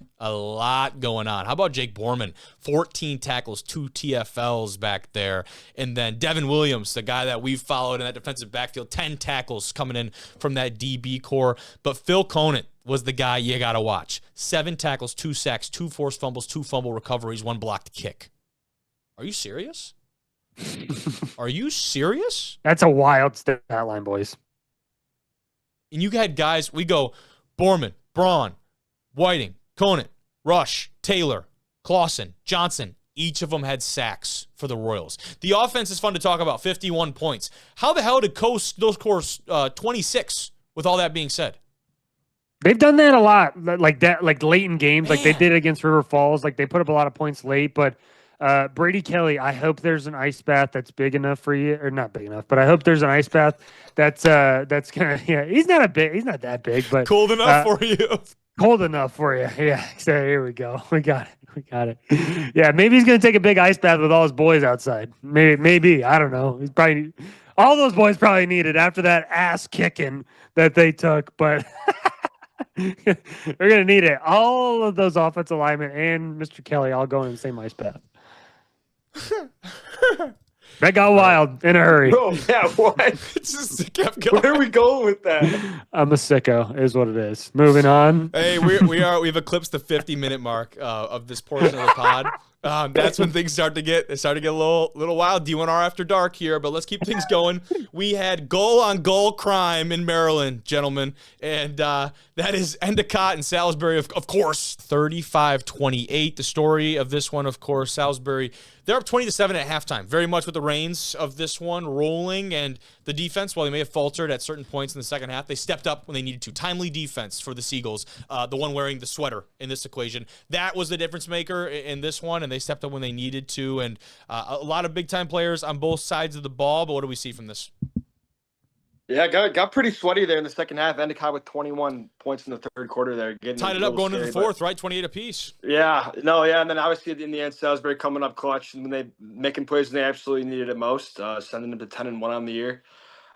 going on. How about Jake Borman? 14 tackles, 2 TFLs back there, and then Devin Williams, the guy that we've followed in that defensive backfield, 10 tackles coming in from that DB core. But Phil Conant was the guy you got to watch. 7 tackles, 2 sacks, 2 forced fumbles, 2 fumble recoveries, 1 blocked kick. Are you serious? Are you serious? That's a wild stat line, boys. And you had guys, we go Borman, Braun, Whiting, Conant, Rush, Taylor, Clausen, Johnson. Each of them had sacks for the Royals. The offense is fun to talk about, 51 points. How the hell did those scores 26 with all that being said? They've done that a lot, like that, like late in games, like they did against River Falls. Like, they put up a lot of points late, but Brady Kelly, I hope there's an ice bath that's big enough for you, or not big enough, but I hope there's an ice bath that's gonna. Yeah, he's not that big, but cold enough for you. Cold enough for you. Yeah. So here we go. We got it. Yeah, maybe he's gonna take a big ice bath with all his boys outside. Maybe I don't know. He's probably all those boys probably needed after that ass kicking that they took, but. They're gonna need it. All of those offensive linemen and Mr. Kelly all going in the same ice bath. That got wild in a hurry. Bro, yeah, what? It just kept going. Where are we going with that? I'm a sicko, is what it is. Moving on. Hey, we've eclipsed the 50-minute mark of this portion of the pod. That's when things start to get a little wild. D1R after dark here, but let's keep things going. We had goal-on-goal crime in Maryland, gentlemen, and that is Endicott and Salisbury, of course, 35-28. The story of this one, of course, Salisbury, they're up 20-7 at halftime, very much with the reins of this one rolling, and the defense, while they may have faltered at certain points in the second half, they stepped up when they needed to. Timely defense for the Seagulls, the one wearing the sweater in this equation. That was the difference maker in this one, and they stepped up when they needed to, and a lot of big-time players on both sides of the ball, but what do we see from this? Yeah, got pretty sweaty there in the second half. Endicott with 21 points in the third quarter there. Tied it up going into the fourth, right? 28 apiece. Yeah. And then obviously in the end, Salisbury coming up clutch and when they making plays when they absolutely needed it most, sending them to 10-1 on the year.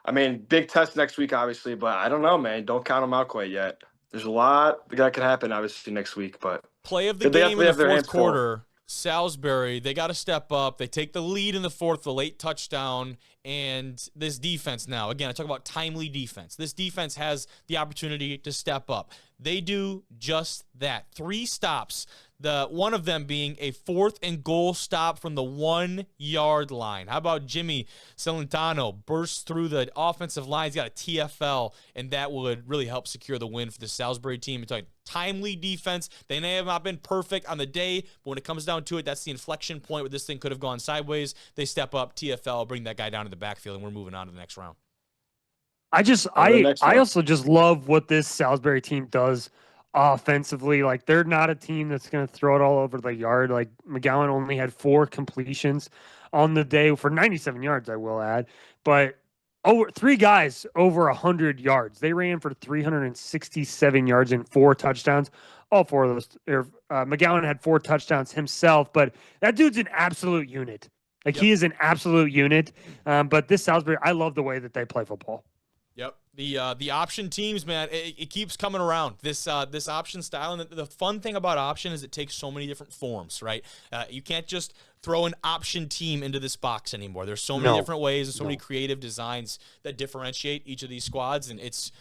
I mean, big test next week, obviously, but I don't know, man. Don't count them out quite yet. There's a lot that could happen, obviously, next week. But play of the game in the fourth quarter. Salisbury, they got to step up. They take the lead in the fourth, the late touchdown, and this defense now. Again, I talk about timely defense. This defense has the opportunity to step up. They do just that. 3 stops. one of them being a 4th and goal stop from the 1-yard line. How about Jimmy Celentano bursts through the offensive line? He's got a TFL, and that would really help secure the win for the Salisbury team. It's like timely defense. They may have not been perfect on the day, but when it comes down to it, that's the inflection point where this thing could have gone sideways. They step up, TFL, bring that guy down to the backfield, and we're moving on to the next round. I also just love what this Salisbury team does offensively. Like, they're not a team that's going to throw it all over the yard. Like, McGowan only had 4 completions on the day for 97 yards, I will add, but over 3 guys over 100 yards. They ran for 367 yards and 4 touchdowns. All 4 of those. McGowan had 4 touchdowns himself, but that dude's an absolute unit. Like, he is an absolute unit. But this Salisbury, I love the way that they play football. Yep. The option teams, man, it keeps coming around. This option style, and the fun thing about option is it takes so many different forms, right? You can't just throw an option team into this box anymore. There's so many different ways and so many creative designs that differentiate each of these squads, and it's,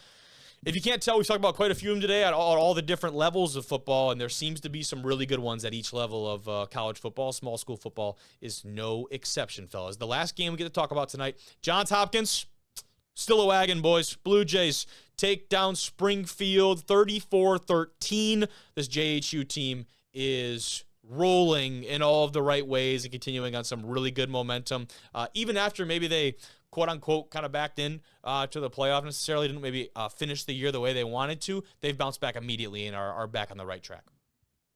if you can't tell, we've talked about quite a few of them today at all the different levels of football, and there seems to be some really good ones at each level of college football. Small school football is no exception, fellas. The last game we get to talk about tonight, Johns Hopkins. Still a wagon, boys. Blue Jays take down Springfield 34-13. This JHU team is rolling in all of the right ways and continuing on some really good momentum. Even after maybe they, quote-unquote, kind of backed in to the playoff necessarily, didn't maybe finish the year the way they wanted to, they've bounced back immediately and are back on the right track.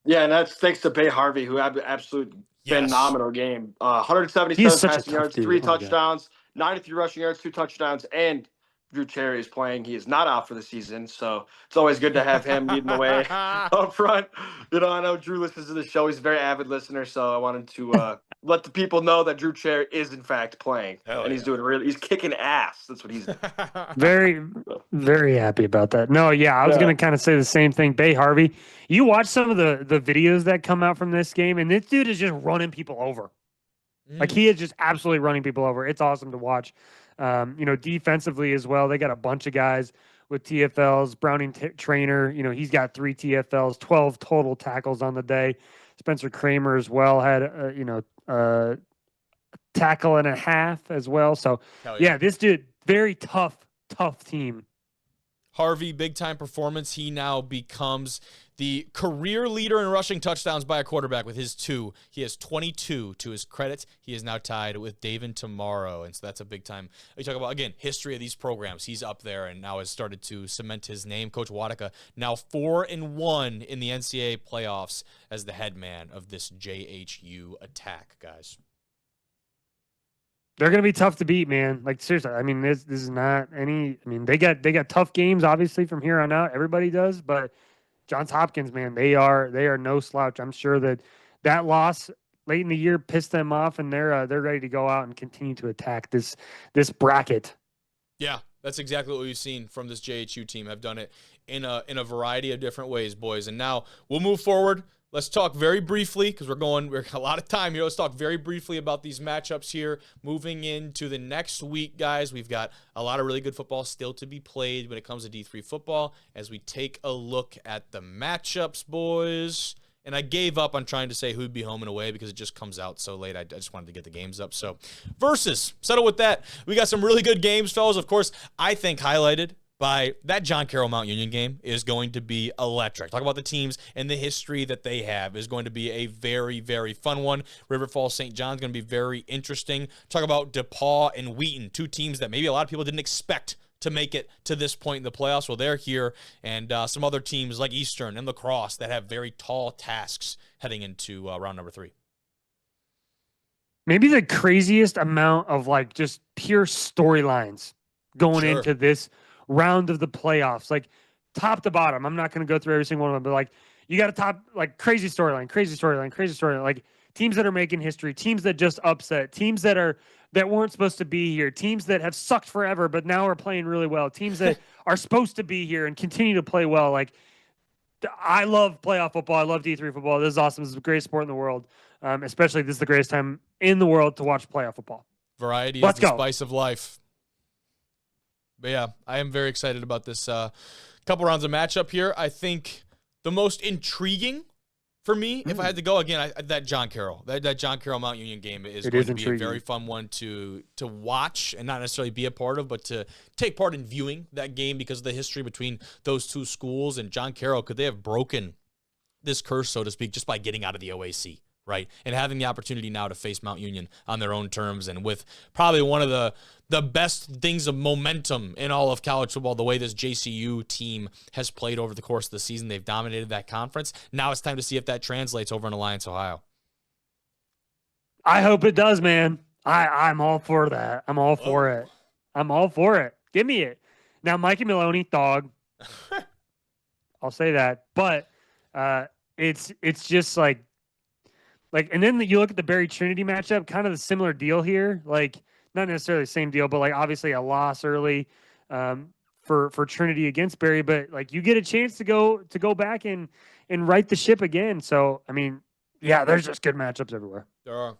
Yeah, and that's thanks to Bay Harvey, who had an absolute phenomenal game. 177 passing yards, 3 touchdowns. 93 rushing yards, 2 touchdowns, and Drew Cherry is playing. He is not out for the season, so it's always good to have him leading the way up front. I know Drew listens to the show. He's a very avid listener, so I wanted to let the people know that Drew Cherry is in fact playing, he's doing he's kicking ass. That's what he's doing. Very, very happy about that. No, I was going to kind of say the same thing. Bay Harvey, you watch some of the videos that come out from this game, and this dude is just running people over. Like, he is just absolutely running people over. It's awesome to watch. Defensively as well, they got a bunch of guys with TFLs. Browning Trainer, he's got 3 TFLs, 12 total tackles on the day. Spencer Kramer as well had, a tackle and a half as well. So, this dude, very tough team. Harvey, big-time performance. He now becomes the career leader in rushing touchdowns by a quarterback with his 2. He has 22 to his credit. He is now tied with David Tomorrow, and so that's a big-time. You talk about, again, history of these programs. He's up there and now has started to cement his name. Coach Wadika now 4-1 in the NCAA playoffs as the head man of this JHU attack, guys. They're going to be tough to beat, man. Like, seriously, I mean, this is not any – I mean, they got tough games, obviously, from here on out. Everybody does, but Johns Hopkins, man, they are no slouch. I'm sure that loss late in the year pissed them off, and they're ready to go out and continue to attack this bracket. Yeah, that's exactly what we've seen from this JHU team. I've done it in a variety of different ways, boys. And now we'll move forward. Let's talk very briefly, because we're a lot of time here. Let's talk very briefly about these matchups here. Moving into the next week, guys, we've got a lot of really good football still to be played when it comes to D3 football. As we take a look at the matchups, boys, and I gave up on trying to say who'd be home and away because it just comes out so late. I just wanted to get the games up. So, versus, settle with that. We got some really good games, fellas. Of course, I think highlighted by that John Carroll Mount Union game is going to be electric. Talk about the teams and the history that they have is going to be a very, very fun one. River Falls St. John's going to be very interesting. Talk about DePaul and Wheaton, 2 teams that maybe a lot of people didn't expect to make it to this point in the playoffs. Well, they're here, and some other teams like Eastern and La Crosse that have very tall tasks heading into round number 3. Maybe the craziest amount of just pure storylines going into this round of the playoffs, like top to bottom. I'm not going to go through every single one of them, but you got a top, crazy storyline, like teams that are making history, teams that just upset, teams that weren't supposed to be here, teams that have sucked forever but now are playing really well, teams that are supposed to be here and continue to play well. I love playoff football. I love D3 football. This is awesome. This is the greatest sport in the world. Especially this is the greatest time in the world to watch playoff football. Variety is the spice of life. But yeah, I am very excited about this couple rounds of matchup here. I think the most intriguing for me, if I had to go again, that John Carroll Mount Union game is going to be a very fun one to watch and not necessarily be a part of, but to take part in viewing that game because of the history between those two schools. And John Carroll, could they have broken this curse, so to speak, just by getting out of the OAC, right? And having the opportunity now to face Mount Union on their own terms and with probably one of the best things of momentum in all of college football, the way this JCU team has played over the course of the season. They've dominated that conference. Now it's time to see if that translates over in Alliance, Ohio. I hope it does, man. I'm all for that. I'm all for it. I'm all for it. Give me it. Now, Mikey Maloney, dog. I'll say that. But it's just like, and then you look at the Berry Trinity matchup, kind of the similar deal here. Like, not necessarily the same deal, but like obviously a loss early for Trinity against Berry, but like you get a chance to go back and right the ship again. So I mean, yeah, there's just good matchups everywhere. There are.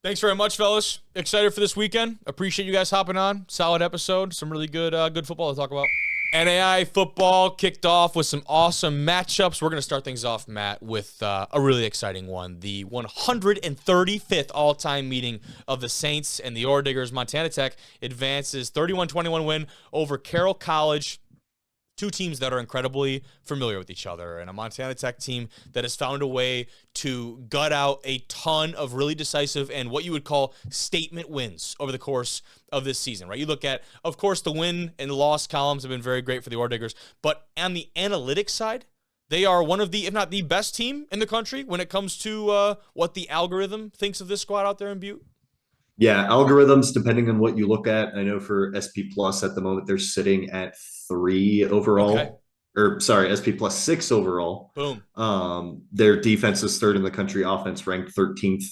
Thanks very much, fellas. Excited for this weekend. Appreciate you guys hopping on. Solid episode. Some really good football to talk about. NAIA football kicked off with some awesome matchups. We're going to start things off, Matt, with a really exciting one. The 135th all-time meeting of the Saints and the Orediggers. Montana Tech advances 31-21 win over Carroll College. Two teams that are incredibly familiar with each other, and a Montana Tech team that has found a way to gut out a ton of really decisive and what you would call statement wins over the course of this season, right? You look at, of course, the win and the loss columns have been very great for the Orediggers, but on the analytics side, they are one of the, if not the best team in the country when it comes to what the algorithm thinks of this squad out there in Butte. Yeah, algorithms, depending on what you look at. I know for SP Plus at the moment, they're sitting at 3 overall. Okay. Or sorry, SP Plus 6 overall. Boom. Their defense is 3rd in the country, offense ranked 13th.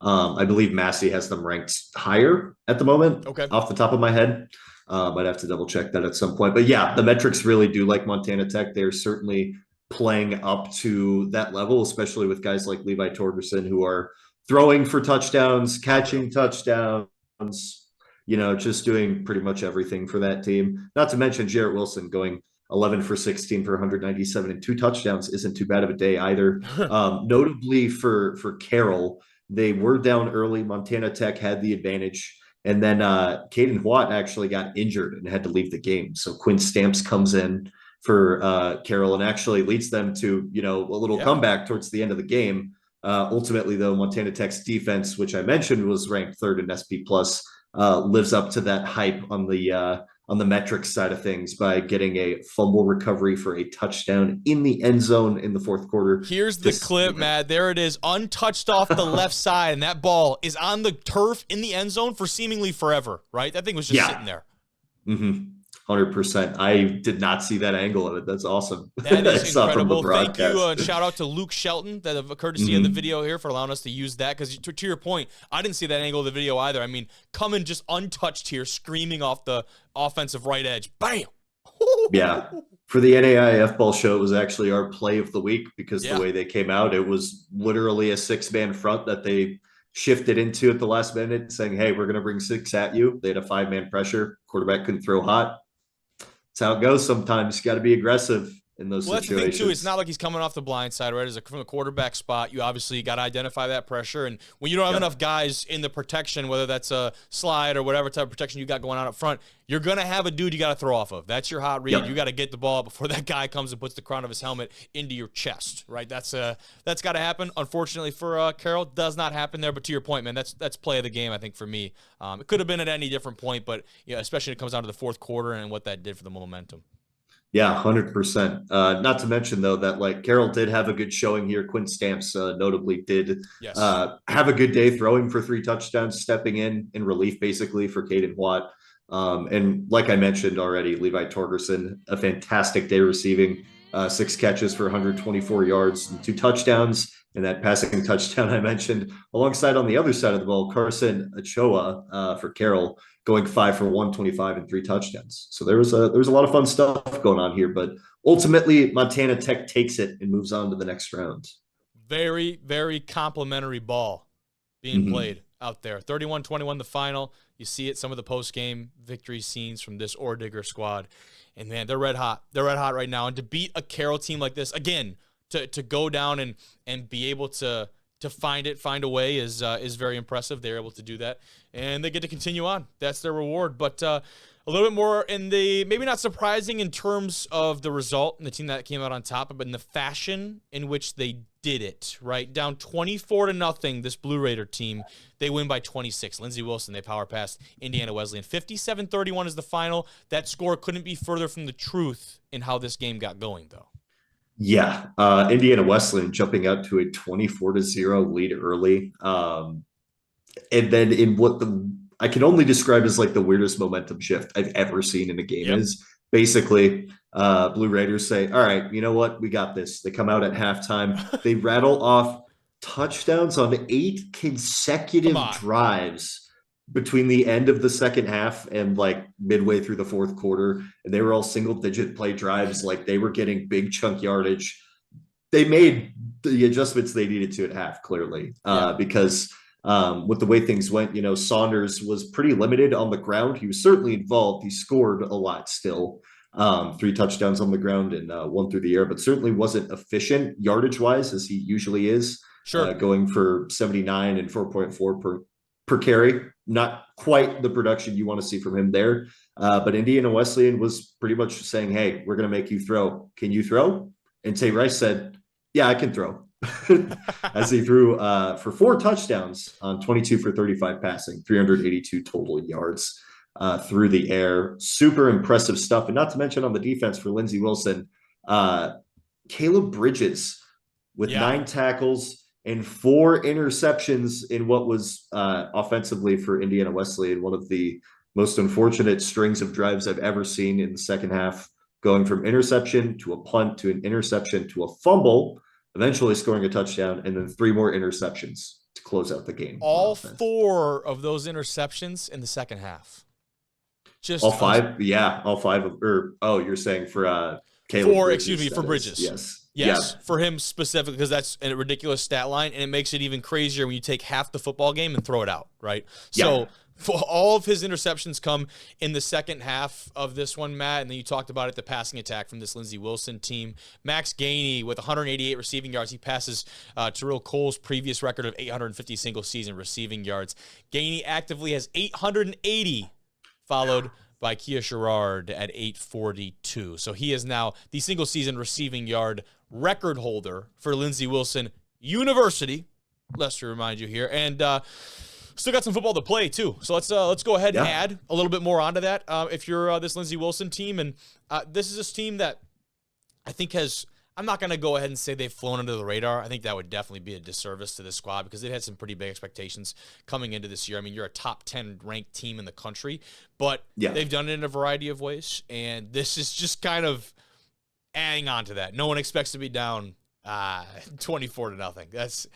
I believe Massey has them ranked higher at the moment. Okay. Off the top of my head. I'd have to double check that at some point. But yeah, the metrics really do like Montana Tech. They're certainly playing up to that level, especially with guys like Levi Torgerson who are throwing for touchdowns, catching touchdowns, just doing pretty much everything for that team. Not to mention Jarrett Wilson going 11 for 16 for 197 and 2 touchdowns isn't too bad of a day either. Notably for Carroll, they were down early. Montana Tech had the advantage. And then Caden Watt actually got injured and had to leave the game. So Quinn Stamps comes in for Carroll and actually leads them to, a little comeback towards the end of the game. Ultimately, though, Montana Tech's defense, which I mentioned was ranked 3rd in SP Plus, lives up to that hype on the metrics side of things by getting a fumble recovery for a touchdown in the end zone in the 4th quarter. Here's the clip, Matt. There it is, untouched off the left side, and that ball is on the turf in the end zone for seemingly forever, right? That thing was just sitting there. 100%. I did not see that angle of it. That's awesome. That is incredible. Thank you. And shout out to Luke Shelton, that have courtesy of the video here, for allowing us to use that. Because to your point, I didn't see that angle of the video either. I mean, coming just untouched here, screaming off the offensive right edge. Bam! Yeah. For the NAIA Football show, it was actually our play of the week because the way they came out, it was literally a 6-man front that they shifted into at the last minute, saying, hey, we're going to bring 6 at you. They had a 5-man pressure. Quarterback couldn't throw hot. That's how it goes sometimes. You got to be aggressive in those situations. That's the thing, too. It's not like he's coming off the blind side, right? From the quarterback spot, you obviously got to identify that pressure. And when you don't have enough guys in the protection, whether that's a slide or whatever type of protection you got going on up front, you're going to have a dude you got to throw off of. That's your hot read. You got to get the ball before that guy comes and puts the crown of his helmet into your chest, right? That's got to happen. Unfortunately for Carroll, does not happen there. But to your point, man, that's play of the game, I think, for me. It could have been at any different point, but especially when it comes down to the 4th quarter and what that did for the momentum. Yeah, 100%. Not to mention, though, that Carroll did have a good showing here. Quinn Stamps notably did have a good day throwing for 3 touchdowns, stepping in relief basically for Caden Watt. And like I mentioned already, Levi Torgerson, a fantastic day receiving, 6 catches for 124 yards and 2 touchdowns. And that passing touchdown I mentioned, alongside on the other side of the ball, Carson Ochoa for Carroll, going 5 for 125 and 3 touchdowns. So there was a lot of fun stuff going on here, but ultimately Montana Tech takes it and moves on to the next round. Very, very complimentary ball being played out there. 31-21 the final. You see it, some of the post-game victory scenes from this Oredigger squad. And man, they're red hot. They're red hot right now. And to beat a Carroll team like this, again, to go down and be able to find a way is very impressive. They're able to do that, and they get to continue on. That's their reward. But a little bit more in the, maybe not surprising in terms of the result and the team that came out on top, but in the fashion in which they did it, right? Down 24-0, this Blue Raider team, they win by 26. Lindsey Wilson, they power past Indiana Wesleyan. 57-31 is the final. That score couldn't be further from the truth in how this game got going, though. Yeah, Indiana Wesleyan jumping out to a 24-0 lead early. And then in what I can only describe as like the weirdest momentum shift I've ever seen in a game is basically Blue Raiders say, all right, you know what? We got this. They come out at halftime. They rattle off touchdowns on 8 consecutive drives between the end of the second half and like midway through the fourth quarter. And they were all single-digit play drives. Like they were getting big chunk yardage. They made the adjustments they needed to at half, clearly, because with the way things went, you know, Saunders was pretty limited on the ground. He was certainly involved. He scored a lot still, 3 touchdowns on the ground and 1 through the air, but certainly wasn't efficient yardage wise as he usually is. Sure. Going for 79 and 4.4 per carry. Not quite the production you want to see from him there. But Indiana Wesleyan was pretty much saying, hey, we're going to make you throw. Can you throw? And Tay Rice said, yeah, I can throw. As he threw for 4 touchdowns on 22 for 35 passing, 382 total yards through the air. Super impressive stuff. And not to mention on the defense for Lindsey Wilson, Caleb Bridges with 9 tackles and 4 interceptions in what was offensively for Indiana Wesleyan, one of the most unfortunate strings of drives I've ever seen in the second half, going from interception to a punt to an interception to a fumble, eventually scoring a touchdown, and then 3 more interceptions to close out the game. All 4 of those interceptions in the second half. Just all 5? Yeah, all 5 you're saying for Caleb Bridges, for Bridges. Yes, for him specifically, because that's a ridiculous stat line, and it makes it even crazier when you take half the football game and throw it out, right? So for all of his interceptions come in the second half of this one, Matt, and then you talked about it, the passing attack from this Lindsey Wilson team. Max Gainey with 188 receiving yards. He passes Terrell Cole's previous record of 850 single-season receiving yards. Gainey actively has 880, followed by Kia Sherrard at 842. So he is now the single-season receiving yard record holder for Lindsey Wilson University, lest to remind you here. And still got some football to play, too. So let's go ahead and add a little bit more onto that if you're this Lindsey Wilson team. And this is this team that I think has – I'm not going to go ahead and say they've flown under the radar. I think that would definitely be a disservice to this squad because they've had some pretty big expectations coming into this year. I mean, you're a top 10 ranked team in the country, but they've done it in a variety of ways, and this is just kind of adding on to that. No one expects to be down 24-0.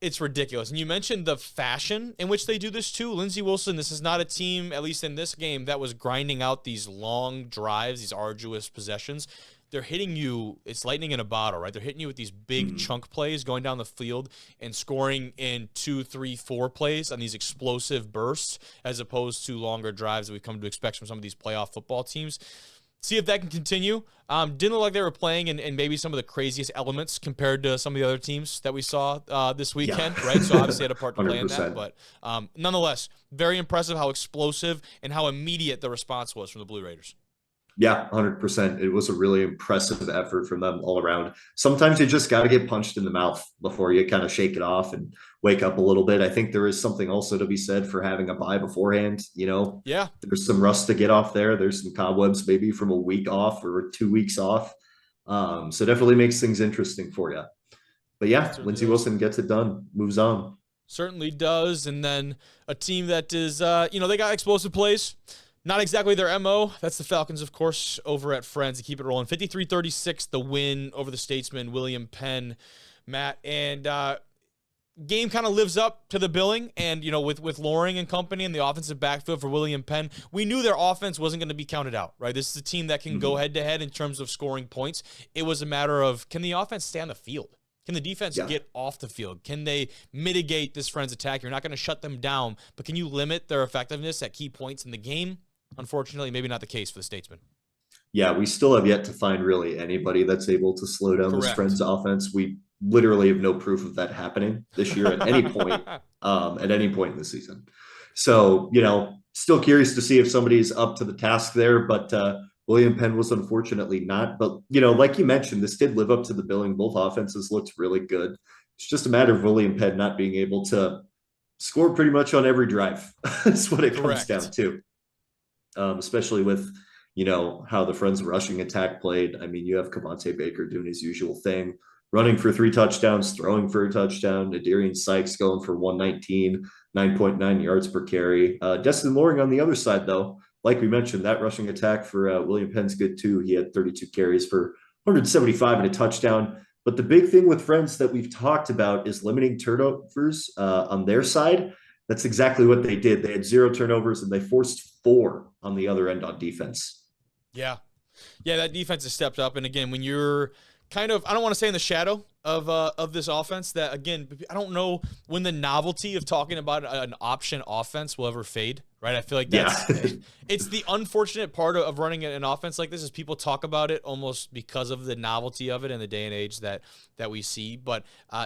It's ridiculous. And you mentioned the fashion in which they do this too. Lindsey Wilson, this is not a team, at least in this game, that was grinding out these long drives, these arduous possessions. They're hitting you, it's lightning in a bottle, right? They're hitting you with these big chunk plays going down the field and scoring in 2, 3, 4 plays on these explosive bursts as opposed to longer drives that we've come to expect from some of these playoff football teams. See if that can continue. Didn't look like they were playing in maybe some of the craziest elements compared to some of the other teams that we saw this weekend, right? So obviously had a part to play in that. But nonetheless, very impressive how explosive and how immediate the response was from the Blue Raiders. Yeah, 100%. It was a really impressive effort from them all around. Sometimes you just got to get punched in the mouth before you kind of shake it off and wake up a little bit. I think there is something also to be said for having a bye beforehand. You know, there's some rust to get off there. There's some cobwebs maybe from a week off or 2 weeks off. So definitely makes things interesting for you. But yeah, Lindsey Wilson gets it done, moves on. Certainly does. And then a team that is, they got explosive plays. Not exactly their MO. That's the Falcons, of course, over at Friends to keep it rolling. 53-36, the win over the Statesman, William Penn, Matt. And game kind of lives up to the billing. And, with Loring and company and the offensive backfield for William Penn, we knew their offense wasn't going to be counted out, right? This is a team that can go head-to-head in terms of scoring points. It was a matter of, can the offense stay on the field? Can the defense get off the field? Can they mitigate this Friends attack? You're not going to shut them down, but can you limit their effectiveness at key points in the game? Unfortunately, maybe not the case for the Statesman. Yeah, we still have yet to find really anybody that's able to slow down this Correct. Friends offense. We literally have no proof of that happening this year at any point, in the season. So, still curious to see if somebody's up to the task there, but William Penn was unfortunately not. But, like you mentioned, this did live up to the billing. Both offenses looked really good. It's just a matter of William Penn not being able to score pretty much on every drive. That's what it comes down to, especially with how the Friends rushing attack played. I mean, you have Cavante Baker doing his usual thing, running for 3 touchdowns, throwing for a touchdown. Nadarian Sykes going for 119, 9.9 yards per carry. Destin Loring on the other side, though, like we mentioned, that rushing attack for William Penn's good too. He had 32 carries for 175 and a touchdown. But the big thing with Friends that we've talked about is limiting turnovers on their side. That's exactly what they did. They had 0 turnovers and they forced 4 on the other end on defense. Yeah, that defense has stepped up. And again, when you're kind of, I don't want to say in the shadow of this offense, that again, I don't know when the novelty of talking about an option offense will ever fade, right? I feel like that's it's the unfortunate part of running an offense like this is people talk about it almost because of the novelty of it in the day and age that we see. But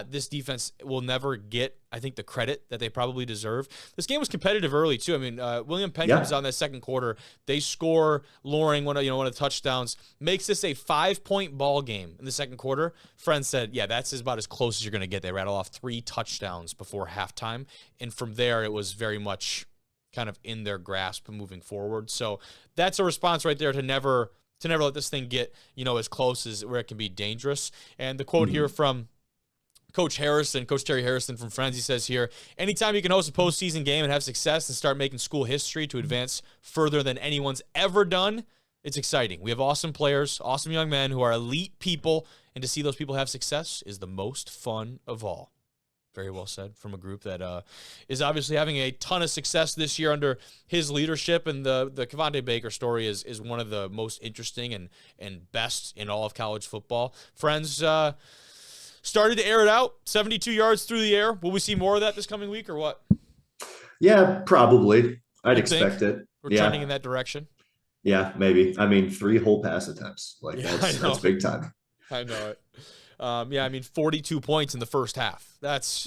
this defense will never get, I think, the credit that they probably deserve. This game was competitive early too. I mean, William Penn comes out in that second quarter. They score. Loring one of the touchdowns, makes this a 5-point ball game in the second quarter. Friends said, yeah, that's about as close as you're going to get. They rattle off 3 touchdowns before halftime, and from there it was very much kind of in their grasp moving forward. So that's a response right there to never let this thing get as close as where it can be dangerous. And the quote here from Coach Terry Harrison from Friends, he says here, anytime you can host a postseason game and have success and start making school history to advance further than anyone's ever done, it's exciting. We have awesome players, awesome young men who are elite people, and to see those people have success is the most fun of all. Very well said from a group that is obviously having a ton of success this year under his leadership. And the Cavante Baker story is one of the most interesting and best in all of college football. Friends started to air it out, 72 yards through the air. Will we see more of that this coming week or what? Yeah, probably. I'd expect it. We're trending in that direction. Yeah, maybe. I mean, 3 whole pass attempts. That's big time. I know it. 42 points in the first half. That's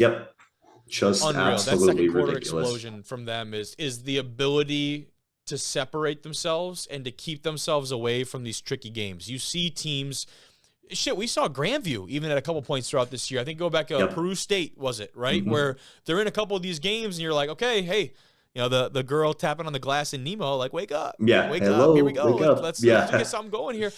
just unreal. Absolutely that second quarter ridiculous. Explosion from them is the ability to separate themselves and to keep themselves away from these tricky games. You see teams. Shit, we saw Grandview even at a couple points throughout this year. I think go back to Peru State, was it, right? Mm-hmm. Where they're in a couple of these games and you're like, okay, hey, the girl tapping on the glass in Nemo, like, wake up. Wake up. Here we go. Let's get something going here.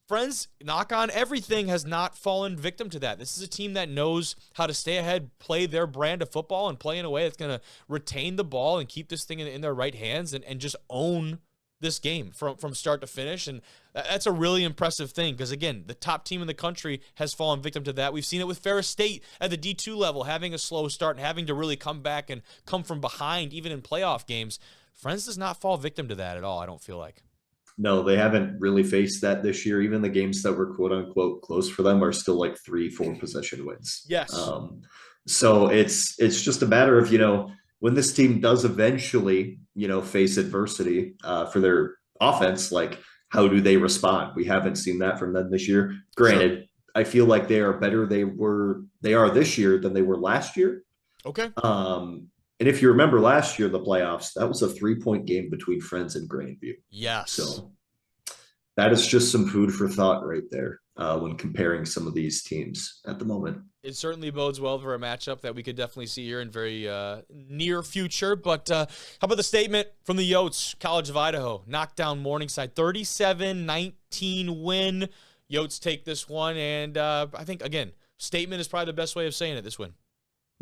Friends, knock on everything, has not fallen victim to that. This is a team that knows how to stay ahead, play their brand of football, and play in a way that's going to retain the ball and keep this thing in their right hands and just own this game from start to finish. And that's a really impressive thing because, again, the top team in the country has fallen victim to that. We've seen it with Ferris State at the D2 level, having a slow start and having to really come back and come from behind, even in playoff games. Friends does not fall victim to that at all, I don't feel like. No, they haven't really faced that this year. Even the games that were quote unquote close for them are still like 3-4 possession wins. Yes. So it's just a matter of, when this team does eventually, face adversity for their offense, like how do they respond? We haven't seen that from them this year. Granted, I feel like they are better they are this year than they were last year. Okay. And if you remember last year, the playoffs, that was a 3-point game between Friends and Grandview. Yes. So that is just some food for thought right there when comparing some of these teams at the moment. It certainly bodes well for a matchup that we could definitely see here in very near future. But how about the statement from the Yotes? College of Idaho knocked down Morningside, 37-19 win. Yotes take this one, and I think, again, statement is probably the best way of saying it, this win.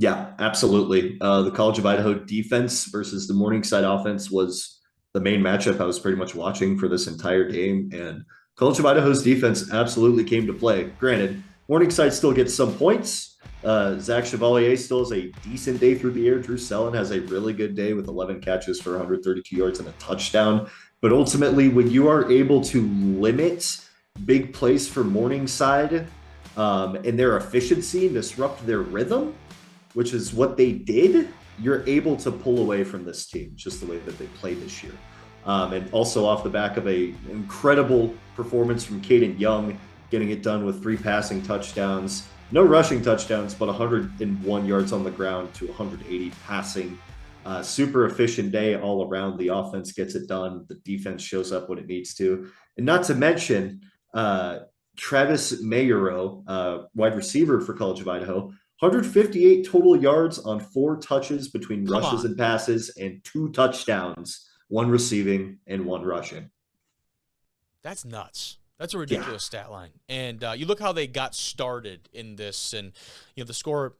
Yeah, absolutely. The College of Idaho defense versus the Morningside offense was the main matchup I was pretty much watching for this entire game. And College of Idaho's defense absolutely came to play. Granted, Morningside still gets some points. Zach Chevalier still has a decent day through the air. Drew Sellen has a really good day with 11 catches for 132 yards and a touchdown. But ultimately, when you are able to limit big plays for Morningside and their efficiency and disrupt their rhythm, which is what they did, you're able to pull away from this team just the way that they played this year. And also off the back of a incredible performance from Caden Young, getting it done with 3 passing touchdowns, no rushing touchdowns, but 101 yards on the ground to 180 passing. Super efficient day all around. The offense gets it done. The defense shows up when it needs to. And not to mention, Travis Mayero, wide receiver for College of Idaho, 158 total yards on 4 touches between rushes and passes, and 2 touchdowns, 1 receiving and 1 rushing. That's nuts. That's a ridiculous stat line. And you look how they got started in this, and the score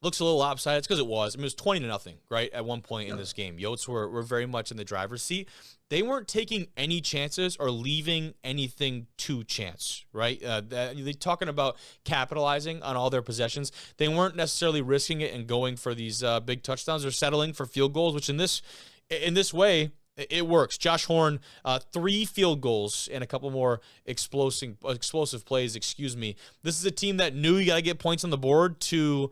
looks a little lopsided. It's because it was. I mean, it was 20-0, right? At one point in this game, Yotes were very much in the driver's seat. They weren't taking any chances or leaving anything to chance, right? They're talking about capitalizing on all their possessions. They weren't necessarily risking it and going for these big touchdowns. They're settling for field goals, which in this way, it works. Josh Horn, 3 field goals and a couple more explosive plays. Excuse me. This is a team that knew you got to get points on the board to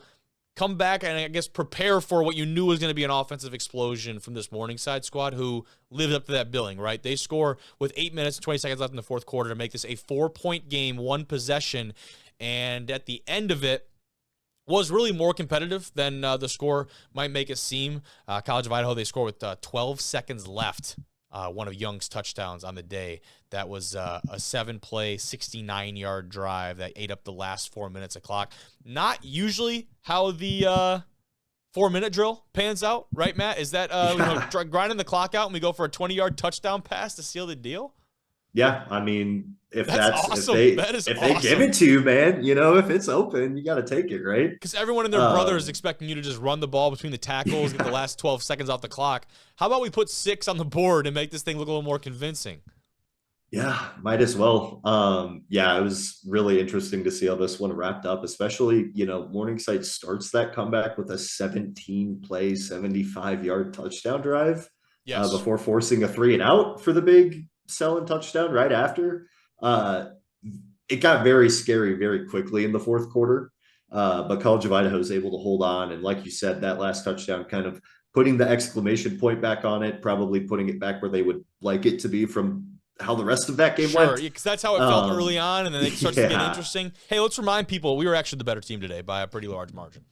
come back and I guess prepare for what you knew was going to be an offensive explosion from this Morningside squad who lived up to that billing, right? They score with 8 minutes and 20 seconds left in the fourth quarter to make this a 4-point game, 1 possession, and at the end of it, was really more competitive than the score might make it seem. College of Idaho, they score with 12 seconds left. One of Young's touchdowns on the day. That was a 7-play, 69-yard drive that ate up the last 4 minutes of clock. Not usually how the 4-minute drill pans out, right, Matt? Is that grinding the clock out and we go for a 20-yard touchdown pass to seal the deal? Yeah, I mean, if awesome. if they give it to you, man, if it's open, you got to take it, right? Because everyone and their brother is expecting you to just run the ball between the tackles, get the last 12 seconds off the clock. How about we put 6 on the board and make this thing look a little more convincing? Yeah, might as well. It was really interesting to see how this one wrapped up, especially, Morningside starts that comeback with a 17-play, 75-yard touchdown drive before forcing a 3-and-out for the big selling touchdown right after. It got very scary very quickly in the fourth quarter, but College of Idaho is able to hold on, and like you said, that last touchdown kind of putting the exclamation point back on it, probably putting it back where they would like it to be from how the rest of that game went. Sure, because that's how it felt early on, and then it starts to get interesting. Hey, let's remind people we were actually the better team today by a pretty large margin.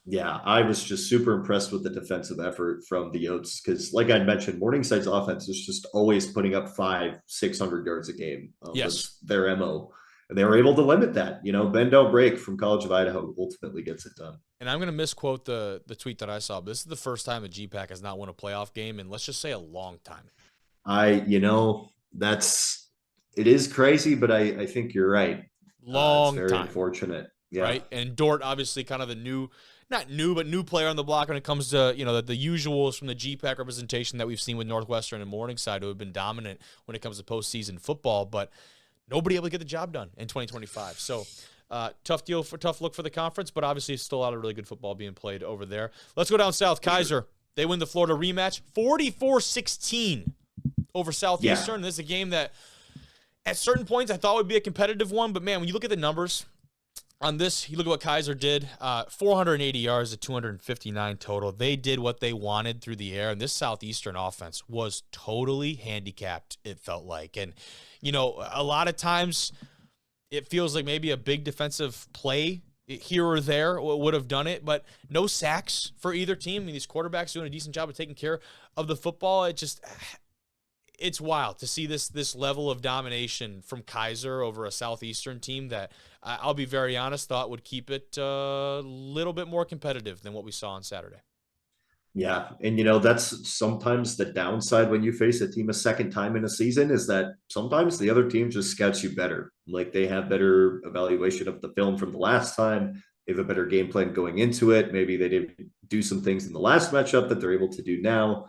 Yeah, I was just super impressed with the defensive effort from the Yotes because, like I mentioned, Morningside's offense is just always putting up 500-600 yards a game. That's their MO. And they were able to limit that. Bend don't break from College of Idaho ultimately gets it done. And I'm going to misquote the tweet that I saw. But this is the first time the GPAC has not won a playoff game in, let's just say, a long time. It is crazy, but I think you're right. Long it's very time. Unfortunate. Yeah. Right? And Dort, obviously, kind of the new player on the block when it comes to, the usuals from the GPAC representation that we've seen with Northwestern and Morningside, who have been dominant when it comes to postseason football, but nobody able to get the job done in 2025. So tough look for the conference, but obviously still a lot of really good football being played over there. Let's go down south. Kaiser, they win the Florida rematch, 44-16 over Southeastern. This is a game that at certain points I thought would be a competitive one, but man, when you look at the numbers on this, you look at what Kaiser did, 480 yards to 259 total. They did what they wanted through the air, and this Southeastern offense was totally handicapped, it felt like. And, a lot of times it feels like maybe a big defensive play here or there would have done it, but no sacks for either team. I mean, these quarterbacks doing a decent job of taking care of the football. It's wild to see this level of domination from Kaiser over a Southeastern team that I'll be very honest, thought would keep it a little bit more competitive than what we saw on Saturday. Yeah, and that's sometimes the downside when you face a team a second time in a season is that sometimes the other team just scouts you better. Like they have better evaluation of the film from the last time. They have a better game plan going into it. Maybe they didn't do some things in the last matchup that they're able to do now.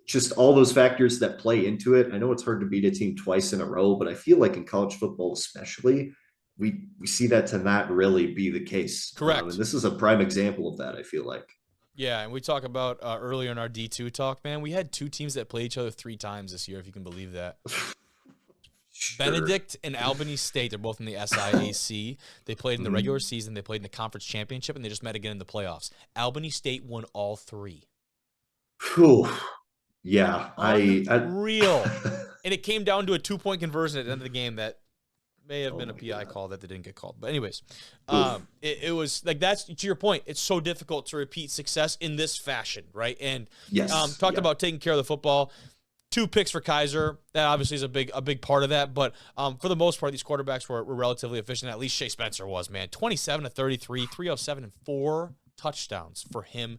Just all those factors that play into it. I know it's hard to beat a team twice in a row, but I feel like in college football especially, we see that to not really be the case. Correct. And this is a prime example of that, I feel like. Yeah, and we talk about earlier in our D2 talk, man, we had 2 teams that played each other 3 times this year, if you can believe that. Sure. Benedict and Albany State, they're both in the SIAC. They played in the regular season, they played in the conference championship, and they just met again in the playoffs. Albany State won all 3. Whew. Yeah, Unreal. And it came down to a 2-point conversion at the end of the game that may have been a PI call that they didn't get called. But anyways, it was like, that's to your point. It's so difficult to repeat success in this fashion, right? And talked about taking care of the football. 2 picks for Kaiser. That obviously is a big part of that. But for the most part, these quarterbacks were relatively efficient. At least Shea Spencer was, man. 27 to 33, 307, and 4 touchdowns for him.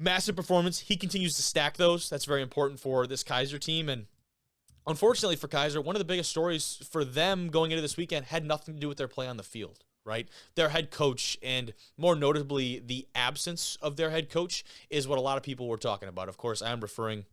Massive performance. He continues to stack those. That's very important for this Kaiser team. And unfortunately for Kaiser, one of the biggest stories for them going into this weekend had nothing to do with their play on the field, right? Their head coach, and more notably, the absence of their head coach, is what a lot of people were talking about. Of course, I am referring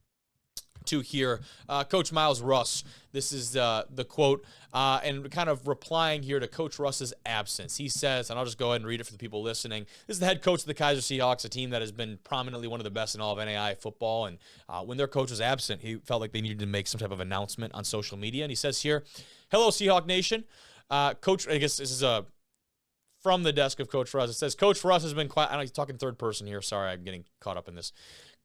to here Coach Miles Russ. This is the quote, and kind of replying here to Coach Russ's absence. He says, and I'll just go ahead and read it for the people listening. This is the head coach of the Kaiser Seahawks, a team that has been prominently one of the best in all of NAIA football. And when their coach was absent, he felt like they needed to make some type of announcement on social media. And he says here, "Hello, Seahawk Nation. Coach," I guess this is from the desk of Coach Russ. It says, "Coach Russ has been quiet." I know he's talking third person here. Sorry, I'm getting caught up in this.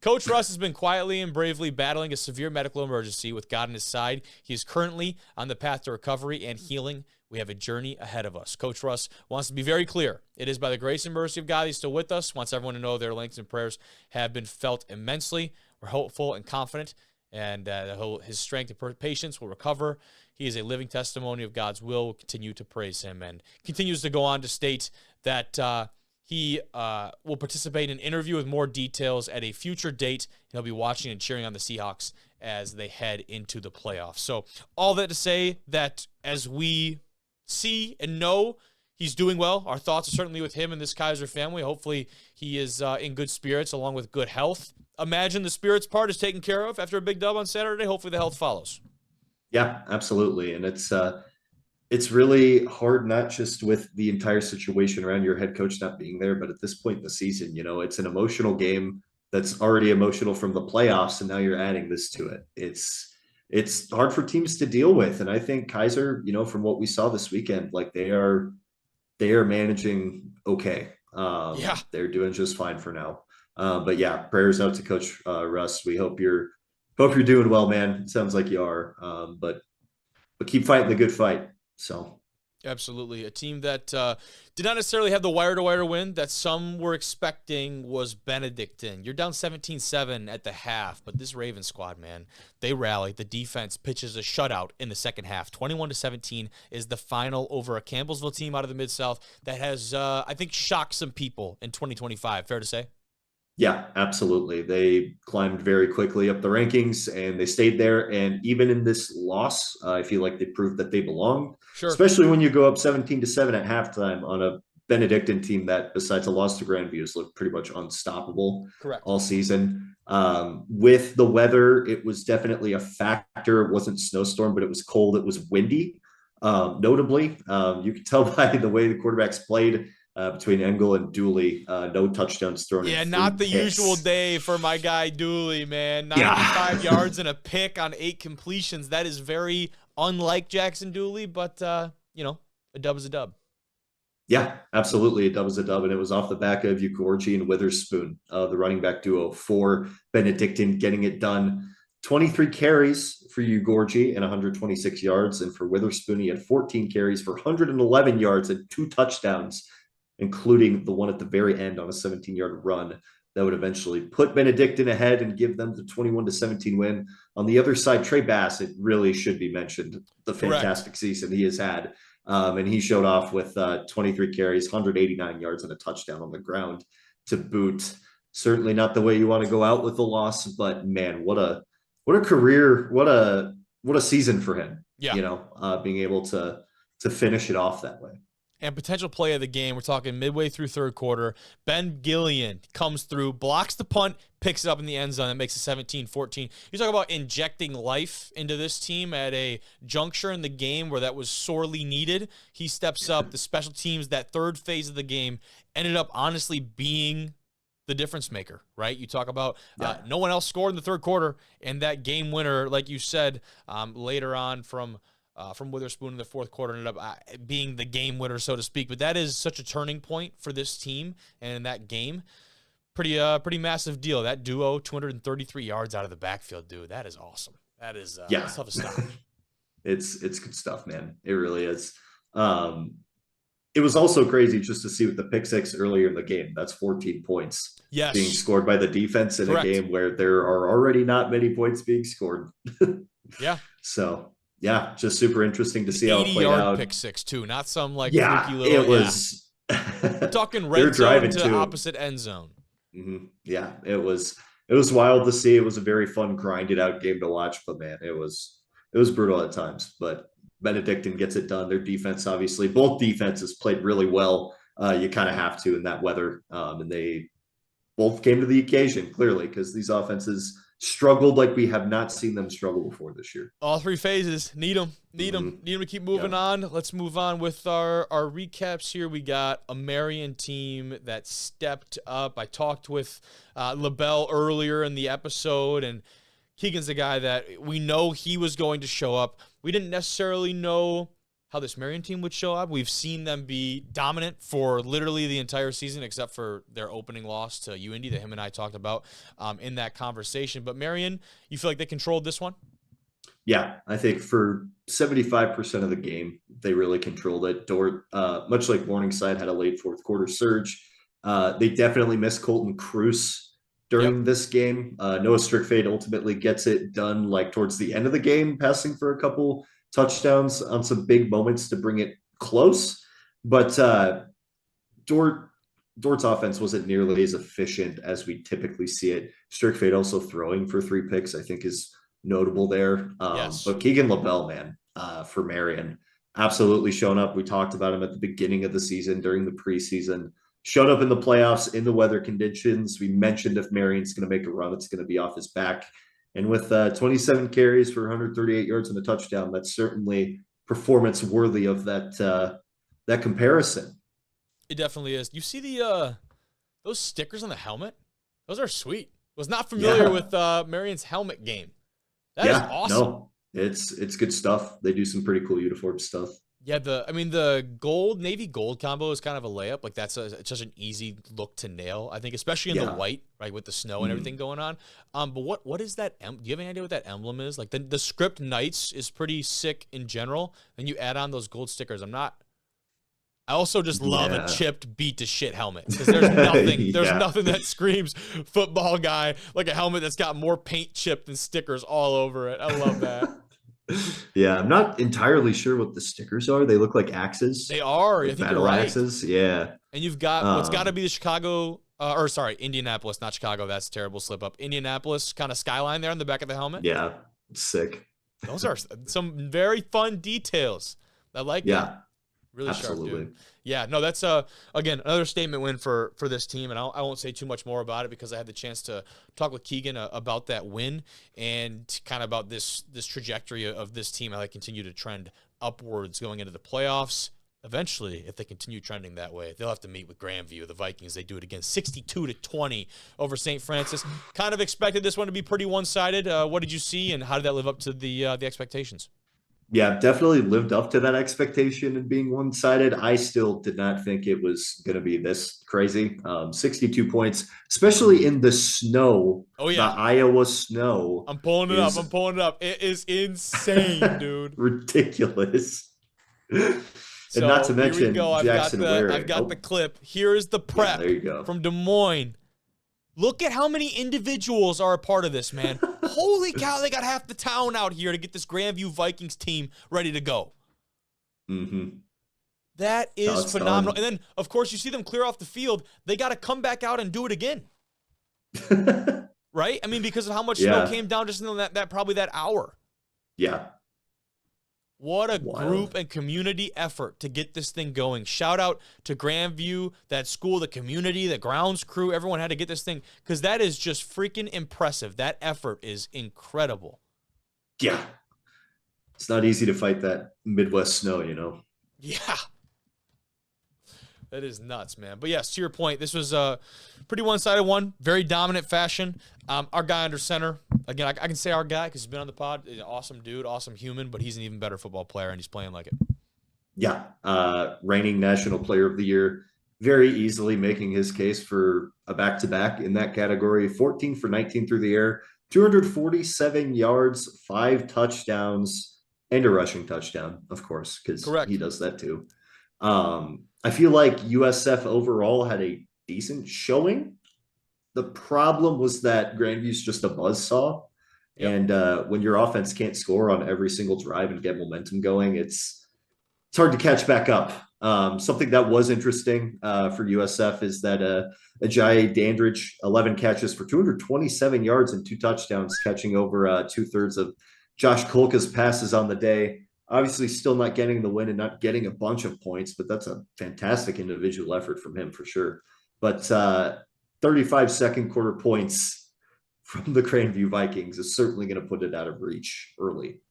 "Coach Russ has been quietly and bravely battling a severe medical emergency with God on his side. He is currently on the path to recovery and healing. We have a journey ahead of us." Coach Russ wants to be very clear. It is by the grace and mercy of God he's still with us. Wants everyone to know their thanks and prayers have been felt immensely. We're hopeful and confident, and his strength and patience will recover. He is a living testimony of God's will. We'll continue to praise him. And continues to go on to state that he will participate in an interview with more details at a future date. He'll be watching and cheering on the Seahawks as they head into the playoffs. So all that to say that as we see and know he's doing well, our thoughts are certainly with him and this Kaiser family. Hopefully he is in good spirits along with good health. Imagine the spirits part is taken care of after a big dub on Saturday. Hopefully the health follows. Yeah, absolutely. And it's really hard, not just with the entire situation around your head coach not being there, but at this point in the season, it's an emotional game that's already emotional from the playoffs, and now you're adding this to it. It's hard for teams to deal with. And I think Kaiser, from what we saw this weekend, like they are managing okay. They're doing just fine for now. But yeah, prayers out to Coach Russ. We hope you're doing well, man. It sounds like you are. But keep fighting the good fight. So, absolutely. A team that did not necessarily have the wire-to-wire win that some were expecting was Benedictine. You're down 17-7 at the half, but this Ravens squad, man, they rally. The defense pitches a shutout in the second half. 21-17 is the final over a Campbellsville team out of the Mid-South that has, I think, shocked some people in 2025. Fair to say? Yeah, absolutely. They climbed very quickly up the rankings, and they stayed there. And even in this loss, I feel like they proved that they belonged. Sure. Especially when you go up 17-7 at halftime on a Benedictine team that, besides a loss to Grandview, has looked pretty much unstoppable all season. With the weather, it was definitely a factor. It wasn't snowstorm, but it was cold. It was windy. Notably, you could tell by the way the quarterbacks played. Between Engel and Dooley, no touchdowns thrown. Yeah, not the usual day for my guy Dooley, man. 95 yards and a pick on 8 completions. That is very unlike Jackson Dooley, but, a dub is a dub. Yeah, absolutely. A dub is a dub, and it was off the back of Ugorji and Witherspoon, the running back duo for Benedictine, getting it done. 23 carries for Ugorji and 126 yards, and for Witherspoon, he had 14 carries for 111 yards and 2 touchdowns, including the one at the very end on a 17-yard run that would eventually put Benedictine ahead and give them the 21-17 win. On the other side, Trey Bass, it really should be mentioned, the fantastic season he has had. And he showed off with 23 carries, 189 yards, and a touchdown on the ground to boot. Certainly not the way you want to go out with the loss, but man, what a career, what a season for him. Yeah. Being able to finish it off that way. And potential play of the game, we're talking midway through third quarter. Ben Gillian comes through, blocks the punt, picks it up in the end zone. That makes it 17-14. You talk about injecting life into this team at a juncture in the game where that was sorely needed. He steps up. The special teams, that third phase of the game, ended up honestly being the difference maker, right? You talk about no one else scored in the third quarter, and that game winner, like you said, later on from Witherspoon in the fourth quarter ended up being the game winner, so to speak. But that is such a turning point for this team and in that game. Pretty massive deal. That duo, 233 yards out of the backfield, dude. That is awesome. That is that's tough to stop. It's good stuff, man. It really is. It was also crazy just to see with the pick six earlier in the game. That's 14 points being scored by the defense in a game where there are already not many points being scored. Yeah. So yeah, just super interesting to see how it played out. pick six too, not some like yeah, freaky little. It was. We're talking red zone to opposite end zone. Mm-hmm. Yeah, it was wild to see. It was a very fun, grinded out game to watch. But man, it was brutal at times. But Benedictine gets it done. Their defense, obviously, both defenses played really well. You kind of have to in that weather, and they both came to the occasion clearly because these offenses struggled like we have not seen them struggle before this year. All three phases need them to keep moving on. Let's move on with our recaps here. We got a Marian team that stepped up. I talked with La Belle earlier in the episode, and Keagan's the guy that we know he was going to show up. We didn't necessarily know how this Marian team would show up. We've seen them be dominant for literally the entire season, except for their opening loss to UIndy that him and I talked about in that conversation. But Marian, you feel like they controlled this one? Yeah, I think for 75% of the game, they really controlled it. Dort, much like Morningside, had a late fourth quarter surge. They definitely missed Colton Cruz during this game. Noah Strickfade ultimately gets it done like towards the end of the game, passing for a couple touchdowns on some big moments to bring it close. But Dort's offense wasn't nearly as efficient as we typically see it. Strickfade also throwing for 3 picks, I think, is notable there. But Keagan La Belle, man, for Marian, absolutely shown up. We talked about him at the beginning of the season during the preseason. Showed up in the playoffs in the weather conditions. We mentioned if Marian's going to make a run, it's going to be off his back. And with 27 carries for 138 yards and a touchdown, that's certainly performance worthy of that comparison. It definitely is. You see the those stickers on the helmet? Those are sweet. Was not familiar with Marian's helmet game. That is awesome. No, it's good stuff. They do some pretty cool uniform stuff. Yeah, the gold, navy gold combo is kind of a layup. Like it's such an easy look to nail, I think, especially in the white, right, with the snow and everything going on. But what is that? Do you have any idea what that emblem is? Like the script Knights is pretty sick in general. Then you add on those gold stickers. I also just love a chipped, beat to shit helmet because there's nothing, nothing that screams football guy like a helmet that's got more paint chipped than stickers all over it. I love that. Yeah, I'm not entirely sure what the stickers are. They look like axes. They are. Like I think you're right. Axes. Yeah. And you've got what's got to be the Indianapolis, not Chicago. That's a terrible slip up. Indianapolis kind of skyline there on the back of the helmet. Yeah, it's sick. Those are some very fun details. I like that. Really Absolutely. sharp, dude. Yeah, no, that's again another statement win for this team, and I won't say too much more about it because I had the chance to talk with Keagan about that win and kind of about this trajectory of this team, how they continue to trend upwards going into the playoffs. Eventually, if they continue trending that way, they'll have to meet with Grandview, the Vikings. They do it again, 62-20 over St. Francis. Kind of expected this one to be pretty one-sided. What did you see, and how did that live up to the expectations? Yeah, definitely lived up to that expectation and being one-sided. I still did not think it was going to be this crazy. 62 points, especially in the snow. Oh, yeah. The Iowa snow. I'm pulling it up. It is insane, dude. Ridiculous. And not to mention here we go. Jackson Ware. I've got the clip. Here is the prep there you go. from Des Moines. Look at how many individuals are a part of this, man. Holy cow, they got half the town out here to get this Grandview Vikings team ready to go. Mm-hmm. That is phenomenal. And then, of course, you see them clear off the field. They got to come back out and do it again. Right? I mean, because of how much snow came down just in that hour. Yeah. What a group and community effort to get this thing going. Shout out to Grandview, that school, the community, the grounds crew. Everyone had to get this thing because that is just freaking impressive. That effort is incredible. Yeah. It's not easy to fight that Midwest snow, you know? Yeah. That is nuts, man. But yes, to your point, this was a pretty one-sided one, very dominant fashion. Our guy under center, again, I can say our guy because he's been on the pod. He's an awesome dude, awesome human, but he's an even better football player, and he's playing like it. Yeah. Reigning National Player of the Year. very easily making his case for a back-to-back in that category. 14 for 19 through the air, 247 yards, 5 touchdowns, and a rushing touchdown, of course, because Correct. he does that too. I feel like USF overall had a decent showing. The problem was that Grandview's just a buzzsaw. Yep. And when your offense can't score on every single drive and get momentum going, it's hard to catch back up. Something that was interesting for USF is that Ajayi Dandridge, 11 catches for 227 yards and 2 touchdowns, catching over 2/3 of Josh Kolka's passes on the day. Obviously, still not getting the win and not getting a bunch of points, but that's a fantastic individual effort from him for sure. But 35 second quarter points from the Grandview Vikings is certainly going to put it out of reach early.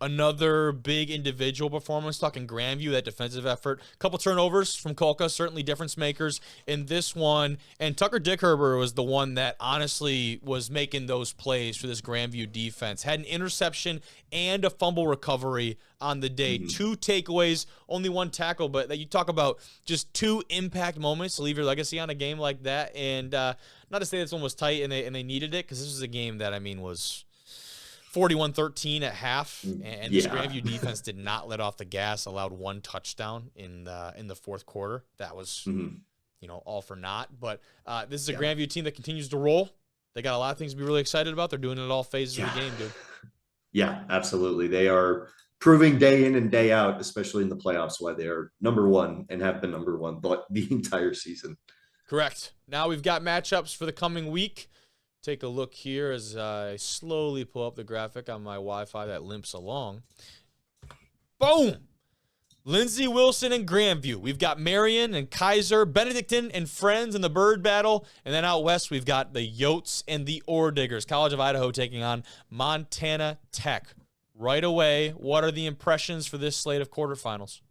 Another big individual performance, talking Grandview, that defensive effort. A couple turnovers from Kolka, certainly difference makers in this one. And Tucker Dickherber was the one that honestly was making those plays for this Grandview defense. Had an interception and a fumble recovery on the day. 2 takeaways, only 1 tackle, but that you talk about just 2 impact moments to leave your legacy on a game like that. And not to say this one was tight and they needed it, because this was a game that, I mean, was 41-13 at half, and this Grandview defense did not let off the gas, allowed 1 touchdown in the fourth quarter. That was, all for naught. But this is a Grandview team that continues to roll. They got a lot of things to be really excited about. They're doing it at all phases of the game, dude. Yeah, absolutely. They are proving day in and day out, especially in the playoffs, why they are number 1 and have been number 1 the entire season. Correct. Now we've got matchups for the coming week. Take a look here as I slowly pull up the graphic on my Wi-Fi that limps along. Boom! Lindsey Wilson and Grandview. We've got Marian and Kaiser, Benedictine and Friends in the Bird Battle. And then out west, we've got the Yotes and the Ore Diggers. College of Idaho taking on Montana Tech. Right away, what are the impressions for this slate of quarterfinals?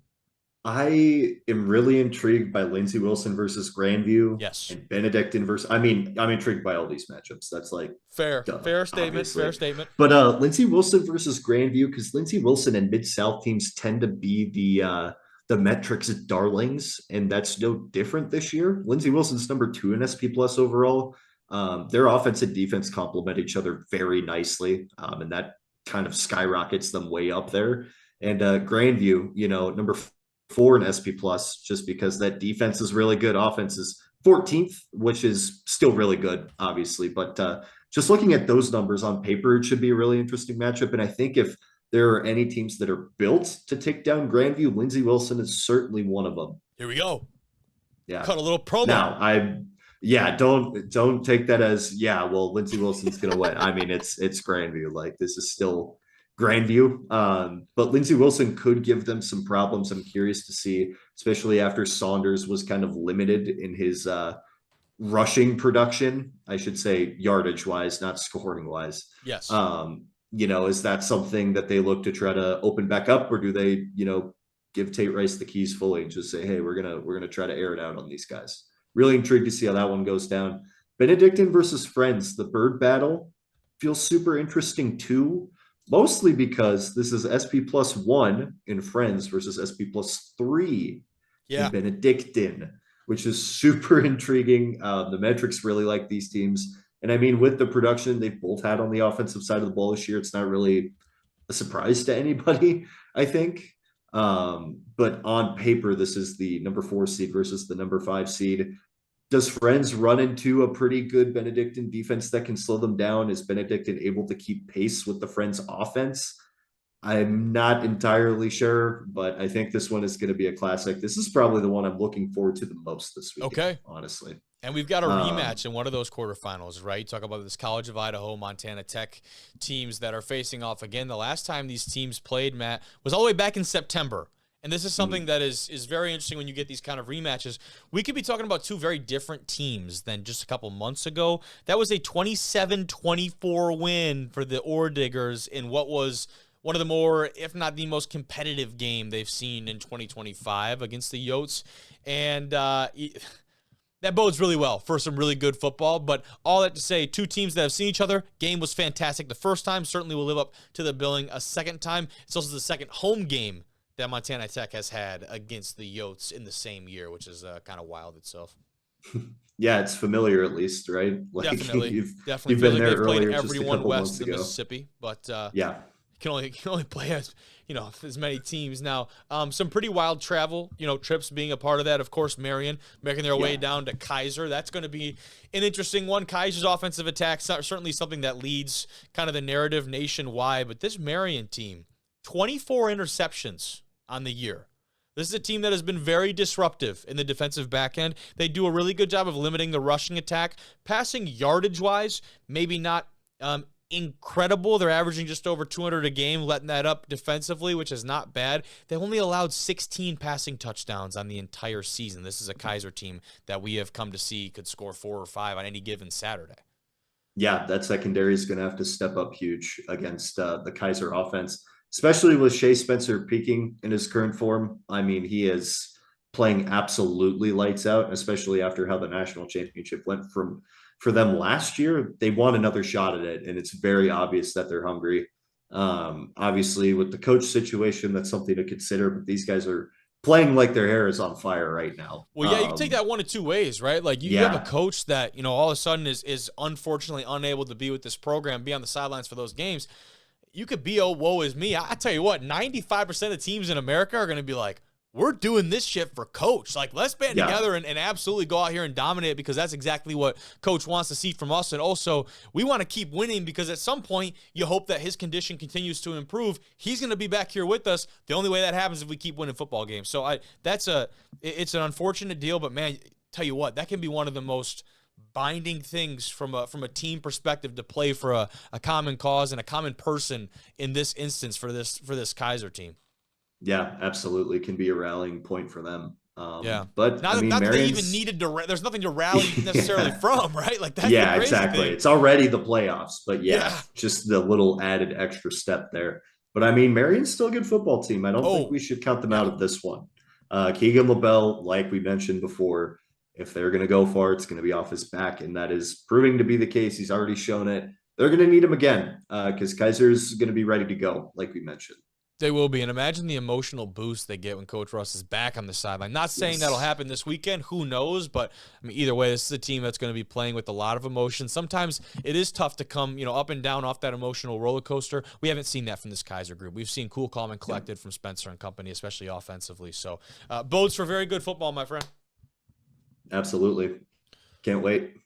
I am really intrigued by Lindsey Wilson versus Grandview. Yes. And Benedictine versus, I'm intrigued by all these matchups. That's like fair statement. Obviously. Fair statement. But Lindsey Wilson versus Grandview, because Lindsey Wilson and Mid-South teams tend to be the metrics darlings, and that's no different this year. Lindsey Wilson's number 2 in SP Plus overall. Their offense and defense complement each other very nicely, and that kind of skyrockets them way up there. And Grandview, number 4 in SP Plus, just because that defense is really good. Offense is 14th, which is still really good, obviously. But just looking at those numbers on paper, it should be a really interesting matchup. And I think if there are any teams that are built to take down Grandview, Lindsey Wilson is certainly one of them. Here we go. Yeah. Cut a little promo. Now, don't take that as, Lindsey Wilson's going to win. I mean, it's Grandview. Like, this is still Grandview, but Lindsey Wilson could give them some problems. I'm curious to see, especially after Saunders was kind of limited in his rushing production, I should say, yardage wise, not scoring wise. Yes. Is that something that they look to try to open back up, or do they, give Tate Rice the keys fully and just say, hey, we're gonna try to air it out on these guys? Really intrigued to see how that one goes down. Benedictine versus Friends, the Bird Battle feels super interesting too. Mostly because this is SP Plus 1 in Friends versus SP Plus 3 in Benedictine, which is super intriguing. The metrics really like these teams. And I mean, with the production they've both had on the offensive side of the ball this year, it's not really a surprise to anybody, I think. But on paper, this is the number 4 seed versus the number 5 seed. Does Friends run into a pretty good Benedictine defense that can slow them down? Is Benedictine able to keep pace with the Friends offense? I'm not entirely sure, but I think this one is going to be a classic. This is probably the one I'm looking forward to the most this week. Okay. Honestly. And we've got a rematch in one of those quarterfinals, right? Talk about this College of Idaho, Montana Tech teams that are facing off again. The last time these teams played, Matt, was all the way back in September. And this is something that is very interesting when you get these kind of rematches. We could be talking about 2 very different teams than just a couple months ago. That was a 27-24 win for the Ore Diggers in what was one of the more, if not the most competitive game they've seen in 2025 against the Yotes. And that bodes really well for some really good football. But all that to say, 2 teams that have seen each other. Game was fantastic the first time. Certainly will live up to the billing a second time. It's also the second home game that Montana Tech has had against the Yotes in the same year, which is kind of wild itself. Yeah, it's familiar at least, right? Like Definitely. you've Definitely. been Feels like there they've played earlier just a everyone couple west months of the ago. Mississippi, but Yeah. can only play as as many teams now. Some pretty wild travel, trips being a part of that. Of course, Marian making their way down to Kaiser. That's going to be an interesting one. Kaiser's offensive attack certainly something that leads kind of the narrative nationwide. But this Marian team, 24 interceptions on the year. This is a team that has been very disruptive in the defensive back end. They do a really good job of limiting the rushing attack. Passing yardage-wise, maybe not incredible. They're averaging just over 200 a game, letting that up defensively, which is not bad. They only allowed 16 passing touchdowns on the entire season. This is a Kaiser team that we have come to see could score 4 or 5 on any given Saturday. Yeah, that secondary is going to have to step up huge against the Kaiser offense, especially with Shea Spencer peaking in his current form. I mean, he is playing absolutely lights out, especially after how the national championship went for them last year. They want another shot at it, and it's very obvious that they're hungry. Obviously, with the coach situation, that's something to consider, but these guys are playing like their hair is on fire right now. Well, yeah, you can take that one of two ways, right? Like you have a coach that, all of a sudden is unfortunately unable to be with this program, be on the sidelines for those games. You could be, oh, woe is me. I tell you what, 95% of teams in America are going to be like, we're doing this shit for coach. Like, let's band together and absolutely go out here and dominate, because that's exactly what coach wants to see from us. And also, we want to keep winning, because at some point, you hope that his condition continues to improve. He's going to be back here with us. The only way that happens is if we keep winning football games. So it's an unfortunate deal, but man, tell you what, that can be one of the most binding things from a team perspective to play for a common cause and a common person in this instance for this Kaiser team. Yeah, absolutely. Can be a rallying point for them. But not that they even needed to. There's nothing to rally necessarily from, right? Like that's the crazy thing. It's already the playoffs, but just the little added extra step there. But I mean, Marian's still a good football team. I don't think we should count them out of this one. Keagan La Belle, like we mentioned before, if they're going to go far, it's going to be off his back, and that is proving to be the case. He's already shown it. They're going to need him again because Kaiser's going to be ready to go, like we mentioned. They will be, and imagine the emotional boost they get when Coach Russ is back on the sideline. Not saying that'll happen this weekend, who knows, but I mean, either way, this is a team that's going to be playing with a lot of emotion. Sometimes it is tough to come, up and down off that emotional roller coaster. We haven't seen that from this Kaiser group. We've seen cool, calm, and collected from Spencer and company, especially offensively. So, bodes for very good football, my friend. Absolutely. Can't wait.